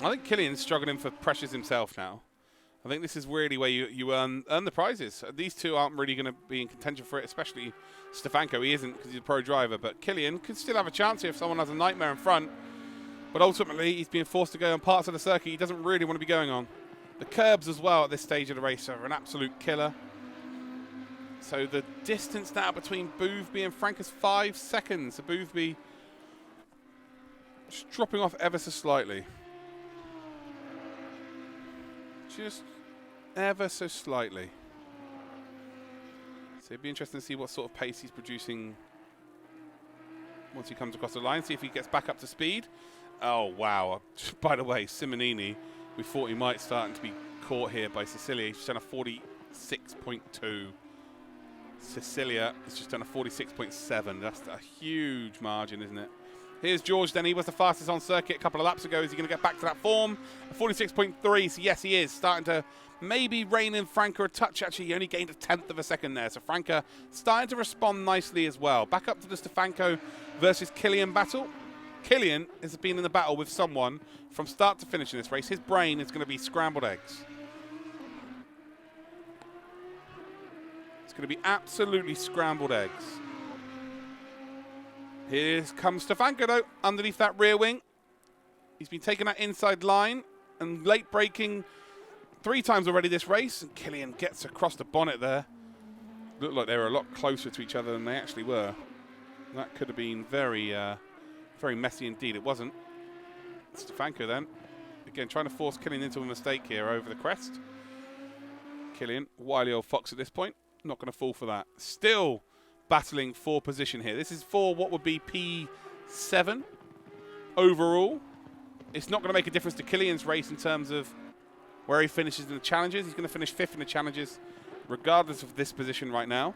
I think Killian's struggling for pressures himself now. I think this is really where you earn the prizes. These two aren't really going to be in contention for it, especially Stefanko. He isn't because he's a pro driver, but Killian could still have a chance here if someone has a nightmare in front. But ultimately, he's being forced to go on parts of the circuit he doesn't really want to be going on. The curbs as well at this stage of the race are an absolute killer. So the distance now between Boothby and Frank is 5 seconds. So Boothby just dropping off ever so slightly. Just ever so slightly. So it'd be interesting to see what sort of pace he's producing once he comes across the line. See if he gets back up to speed. Oh, wow. By the way, Simmonini We thought he might start to be caught here by Cecilia. He's just done a 46.2. Cecilia has just done a 46.7. That's a huge margin, isn't it? Here's George then. He was the fastest on circuit a couple of laps ago. Is he going to get back to that form? A 46.3. So yes, he is starting to maybe rein in Franca a touch. Actually, he only gained a 1/10 of a second there. So Franca starting to respond nicely as well. Back up to the Stefanko versus Kylian battle. Kylian has been in the battle with someone from start to finish in this race. His brain is going to be scrambled eggs. It's going to be absolutely scrambled eggs. Here comes Stefanko, though, underneath that rear wing. He's been taking that inside line and late braking 3 times already this race. And Kylian gets across the bonnet there. Looked like they were a lot closer to each other than they actually were. That could have been very, very messy indeed. It wasn't. Stefanko then. Again, trying to force Kylian into a mistake here over the crest. Kylian, wily old fox at this point. Not going to fall for that. Still battling for position here. This is for what would be P7 overall. It's not going to make a difference to Kylian's race in terms of where he finishes in the challenges. He's going to finish 5th in the challenges regardless of this position right now.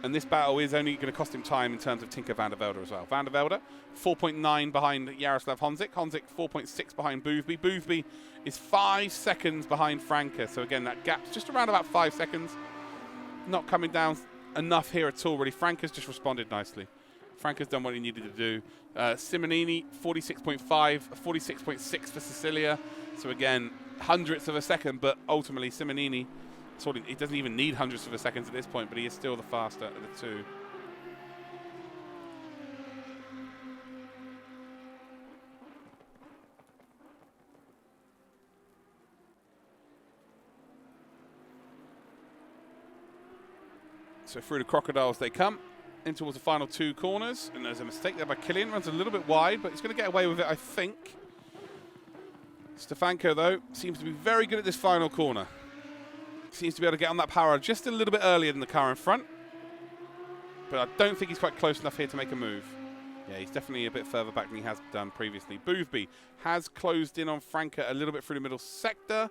And this battle is only going to cost him time in terms of Tinker van der Velde as well. Van der Velde, 4.9 behind Jaroslav Honzik. Honzik, 4.6 behind Boothby. Boothby is 5 seconds behind Franca. So again, that gap's just around about 5 seconds. Not coming down enough here at all, really. Franca's just responded nicely. Franca's done what he needed to do. Simmonini, 46.5, 46.6 for Cecilia. So again, hundredths of a second, but ultimately Simmonini, he doesn't even need hundredths of a second at this point, but he is still the faster of the two. So through the crocodiles they come, in towards the final 2 corners, and there's a mistake there by Kylian. Runs a little bit wide, but he's going to get away with it, I think. Stefanko, though, seems to be very good at this final corner. Seems to be able to get on that power just a little bit earlier than the car in front. But I don't think he's quite close enough here to make a move. Yeah, he's definitely a bit further back than he has done previously. Boothby has closed in on Franca a little bit through the middle sector.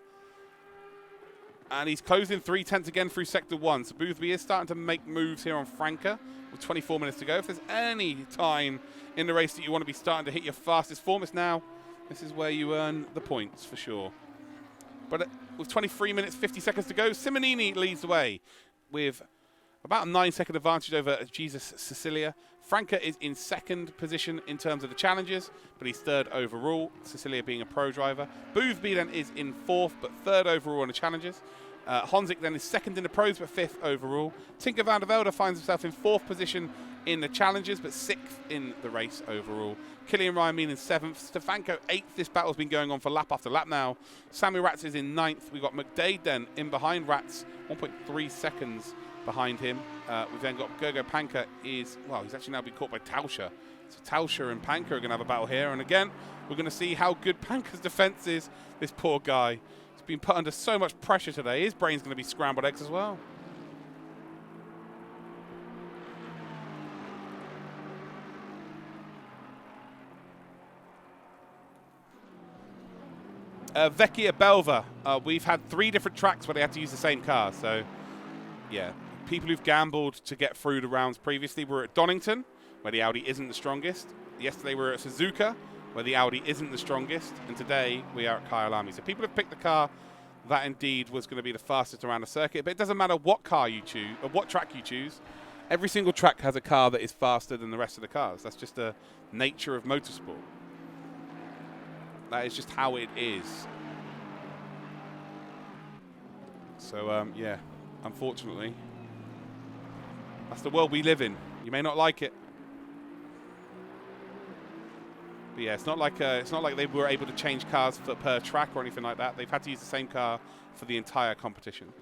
And he's closed in 3/10 again through Sector 1. So Boothby is starting to make moves here on Franca with 24 minutes to go. If there's any time in the race that you want to be starting to hit your fastest form, it's now. This is where you earn the points for sure. But with 23 minutes, 50 seconds to go, Simmonini leads the way with about a 9-second advantage over Jesus Cecilia. Franca is in 2nd position in terms of the challenges, but he's 3rd overall, Cecilia being a pro driver. Boothby then is in 4th, but 3rd overall in the challenges. Honzik then is 2nd in the pros, but 5th overall. Tinker van der Velde finds himself in 4th position in the challenges, but 6th in the race overall. Kylian Ryan in 7th. Stefanko 8th. This battle's been going on for lap after lap now. Sammy Ratz is in 9th. We've got McDade then in behind Ratz, 1.3 seconds behind him. We've then got Gergo Panka is, well, he's actually now been caught by Tauscher. So Tauscher and Panka are going to have a battle here. And again, we're going to see how good Panka's defense is. This poor guy. He's been put under so much pressure today. His brain's going to be scrambled eggs as well. Vecchia Belva. We've had 3 different tracks where they had to use the same car. So, yeah. People who've gambled to get through the rounds previously were at Donington, where the Audi isn't the strongest. Yesterday we were at Suzuka, where the Audi isn't the strongest. And today we are at Kyalami. So people have picked the car that indeed was going to be the fastest around the circuit. But it doesn't matter what car you choose, or what track you choose. Every single track has a car that is faster than the rest of the cars. That's just the nature of motorsport. That is just how it is. So, yeah, unfortunately, that's the world we live in. You may not like it. But yeah, it's not like they were able to change cars per track or anything like that. They've had to use the same car for the entire competition.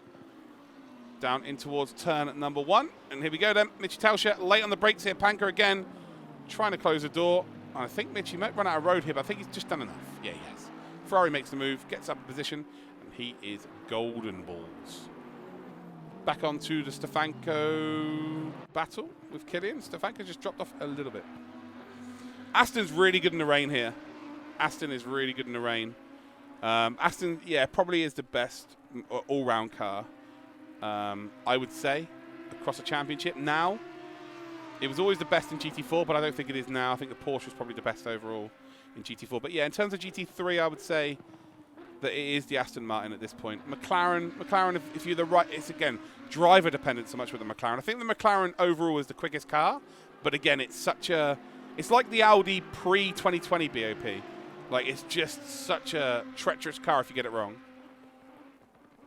Down in towards turn number 1. And here we go then. Mitchy Tauscher late on the brakes here. Panka again trying to close the door. I think Mitchy might run out of road here, but I think he's just done enough. Yeah, he has. Ferrari makes the move, gets up in position, and he is golden balls. Back onto the Stefanko battle with Kylian. Stefanko just dropped off a little bit. Aston's really good in the rain here. Aston is really good in the rain. Aston, yeah, probably is the best all-round car, I would say, across a championship. Now, it was always the best in GT4, but I don't think it is now. I think the Porsche is probably the best overall in GT4. But yeah, in terms of GT3, I would say that it is the Aston Martin at this point. McLaren, if you're the right, it's again driver dependent so much with the McLaren. I think the McLaren overall is the quickest car, but again, it's like the Audi pre-2020 BOP. Like, it's just such a treacherous car if you get it wrong.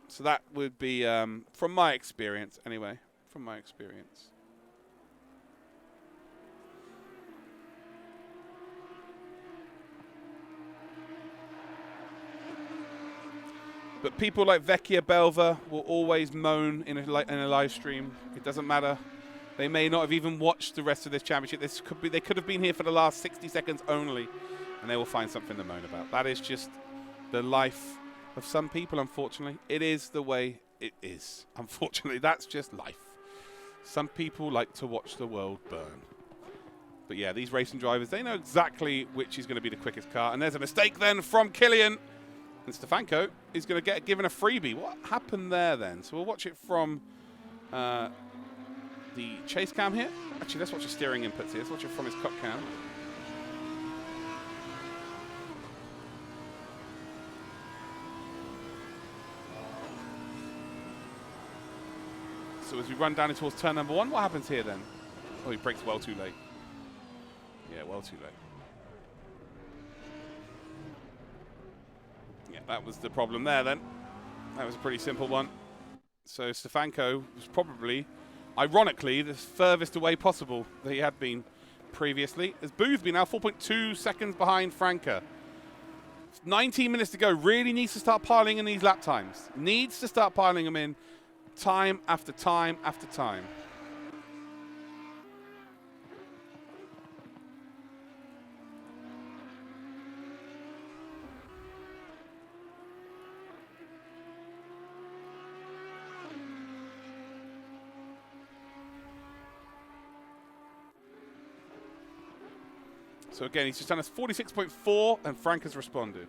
So that would be, from my experience, anyway, from my experience. But people like Vecchia Belva will always moan in a live stream. It doesn't matter. They may not have even watched the rest of this championship. They could have been here for the last 60 seconds only, and they will find something to moan about. That is just the life of some people, unfortunately. It is the way it is. Unfortunately, that's just life. Some people like to watch the world burn. But yeah, these racing drivers, they know exactly which is going to be the quickest car. And there's a mistake then from Kylian. And Stefanko is going to get given a freebie. What happened there then? So we'll watch it from the chase cam here. Actually, let's watch the steering inputs here. Let's watch it from his cup cam. So as we run down towards turn number 1, what happens here then? Oh, he brakes well too late. Yeah, well too late. Yeah, that was the problem there then. That was a pretty simple one. So Stefanko was probably, ironically, the furthest away possible that he had been previously. As Boothby now 4.2 seconds behind Franca. 19 minutes to go. Really needs to start piling in these lap times. Needs to start piling them in time after time after time. So again, he's just done a 46.4, and Frank has responded.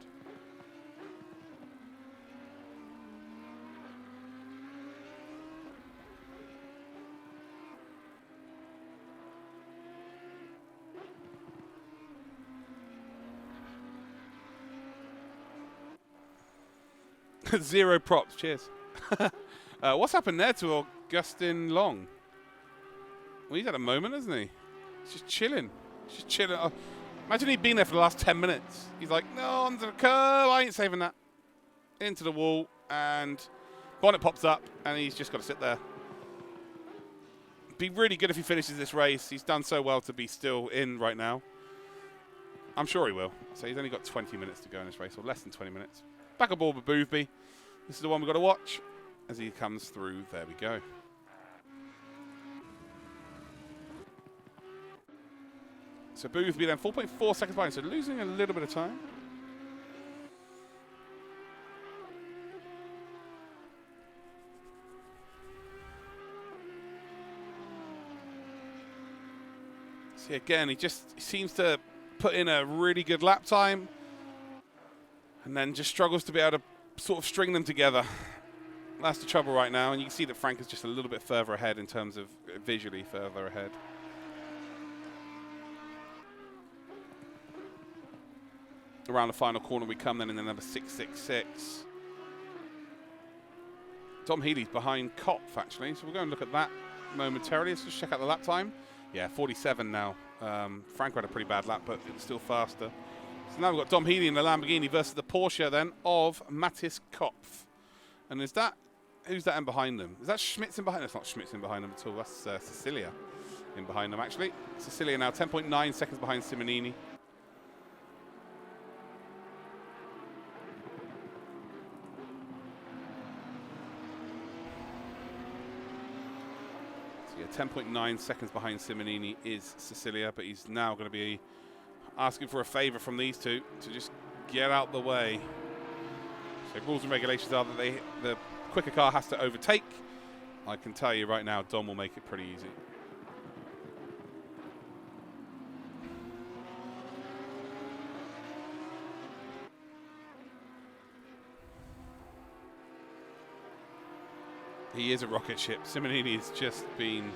Zero props, cheers. What's happened there to Augustin Long? Well, he's had a moment, hasn't he? He's just chilling. Just chilling. Oh, imagine he'd been there for the last 10 minutes. He's like, no, onto the curve. I ain't saving that. Into the wall, and bonnet pops up, and he's just got to sit there. Be really good if he finishes this race. He's done so well to be still in right now. I'm sure he will. So he's only got 20 minutes to go in this race, or less than 20 minutes. Back aboard with Boothby. This is the one we've got to watch as he comes through. There we go. So Boothby then 4.4 seconds behind, so losing a little bit of time. See, again, he just seems to put in a really good lap time and then just struggles to be able to sort of string them together. That's the trouble right now, and you can see that Frank is just a little bit further ahead in terms of visually further ahead. Around the final corner we come then in the number 666. Tom Healey's behind Kopf, actually, so we'll go and look at that momentarily. Let's just check out the lap time. Yeah, 47 now. Frank had a pretty bad lap, but it was still faster. So now we've got Dom Healey in the Lamborghini versus the Porsche then of Mathis Kopf. And is that, who's that in behind them? Is that Schmitz in behind them? That's not Schmitz in behind them at all. That's Cecilia in behind them, actually. Cecilia now 10.9 seconds behind Simmonini. So yeah, 10.9 seconds behind Simmonini is Cecilia, but he's now going to be asking for a favour from these two to just get out the way. So rules and regulations are that the quicker car has to overtake. I can tell you right now, Dom will make it pretty easy. He is a rocket ship. Simmonini has just been...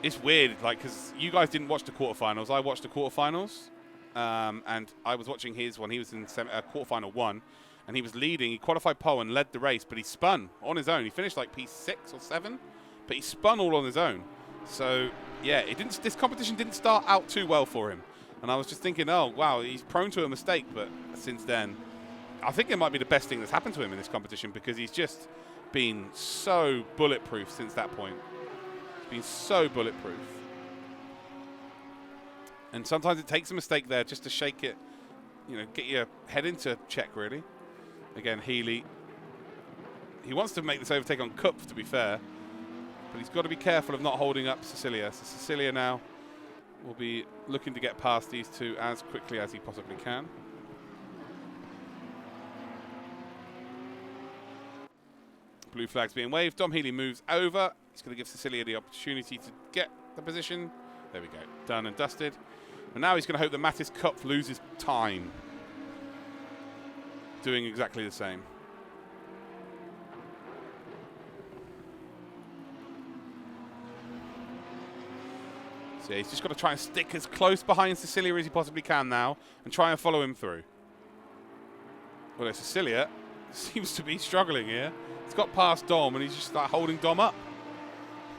It's weird, like, because you guys didn't watch the quarterfinals. I watched the quarterfinals, and I was watching his when he was in quarterfinal 1, and he was leading. He qualified pole and led the race, but he spun on his own. He finished like P6 or 7, but he spun all on his own. So, yeah, this competition didn't start out too well for him. And I was just thinking, oh, wow, he's prone to a mistake. But since then, I think it might be the best thing that's happened to him in this competition, because he's just been so bulletproof since that point. He's been so bulletproof. And sometimes it takes a mistake there just to shake it, you know, get your head into check, really. Again, Healey. He wants to make this overtake on Cup, to be fair. But he's got to be careful of not holding up Cecilia. So Cecilia now will be looking to get past these two as quickly as he possibly can. Blue flag's being waved. Dom Healey moves over. He's going to give Cecilia the opportunity to get the position. There we go. Done and dusted. And now he's going to hope that Mattis Cup loses time. Doing exactly the same. So he's just got to try and stick as close behind Cecilia as he possibly can now and try and follow him through. Although Cecilia seems to be struggling here. He's got past Dom and he's just like holding Dom up.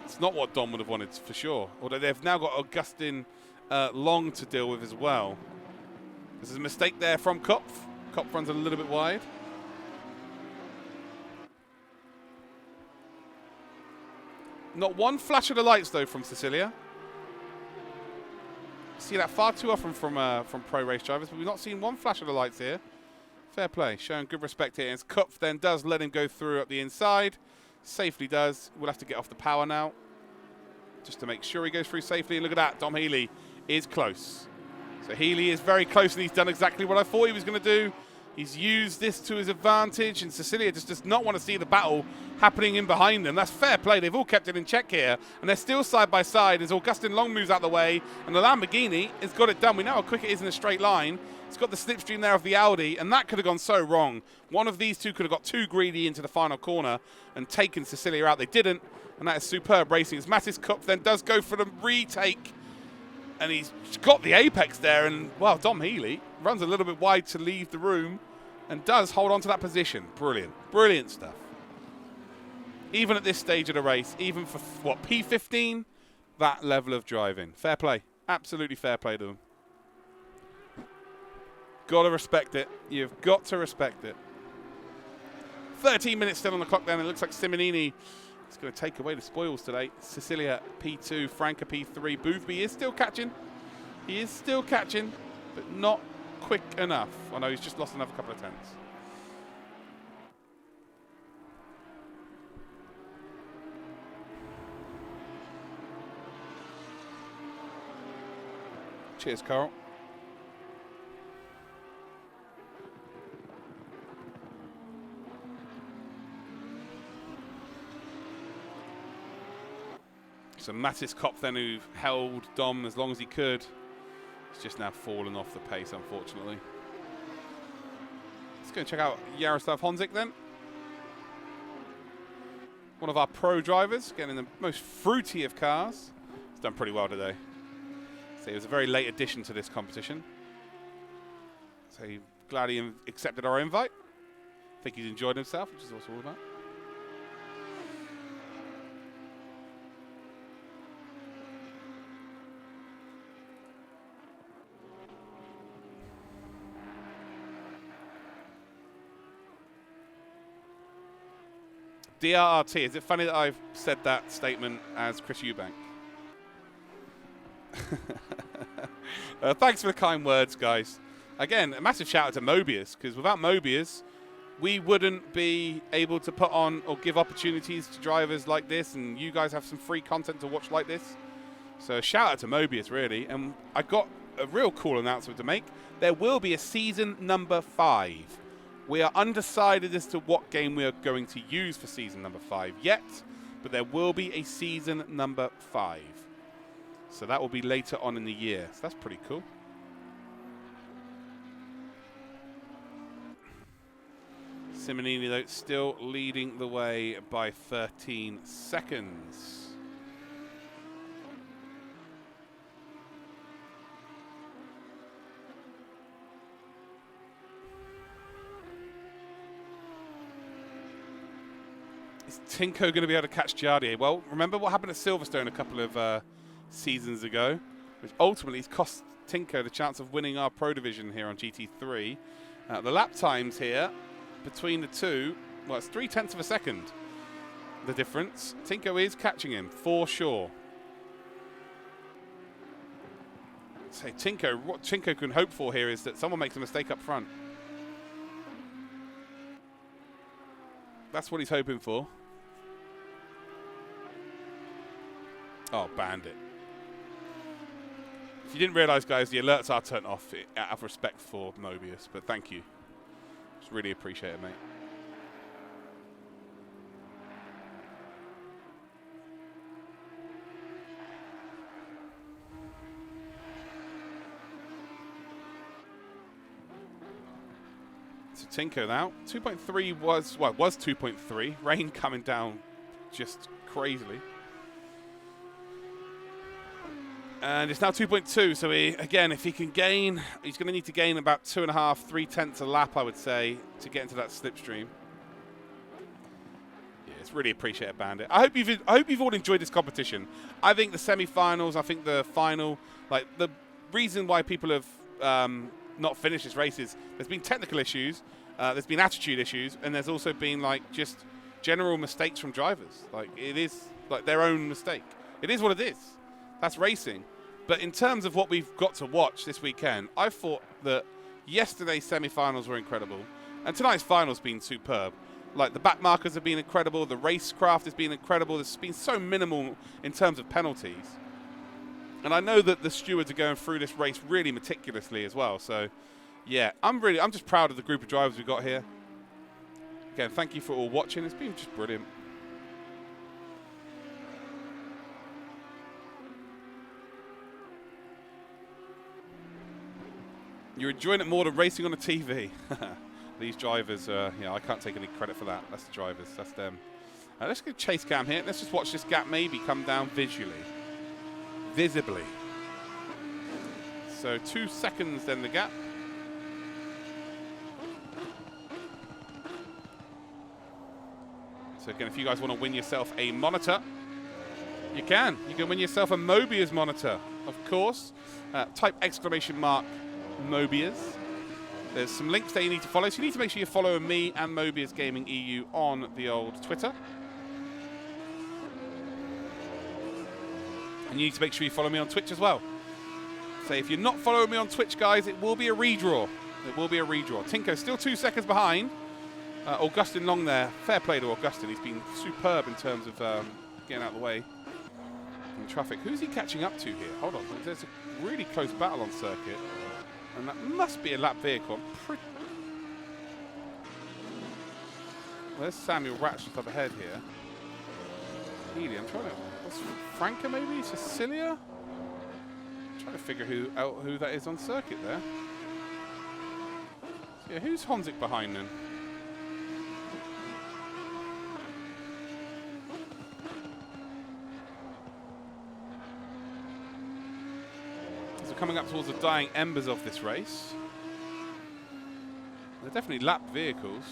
It's not what Dom would have wanted for sure. Although they've now got Augustin Long to deal with as well. There's a mistake there from Kopf. Kopf runs a little bit wide. Not one flash of the lights though from Cecilia. See that far too often from pro race drivers, but we've not seen one flash of the lights here. Fair play, showing good respect here. As Kupf then does let him go through up the inside. Safely does. We'll have to get off the power now, just to make sure he goes through safely. And look at that, Dom Healey is close. So Healey is very close, and he's done exactly what I thought he was going to do. He's used this to his advantage, and Cecilia just does not want to see the battle happening in behind them. That's fair play. They've all kept it in check here, and they're still side by side as Augustin Long moves out the way, and the Lamborghini has got it done. We know how quick it is in a straight line. It's got the slipstream there of the Audi, and that could have gone so wrong. One of these two could have got too greedy into the final corner and taken Cecilia out. They didn't, and that is superb racing. As Mattis Cup then does go for the retake, and he's got the apex there, and, well, Dom Healey runs a little bit wide to leave the room and does hold on to that position. Brilliant. Brilliant stuff. Even at this stage of the race, even for, what, P15, that level of driving. Fair play. Absolutely fair play to them. Got to respect it. You've got to respect it. 13 minutes still on the clock then. It looks like Simmonini is going to take away the spoils today. Cecilia P2, Franca P3. Boothby is still catching. He is still catching, but not quick enough. I know he's just lost another couple of tenths. Cheers, Carl. So Mattis Kopp then, who held Dom as long as he could, he's just now fallen off the pace, unfortunately. Let's go and check out Jaroslav Honzik then. One of our pro drivers, getting in the most fruity of cars. He's done pretty well today. So he was a very late addition to this competition. So glad he accepted our invite. I think he's enjoyed himself, which is what it's all about. DRRT, is it funny that I've said that statement as Chris Eubank? Thanks for the kind words, guys. Again, a massive shout out to MOBIUZ, because without MOBIUZ, we wouldn't be able to put on or give opportunities to drivers like this, and you guys have some free content to watch like this. So shout out to MOBIUZ, really. And I got a real cool announcement to make. There will be a season number 5. We are undecided as to what game we are going to use for season number 5 yet, but there will be a season number 5. So that will be later on in the year. So that's pretty cool. Simmonini, though, still leading the way by 13 seconds. Is Tinko going to be able to catch Jardier? Well, remember what happened at Silverstone a couple of seasons ago, which ultimately cost Tinko the chance of winning our Pro Division here on GT3. The lap times here between the two, well, it's 0.3 of a second, the difference. Tinko is catching him, for sure. So Tinko, what Tinko can hope for here is that someone makes a mistake up front. That's what he's hoping for. Oh, Bandit. If you didn't realise, guys, the alerts are turned off out of respect for MOBIUZ, but thank you. Just really appreciate it, mate. So Tinko now. 2.3 was 2.3. Rain coming down just crazily. And it's now 2.2, so again, if he can gain, he's going to need to gain about 2.5, 0.3 a lap, I would say, to get into that slipstream. Yeah, it's really appreciated, Bandit. I hope you've all enjoyed this competition. I think the semi-finals, I think the final, like the reason why people have not finished this race is there's been technical issues, there's been attitude issues, and there's also been like just general mistakes from drivers. Like it is like their own mistake. It is what it is. That's racing. But in terms of what we've got to watch this weekend, I thought that yesterday's semi-finals were incredible, and tonight's final's been superb. Like the back markers have been incredible, the racecraft has been incredible. There's been so minimal in terms of penalties. And I know that the stewards are going through this race really meticulously as well. So, yeah, I'm just proud of the group of drivers we've got here. Again, thank you for all watching. It's been just brilliant. You're enjoying it more than racing on a TV. These drivers, yeah, I can't take any credit for that. That's the drivers. That's them. Let's get chase cam here. Let's just watch this gap maybe come down visibly. So 2 seconds then the gap. So again, if you guys want to win yourself a monitor, you can. You can win yourself a MOBIUZ monitor, of course. Type !MOBIUZ. There's some links that you need to follow. So you need to make sure you're following me and MOBIUZ Gaming EU on the old Twitter. And you need to make sure you follow me on Twitch as well. So if you're not following me on Twitch, guys, it will be a redraw. It will be a redraw. Tinko still 2 seconds behind. Augustin Long there. Fair play to Augustin. He's been superb in terms of getting out of the way in traffic. Who's he catching up to here? Hold on. There's a really close battle on circuit. And that must be a lap vehicle. There's Samuel Ratcliffe up ahead here. Healey, I'm trying to... What's Franca maybe? Cecilia? I'm trying to figure out who that is on circuit there. So yeah, who's Honzik behind then? So coming up towards the dying embers of this race. They're definitely lap vehicles.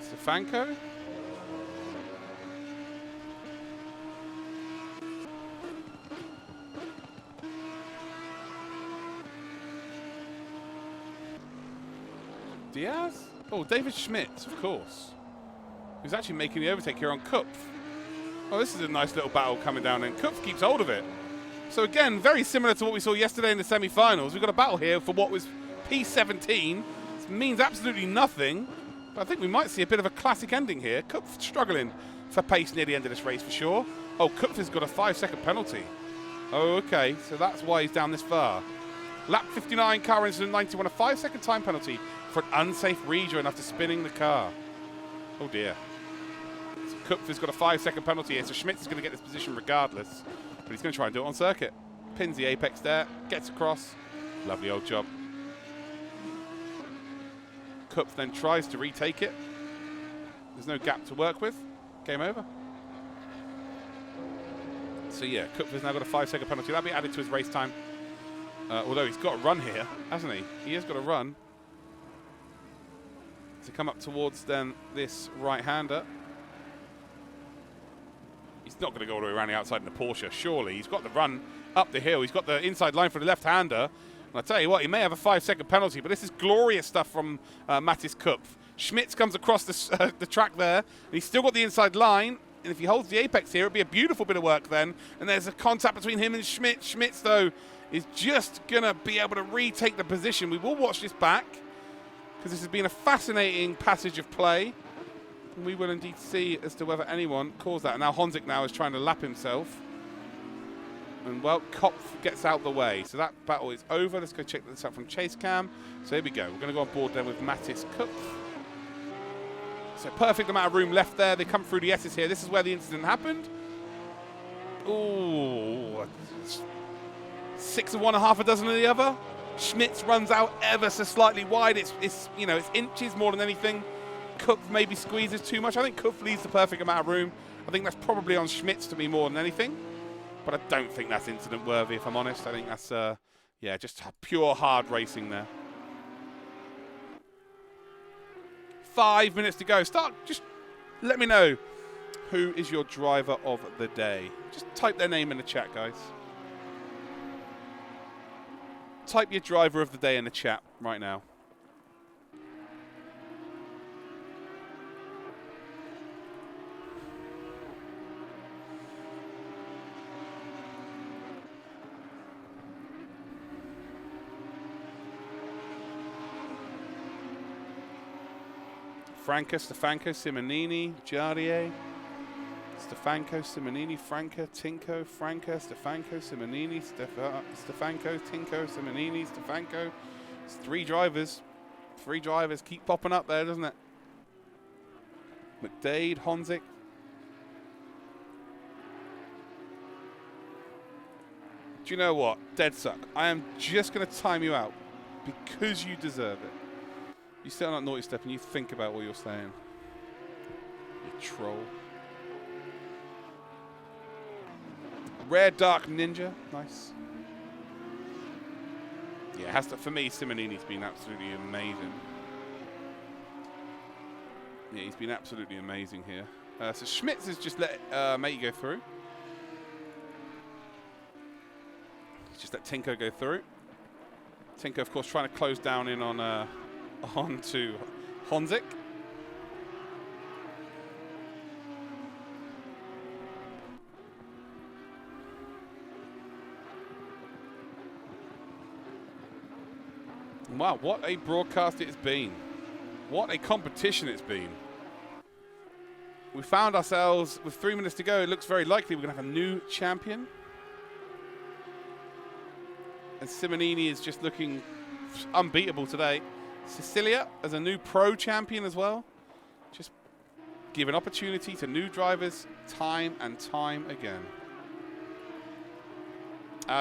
Stefanko. Diaz? Oh, David Schmitz, of course. Who's actually making the overtake here on Kupf. Oh, this is a nice little battle coming down, and Kupf keeps hold of it. So again, very similar to what we saw yesterday in the semi-finals. We've got a battle here for what was P17. This means absolutely nothing. But I think we might see a bit of a classic ending here. Kupf struggling for pace near the end of this race for sure. Oh, Kupf has got a 5-second penalty. Oh, okay. So that's why he's down this far. Lap 59, car incident 91, a 5-second time penalty for an unsafe rejoin after spinning the car. Oh dear. So Kupfer's has got a 5-second penalty here, so Schmitz is going to get this position regardless. But he's going to try and do it on circuit. Pins the apex there, gets across. Lovely old job. Kupf then tries to retake it. There's no gap to work with. Game over. So yeah, Kupfer's now got a 5-second penalty. That'll be added to his race time. Although he's got a run here, hasn't he? He has got a run. To come up towards then this right-hander. He's not going to go all the way around the outside in the Porsche, surely. He's got the run up the hill. He's got the inside line for the left-hander. And I tell you what, he may have a 5-second penalty, but this is glorious stuff from Mathis Kupf. Schmitz comes across the track there, and he's still got the inside line. And if he holds the apex here, it'd be a beautiful bit of work then. And there's a contact between him and Schmitz. Schmitz, though, is just going to be able to retake the position. We will watch this back, because this has been a fascinating passage of play. And we will indeed see as to whether anyone calls that. And now Honzik now is trying to lap himself. And, well, Kopf gets out the way. So that battle is over. Let's go check this out from Chase Cam. So here we go. We're going to go on board then with Mathis Kupf. So perfect amount of room left there. They come through the S's here. This is where the incident happened. Ooh. 6 of one, a half a dozen of the other. Schmitz runs out ever so slightly wide. It's you know, it's inches more than anything. Kupf maybe squeezes too much. I think Kupf leaves the perfect amount of room. I think that's probably on Schmitz to me more than anything. But I don't think that's incident worthy, if I'm honest. I think that's, yeah, just pure hard racing there. 5 minutes to go. Just let me know who is your driver of the day. Just type their name in the chat, guys. Type your driver of the day in the chat right now. Stefanko, Simonini, Jardier, Stefanko, Simonini, Franca, Tinko, Franca, Stefanko, Simonini, Stefanko, Tinko, Simonini, Stefanko. It's 3 drivers. 3 drivers keep popping up there, doesn't it? McDade, Honzik. Do you know what? Dead suck. I am just going to time you out because you deserve it. You sit on that naughty step and you think about what you're saying. You troll. Rare Dark Ninja. Nice. Yeah, it has to, for me, Simonini's been absolutely amazing. Yeah, he's been absolutely amazing here. So Schmitz has just let Matey go through. Just let Tinko go through. Tinko, of course, trying to close down in on to Honzik. Wow, what a broadcast it's been. What a competition it's been. We found ourselves with 3 minutes to go. It looks very likely we're going to have a new champion. And Simonini is just looking unbeatable today. Sicilia as a new pro champion as well. Just give an opportunity to new drivers time and time again.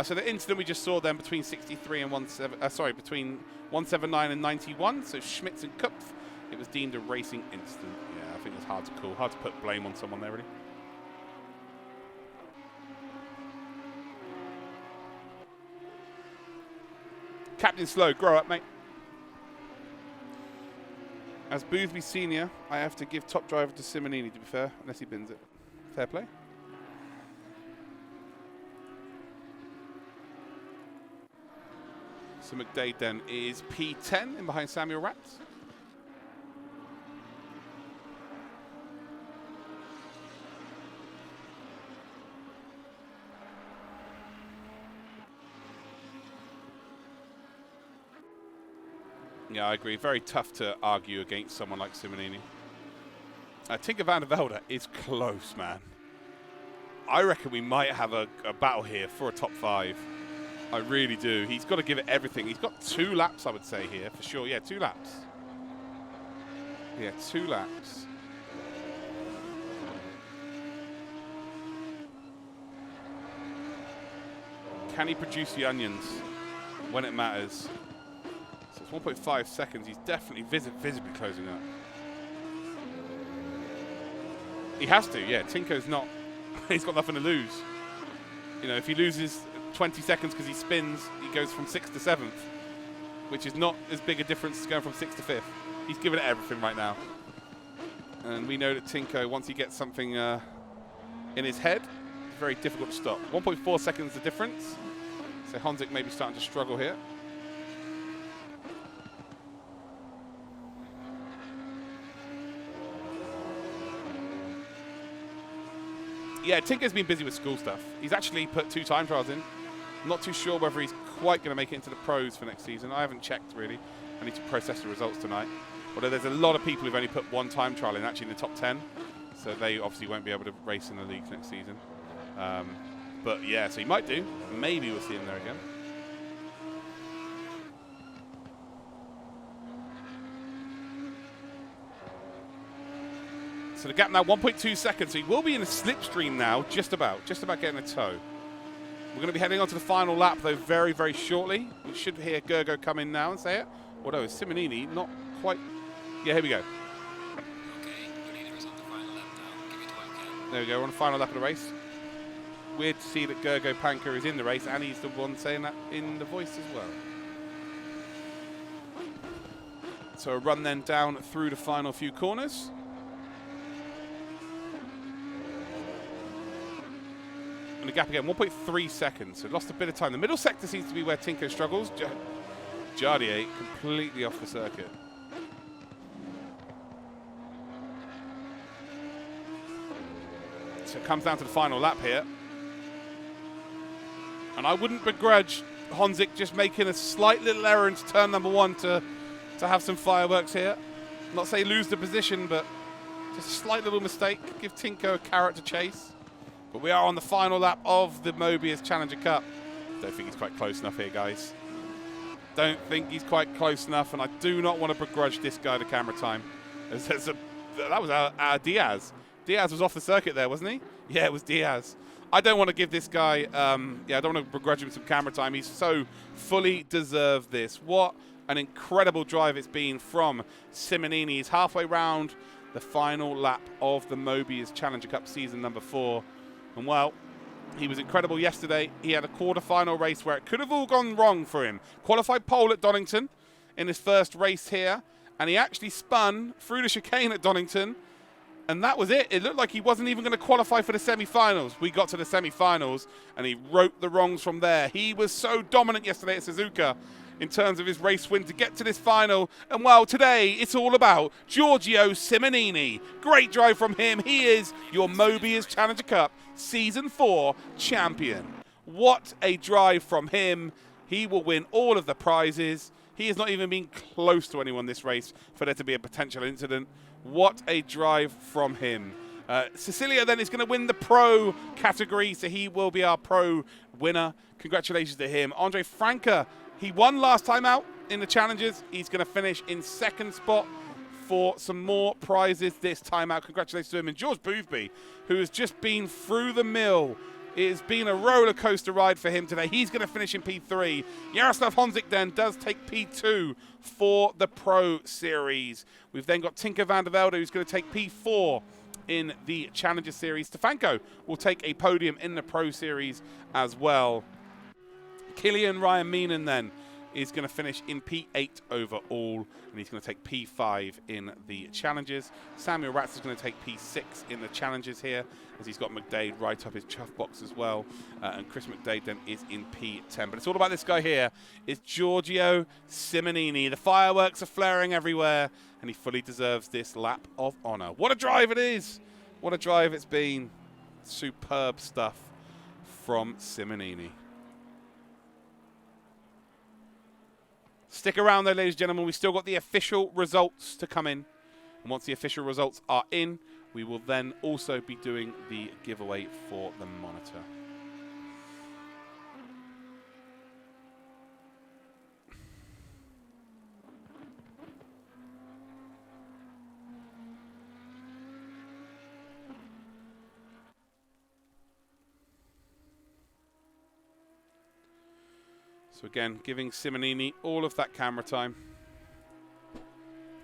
So the incident we just saw then between 63 and between 179 and 91. So Schmitz and Kupf, it was deemed a racing incident. Yeah, I think it's hard to call. Hard to put blame on someone there, really. Captain Slow, grow up, mate. As Boothby Senior, I have to give top driver to Simonini, to be fair, unless he bins it. Fair play. So McDade then is P10 in behind Samuel Ratz. Yeah, I agree. Very tough to argue against someone like Simonini. Tinker van der Velde is close, man. I reckon we might have a battle here for a top 5. I really do. He's got to give it everything. He's got 2 laps, I would say, here, for sure. Yeah, 2 laps. Yeah, 2 laps. Can he produce the onions when it matters? So it's 1.5 seconds. He's definitely visibly closing up. He has to, yeah. Tinko's not, he's got nothing to lose. You know, if he loses 20 seconds because he spins, he goes from 6th to 7th, which is not as big a difference as going from 6th to 5th. He's giving it everything right now. And we know that Tinko, once he gets something in his head, it's very difficult to stop. 1.4 seconds the difference. So Honzik may be starting to struggle here. Yeah, Tinko's been busy with school stuff. He's actually put 2 time trials in. I'm not too sure whether he's quite going to make it into the pros for next season. I haven't checked, really. I need to process the results tonight. Although there's a lot of people who've only put 1 time trial in, actually in the top 10. So they obviously won't be able to race in the leagues next season. But yeah, so he might do. Maybe we'll see him there again. So the gap now 1.2 seconds. So he will be in a slipstream now, just about getting a toe. We're going to be heading on to the final lap, though, very, very shortly. We should hear Gergo come in now and say it. Although it's Simmonini, not quite. Yeah, here we go. Okay, your leader is on the final lap now. Give it all you can. There we go, we're on the final lap of the race. Weird to see that Gergo Panker is in the race, and he's the one saying that in the voice as well. So a run then down through the final few corners. And the gap again, 1.3 seconds. So lost a bit of time. The middle sector seems to be where Tinko struggles. Jardier completely off the circuit. So it comes down to the final lap here. And I wouldn't begrudge Honzik just making a slight little error into turn number 1 to have some fireworks here. Not say lose the position, but just a slight little mistake. Give Tinko a carrot to chase. But we are on the final lap of the MOBIUZ Challenger Cup. Don't think he's quite close enough here, guys. Don't think he's quite close enough, and I do not want to begrudge this guy the camera time. That was our Diaz. Diaz was off the circuit there, wasn't he? Yeah, it was Diaz. I don't want to give this guy, I don't want to begrudge him some camera time. He's so fully deserved this. What an incredible drive it's been from Simmonini. He's halfway round the final lap of the MOBIUZ Challenger Cup season number 4. And well, he was incredible yesterday. He had a quarter-final race where it could have all gone wrong for him. Qualified pole at Donington in his first race here, and he actually spun through the chicane at Donington, and that was it. It looked like he wasn't even going to qualify for the semi-finals. We got to the semi-finals, and he wrote the wrongs from there. He was so dominant yesterday at Suzuka in terms of his race win to get to this final. And well, today it's all about Giorgio Simmonini. Great drive from him. He is your MOBIUZ Challenger Cup Season 4 champion. What a drive from him. He will win all of the prizes. He has not even been close to anyone this race for there to be a potential incident. What a drive from him. Cecilia then is going to win the pro category, so he will be our pro winner. Congratulations to him. Andre Franca, he won last time out in the challenges. He's going to finish in 2nd spot for some more prizes this time out. Congratulations to him. And George Boothby, who has just been through the mill. It has been a roller coaster ride for him today. He's going to finish in P3. Jaroslav Honzik then does take P2 for the Pro Series. We've then got Tinker van der Velde, who's going to take P4 in the Challenger Series. Stefanko will take a podium in the Pro Series as well. Killian Ryan Meenan then is going to finish in P8 overall, and he's going to take P5 in the Challenges. Samuel Ratz is going to take P6 in the Challenges here, as he's got McDade right up his chuff box as well, and Chris McDade then is in P10. But it's all about this guy here, is Giorgio Simmonini. The fireworks are flaring everywhere, and he fully deserves this lap of honour. What a drive it is! What a drive it's been. Superb stuff from Simmonini. Stick around though, ladies and gentlemen. We've still got the official results to come in. And once the official results are in, we will then also be doing the giveaway for the monitor. So again, giving Simmonini all of that camera time,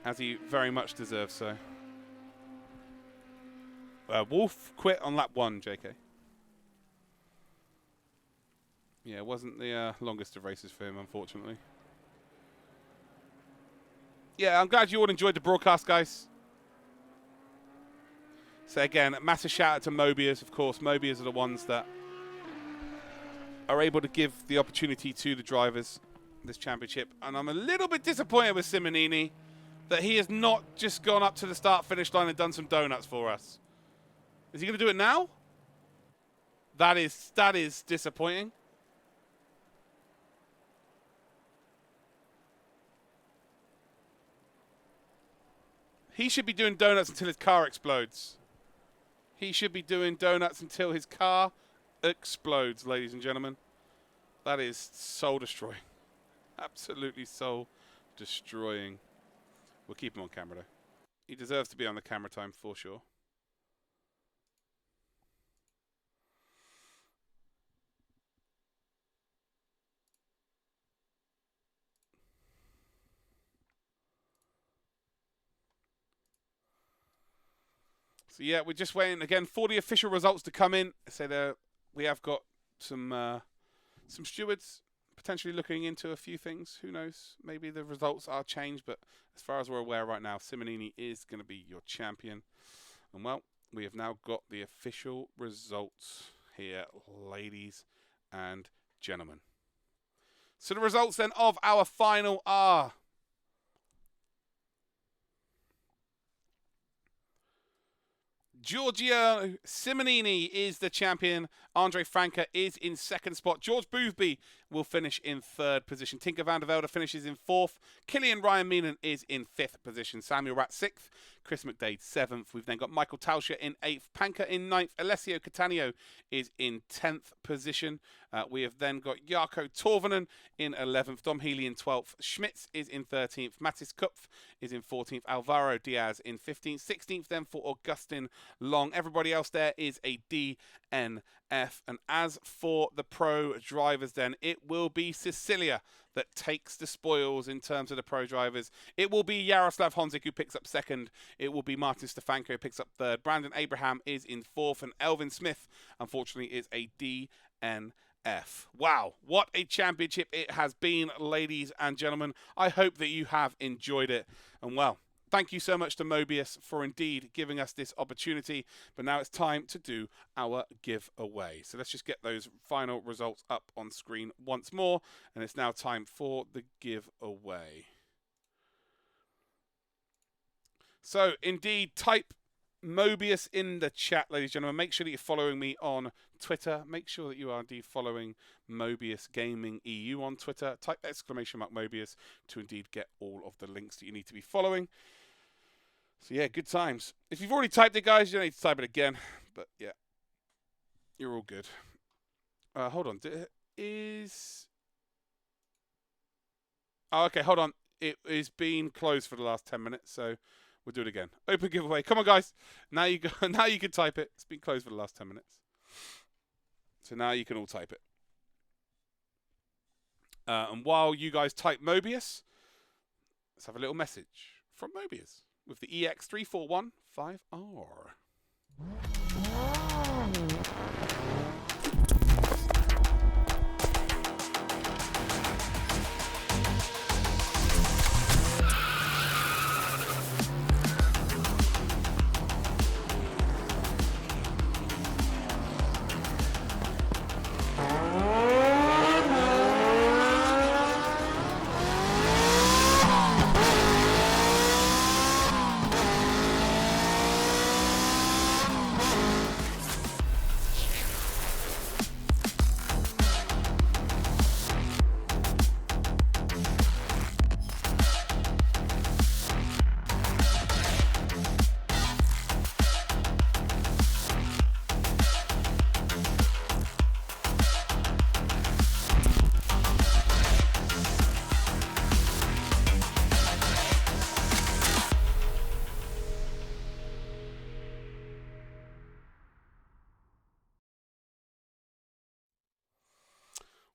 as he very much deserves so. Wolf quit on lap 1, JK. Yeah, it wasn't the longest of races for him, unfortunately. Yeah, I'm glad you all enjoyed the broadcast, guys. So again, massive shout out to MOBIUZ, of course. MOBIUZ are the ones that are able to give the opportunity to the drivers this championship. And I'm a little bit disappointed with Simmonini that he has not just gone up to the start-finish line and done some donuts for us. Is he going to do it now? That is disappointing. He should be doing donuts until his car explodes. He should be doing donuts until his car explodes, ladies and gentlemen. That is soul-destroying. Absolutely soul-destroying. We'll keep him on camera, though. He deserves to be on the camera time for sure. So yeah, we're just waiting again for the official results to come in. So there, we have got some stewards potentially looking into a few things. Who knows? Maybe the results are changed, but as far as we're aware right now, Simmonini is going to be your champion. And well, we have now got the official results here, ladies and gentlemen. So the results then of our final are Giorgio Simmonini is the champion. Andre Franke is in second spot. George Boothby will finish in third position. Tinker van der Velde finishes in fourth. Killian Ryan Meenan is in fifth position. Samuel Rat sixth. Chris McDade seventh. We've then got Michael Tauscher in eighth. Panka in ninth. Alessio Cattaneo is in 10th position. We have then got Jarkko Torvanen in 11th. Dom Healey in 12th. Schmitz is in 13th. Mattis Kupf is in 14th. Alvaro Diaz in 15th. 16th then for Augustin Long. Everybody else there is a DNF. And as for the pro drivers then, it will be Sicilia that takes the spoils in terms of the pro drivers. It will be Jaroslav Honzik who picks up second. It will be Martin Stefanko who picks up third. Brandon Abraham is in fourth. And Elvin Smith, unfortunately, is a DNF. Wow, what a championship it has been, ladies and gentlemen. I hope that you have enjoyed it. And well, thank you so much to MOBIUZ for indeed giving us this opportunity. But now it's time to do our giveaway. So let's just get those final results up on screen once more. And it's now time for the giveaway. So indeed, type MOBIUZ in the chat, ladies and gentlemen. Make sure that you're following me on Twitter. Make sure that you are indeed following MOBIUZ Gaming EU on Twitter. Type !MOBIUZ to indeed get all of the links that you need to be following. So yeah, good times. If you've already typed it, guys, you don't need to type it again. But yeah, you're all good. Hold on. Oh, okay, hold on. It is being closed for the last 10 minutes, so we'll do it again. Open giveaway. Come on, guys. Now you go. Now you can type it. It's been closed for the last 10 minutes. So now you can all type it. And while you guys type MOBIUZ, let's have a little message from MOBIUZ with the EX3415R.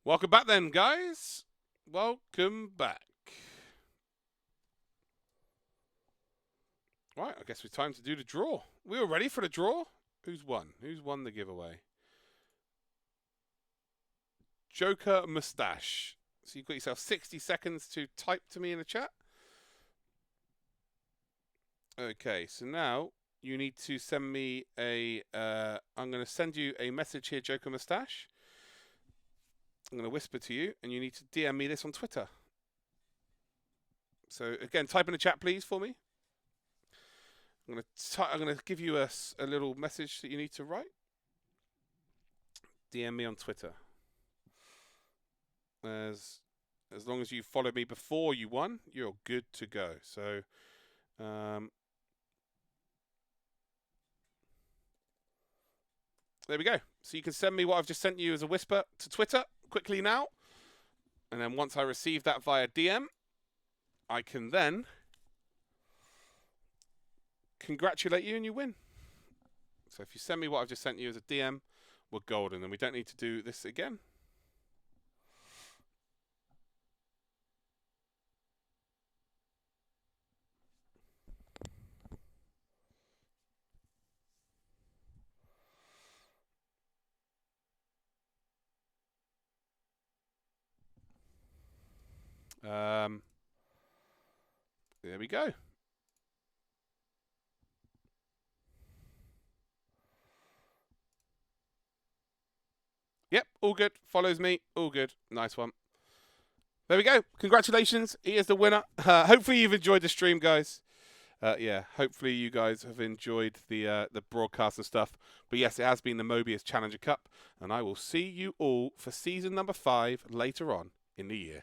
Welcome back then, guys. Welcome back. Right, I guess it's time to do the draw. We were ready for the draw. Who's won? Who's won the giveaway? Joker Mustache. So you've got yourself 60 seconds to type to me in the chat. Okay, so now you need to send me a... I'm going to send you a message here, Joker Mustache. I'm going to whisper to you, and you need to DM me this on Twitter. So again, type in the chat, please, for me. I'm going to give you a little message that you need to write. DM me on Twitter. As long as you followed me before you won, you're good to go. So, there we go. So you can send me what I've just sent you as a whisper to Twitter quickly now. And then once I receive that via DM, I can then congratulate you and you win. So if you send me what I've just sent you as a DM, we're golden and we don't need to do this again. There we go. Yep, all good. Follows me. All good. Nice one. There we go. Congratulations. He is the winner. Hopefully you've enjoyed the stream, guys. Yeah, hopefully you guys have enjoyed the broadcast and stuff. But yes, it has been the MOBIUZ Challenger Cup. And I will see you all for season number 5 later on in the year.